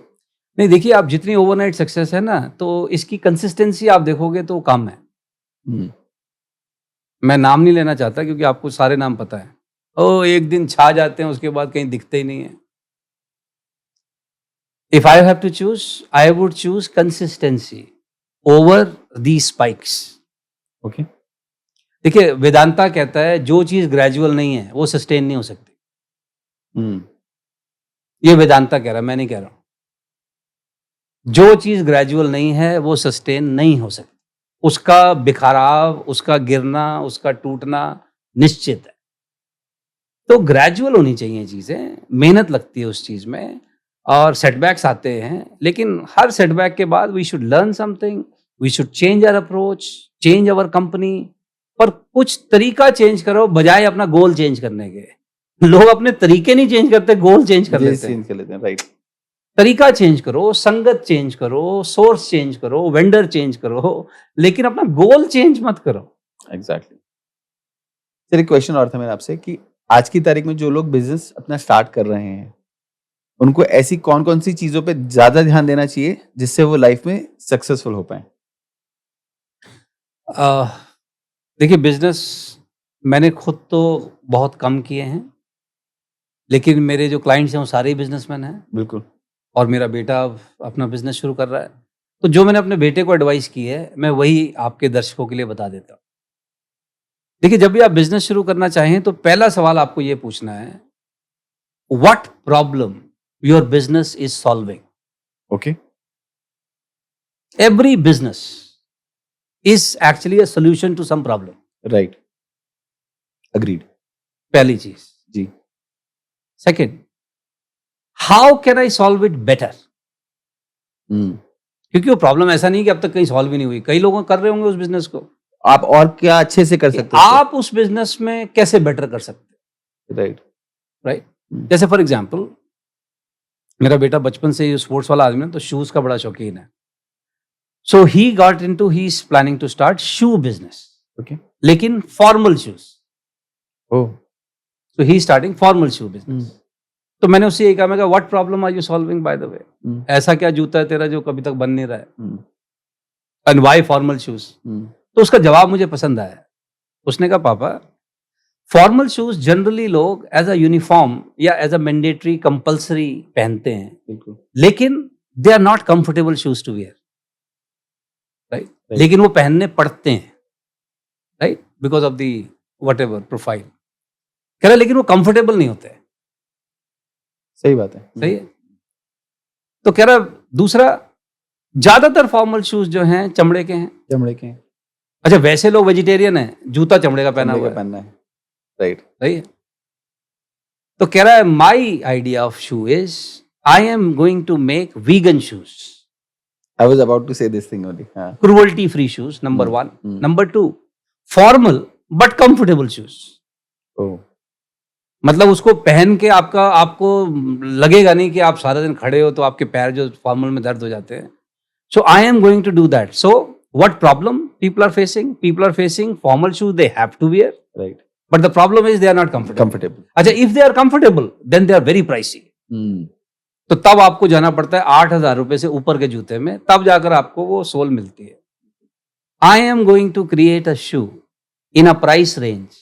Speaker 2: नहीं, देखिए, आप जितनी ओवरनाइट सक्सेस है ना, तो इसकी कंसिस्टेंसी आप देखोगे तो कम है। मैं नाम नहीं लेना चाहता क्योंकि आपको सारे नाम पता है। ओ, एक दिन छा जाते हैं, उसके बाद कहीं दिखते ही नहीं है। If I have to choose, I would choose consistency over the spikes.
Speaker 1: Okay,
Speaker 2: देखिए, वेदांता कहता है जो चीज ग्रेजुअल नहीं है वो सस्टेन नहीं हो सकती। ये वेदांता कह रहा है, मैं नहीं कह रहा हूं। जो चीज ग्रेजुअल नहीं है वो सस्टेन नहीं हो सकती, उसका बिखराव, उसका गिरना, उसका टूटना निश्चित है। तो ग्रेजुअल होनी चाहिए चीजें, मेहनत लगती है उस चीज में, और सेटबैक्स आते हैं, लेकिन हर सेटबैक के बाद we should learn something, we should change our approach, change our company. पर कुछ तरीका चेंज करो बजाय अपना गोल चेंज करने के। लोग अपने तरीके नहीं चेंज करते, गोल चेंज कर लेते हैं।
Speaker 1: चेंज कर लेते हैं, राइट।
Speaker 2: तरीका चेंज करो, संगत चेंज करो, सोर्स चेंज करो, वेंडर चेंज करो, लेकिन अपना गोल चेंज मत करो।
Speaker 1: एग्जैक्टली। सर, एक क्वेश्चन और था मेरा आपसे कि आज की तारीख में जो लोग बिजनेस अपना स्टार्ट कर रहे हैं, उनको ऐसी कौन कौन सी चीजों पे ज्यादा ध्यान देना चाहिए जिससे वो लाइफ में सक्सेसफुल हो पाए?
Speaker 2: देखिए, बिजनेस मैंने खुद तो बहुत कम किए हैं, लेकिन मेरे जो क्लाइंट्स हैं वो सारे ही बिजनेसमैन हैं,
Speaker 1: बिल्कुल।
Speaker 2: और मेरा बेटा अब अपना बिजनेस शुरू कर रहा है। तो जो मैंने अपने बेटे को एडवाइस की है, मैं वही आपके दर्शकों के लिए बता देता हूँ। देखिए, जब भी आप बिजनेस शुरू करना चाहें तो पहला सवाल आपको ये पूछना है, what problem your business is solving.
Speaker 1: Okay,
Speaker 2: every business is actually a solution to some problem.
Speaker 1: Right, agreed.
Speaker 2: पहली चीज।
Speaker 1: जी।
Speaker 2: Second, how can I solve it better. क्योंकि वो प्रॉब्लम ऐसा नहीं कि अब तक कहीं सॉल्व ही नहीं हुई, कई लोग कर रहे होंगे उस बिजनेस को।
Speaker 1: आप और क्या अच्छे से कर सकते हैं?
Speaker 2: आप उस बिजनेस में कैसे बेटर कर सकते
Speaker 1: राइट,
Speaker 2: राइट। जैसे फॉर एग्जांपल, मेरा बेटा बचपन से ही स्पोर्ट्स वाला आदमी है, तो शूज का बड़ा शौकीन है। So he got into, he is planning to start shoe business.
Speaker 1: Okay,
Speaker 2: लेकिन formal shoes.
Speaker 1: Oh,
Speaker 2: so he starting formal shoe business. तो मैंने उससे यही कहा, मैं कहा, what problem are you solving by the way. ऐसा क्या जूता है तेरा जो कभी तक बन नहीं रहा है, एंड व्हाई फॉर्मल शूज। तो उसका जवाब मुझे पसंद आया। उसने कहा, पापा, फॉर्मल शूज जनरली लोग एज अ यूनिफॉर्म या एज अ मैंडेटरी कंपल्सरी पहनते हैं,
Speaker 1: बिल्कुल,
Speaker 2: लेकिन they are not comfortable shoes to wear, right. लेकिन वो पहनने पड़ते हैं, right, because of the whatever profile. कह रहा, लेकिन वो कंफर्टेबल नहीं होते।
Speaker 1: सही बात है।
Speaker 2: सही है। तो कह रहा, दूसरा, ज्यादातर फॉर्मल शूज जो हैं चमड़े के हैं।
Speaker 1: चमड़े के
Speaker 2: अच्छा, वैसे लोग वेजिटेरियन हैं, जूता चमड़े का पहना हुआ है,
Speaker 1: पहनना है, राइट।
Speaker 2: सही है। तो कह रहा है, my idea of shoe is I am going to make vegan shoes,
Speaker 1: I was about to say this thing only. हाँ,
Speaker 2: cruelty free shoes, number 1। Number 2, formal but comfortable shoes.
Speaker 1: ओह,
Speaker 2: मतलब उसको पहन के आपको लगेगा नहीं कि आप सारा दिन खड़े हो तो आपके पैर जो फॉर्मल में दर्द हो जाते हैं। So I am going to do that. So what problem people are facing? People are facing formal shoes they have to wear,
Speaker 1: right,
Speaker 2: but the problem is they are not comfortable.
Speaker 1: Comfortable.
Speaker 2: अच्छा, if they are comfortable, then they are very pricey. तो तब आपको जाना पड़ता है 8,000 रुपए से ऊपर के जूते में, तब जाकर आपको वो सोल मिलती है. I am going to create a shoe in a price range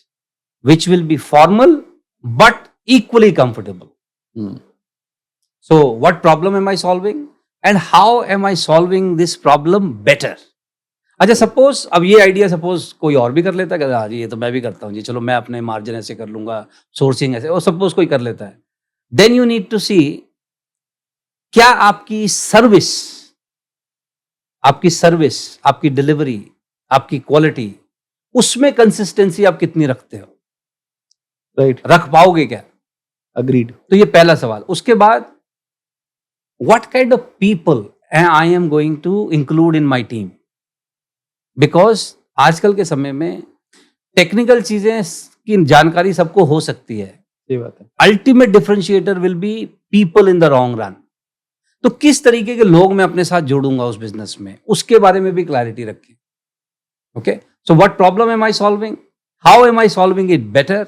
Speaker 2: which will be formal but equally comfortable. So what problem am I solving and how am I solving this problem better? अच्छा, suppose अब ये idea suppose कोई और भी कर लेता है, हाँ जी ये तो मैं भी करता हूँ जी, चलो मैं अपने मार्जिन ऐसे कर लूंगा, सोर्सिंग ऐसे, और सपोज कोई कर लेता है. देन यू नीड टू सी क्या आपकी सर्विस, आपकी डिलीवरी, आपकी क्वालिटी, उसमें कंसिस्टेंसी आप कितनी रखते हो,
Speaker 1: राइट,
Speaker 2: रख पाओगे क्या?
Speaker 1: अग्रीड.
Speaker 2: तो ये पहला सवाल. उसके बाद what kind of people I am going to include in my team, because आजकल के समय में टेक्निकल चीजें की जानकारी सबको हो सकती है,
Speaker 1: सही बात है.
Speaker 2: Ultimate differentiator will be people in the long run. तो किस तरीके के लोग मैं अपने साथ जोड़ूंगा उस बिजनेस में, उसके बारे में भी क्लैरिटी रखें. Okay, so what problem am I solving, how am I solving it better,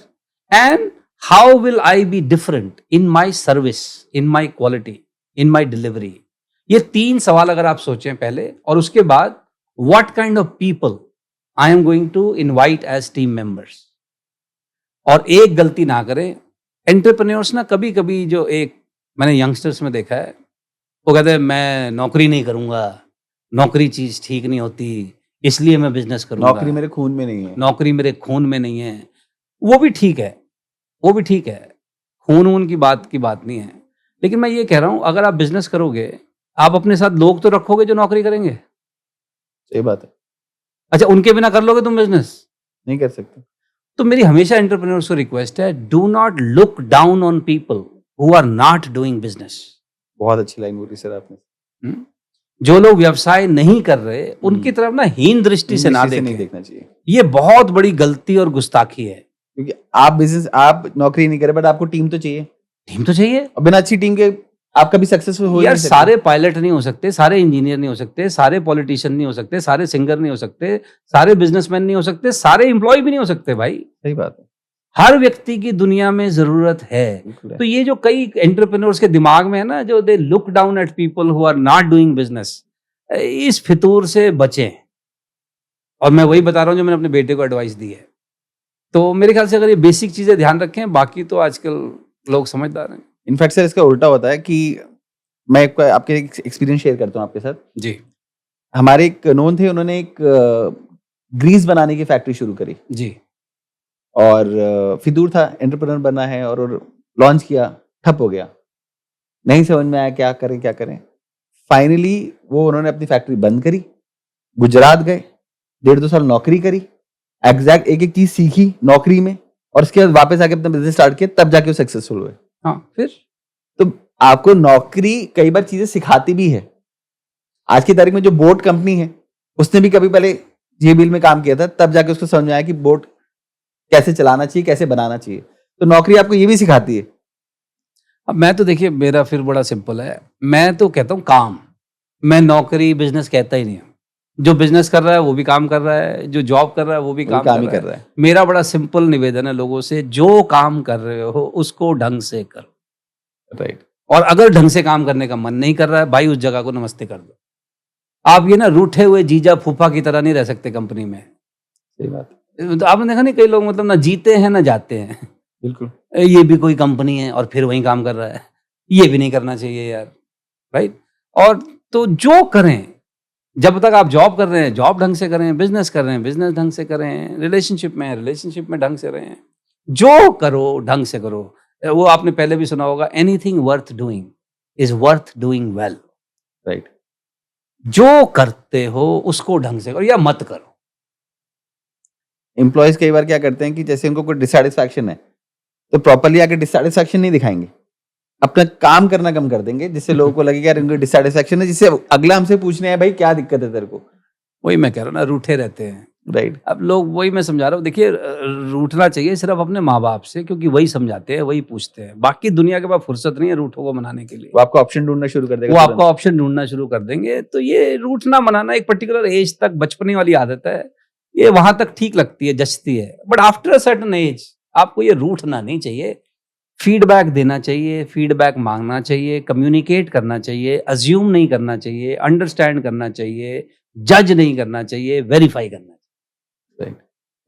Speaker 2: and how will I be different in my service, in my quality, in my delivery. ये 3 सवाल अगर आप सोचें पहले, और उसके बाद what kind of people I am going to invite as team members. और एक गलती ना करें. एंटरप्रेन्योर्स ना कभी कभी, जो एक मैंने यंगस्टर्स में देखा है, वो कहते हैं मैं नौकरी नहीं करूंगा, नौकरी चीज ठीक नहीं होती, इसलिए मैं बिजनेस करूंगा,
Speaker 1: नौकरी मेरे खून में नहीं है.
Speaker 2: नौकरी मेरे खून में नहीं है. वो भी ठीक है, वो भी ठीक है, खून की बात नहीं है. लेकिन मैं ये कह रहा हूं, अगर आप बिजनेस करोगे, आप अपने साथ लोग तो रखोगे जो नौकरी करेंगे.
Speaker 1: सही बात है.
Speaker 2: अच्छा, उनके बिना कर लोगे तुम बिजनेस?
Speaker 1: नहीं कर सकते.
Speaker 2: तो मेरी हमेशा एंटरप्रेन्योर्स को रिक्वेस्ट है, do not look down on people who are not doing business.
Speaker 1: बहुत अच्छी लाइन बोली सर आपने.
Speaker 2: जो लोग व्यवसाय नहीं कर रहे, उनकी तरफ ना हीन दृष्टि से ना
Speaker 1: नहीं
Speaker 2: देखें.
Speaker 1: देखना चाहिए.
Speaker 2: ये बहुत बड़ी गलती और गुस्ताखी है.
Speaker 1: क्योंकि आप नौकरी नहीं करे, बट आपको टीम तो चाहिए.
Speaker 2: टीम तो चाहिए.
Speaker 1: और बिना अच्छी टीम के आप कभी सक्सेसफुल हो ही
Speaker 2: यार,
Speaker 1: नहीं सकते.
Speaker 2: सारे पायलट नहीं हो सकते, सारे इंजीनियर नहीं हो सकते, सारे पॉलिटिशियन नहीं हो सकते, सारे सिंगर नहीं हो सकते, सारे बिजनेसमैन नहीं हो सकते, सारे एम्प्लॉय भी नहीं हो सकते भाई.
Speaker 1: सही बात है.
Speaker 2: हर व्यक्ति की दुनिया में जरूरत है.
Speaker 1: बिल्कुल है.
Speaker 2: तो ये जो कई एंटरप्रेन्योर्स के दिमाग में है ना, जो they look down at people who are not doing business, इस फितूर से बचें. और मैं वही बता रहा हूं जो मैंने अपने बेटे को एडवाइस दी है. तो मेरे ख्याल से अगर ये बेसिक चीजें ध्यान रखें, बाकी तो आजकल लोग समझदार हैं.
Speaker 1: इनफैक्ट सर, इसका उल्टा होता है कि मैं आपके एक्सपीरियंस शेयर करता हूँ आपके साथ.
Speaker 2: जी
Speaker 1: हमारे एक नोन थे, उन्होंने एक ग्रीस बनाने की फैक्ट्री शुरू करी.
Speaker 2: जी.
Speaker 1: और फितूर था, एंटरप्रेन्योर बनना है, और लॉन्च किया, ठप हो गया. नहीं समझ में आया क्या करें. फाइनली उन्होंने अपनी फैक्ट्री बंद करी, गुजरात गए, 1.5-2 साल नौकरी करी, एग्जैक्ट एक चीज सीखी नौकरी में, और उसके बाद वापस आके अपना बिजनेस स्टार्ट किया, तब जाके वो सक्सेसफुल हुए.
Speaker 2: हाँ, फिर
Speaker 1: तो आपको नौकरी कई बार चीजें सिखाती भी है. आज की तारीख में जो बोट कंपनी है, उसने भी कभी पहले जेबीएल में काम किया था, तब जाके उसको समझ में आया कि बोट कैसे चलाना चाहिए, कैसे बनाना चाहिए. तो नौकरी आपको ये भी सिखाती है.
Speaker 2: अब मैं तो देखिए, मेरा फिर बड़ा सिंपल है. मैं तो कहता हूँ काम. मैं नौकरी बिजनेस कहता ही नहीं हूँ. जो बिजनेस कर रहा है वो भी काम कर रहा है, जो जॉब कर रहा है वो भी काम
Speaker 1: ही कर रहा है.
Speaker 2: मेरा बड़ा सिंपल निवेदन है लोगों से, जो काम कर रहे हो उसको ढंग से करो.
Speaker 1: राइट.
Speaker 2: और अगर ढंग से काम करने का मन नहीं कर रहा है भाई, उस जगह को नमस्ते कर दो. आप ये ना रूठे हुए जीजा फूफा की तरह नहीं रह सकते कंपनी में.
Speaker 1: सही बात.
Speaker 2: तो आपने देखा नहीं, कई लोग मतलब ना जीते हैं ना जाते हैं.
Speaker 1: बिल्कुल.
Speaker 2: ये भी कोई कंपनी है और फिर वहीं काम कर रहा है, ये भी नहीं करना चाहिए यार. राइट. और तो जो करें, जब तक आप जॉब कर रहे हैं जॉब ढंग से करें, बिजनेस कर रहे हैं बिजनेस ढंग से करें, रिलेशनशिप में ढंग से रहें. जो करो ढंग से करो. वो आपने पहले भी सुना होगा, anything worth doing is worth doing well.
Speaker 1: Right.
Speaker 2: जो करते हो उसको ढंग से करो या मत करो.
Speaker 1: एम्प्लॉयज कई बार क्या करते हैं कि जैसे उनको कोई डिससैटिस्फैक्शन है, तो प्रॉपर्ली आके डिससैटिस्फैक्शन नहीं दिखाएंगे, अपना काम करना कम कर देंगे, जिससे लोगों को लगेगा यार इनको डिससैटिस्फैक्शन है, जिससे अगला हमसे पूछने है भाई क्या दिक्कत है तेरे को.
Speaker 2: वही मैं कह रहा हूँ ना, रूठे रहते हैं.
Speaker 1: राइट।
Speaker 2: अब लोग, वही मैं समझा रहा हूँ, देखिए रूठना चाहिए सिर्फ अपने माँ बाप से, क्योंकि वही समझाते हैं, वही पूछते हैं। बाकी दुनिया के पास फुर्सत नहीं है रूठों को मनाने के लिए।
Speaker 1: वो आपको ऑप्शन ढूंढना शुरू कर देगा
Speaker 2: वो
Speaker 1: तुरंत।
Speaker 2: आपका ऑप्शन ढूंढना शुरू कर देंगे। तो ये रूठना मनाना एक पर्टिकुलर एज तक बचपने वाली आदत है, ये वहां तक ठीक लगती है, जचती है, but after a certain age आपको ये रूठना नहीं चाहिए। फीडबैक देना चाहिए, फीडबैक मांगना चाहिए, कम्युनिकेट करना चाहिए, अज्यूम नहीं करना चाहिए, अंडरस्टैंड करना चाहिए, जज नहीं करना चाहिए, वेरीफाई करना चाहिए।
Speaker 1: Right.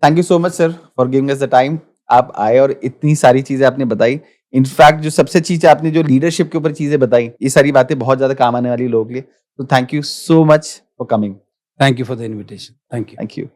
Speaker 1: Thank you so much sir for giving us the time. आप आए और इतनी सारी चीजें आपने बताई। इनफैक्ट जो सबसे चीज आपने जो लीडरशिप के ऊपर चीजें बताई, ये सारी बातें बहुत ज्यादा काम आने वाली लोगों के लिए। तो thank you so much for coming.
Speaker 2: Thank you for the invitation. Thank you.
Speaker 1: Thank you.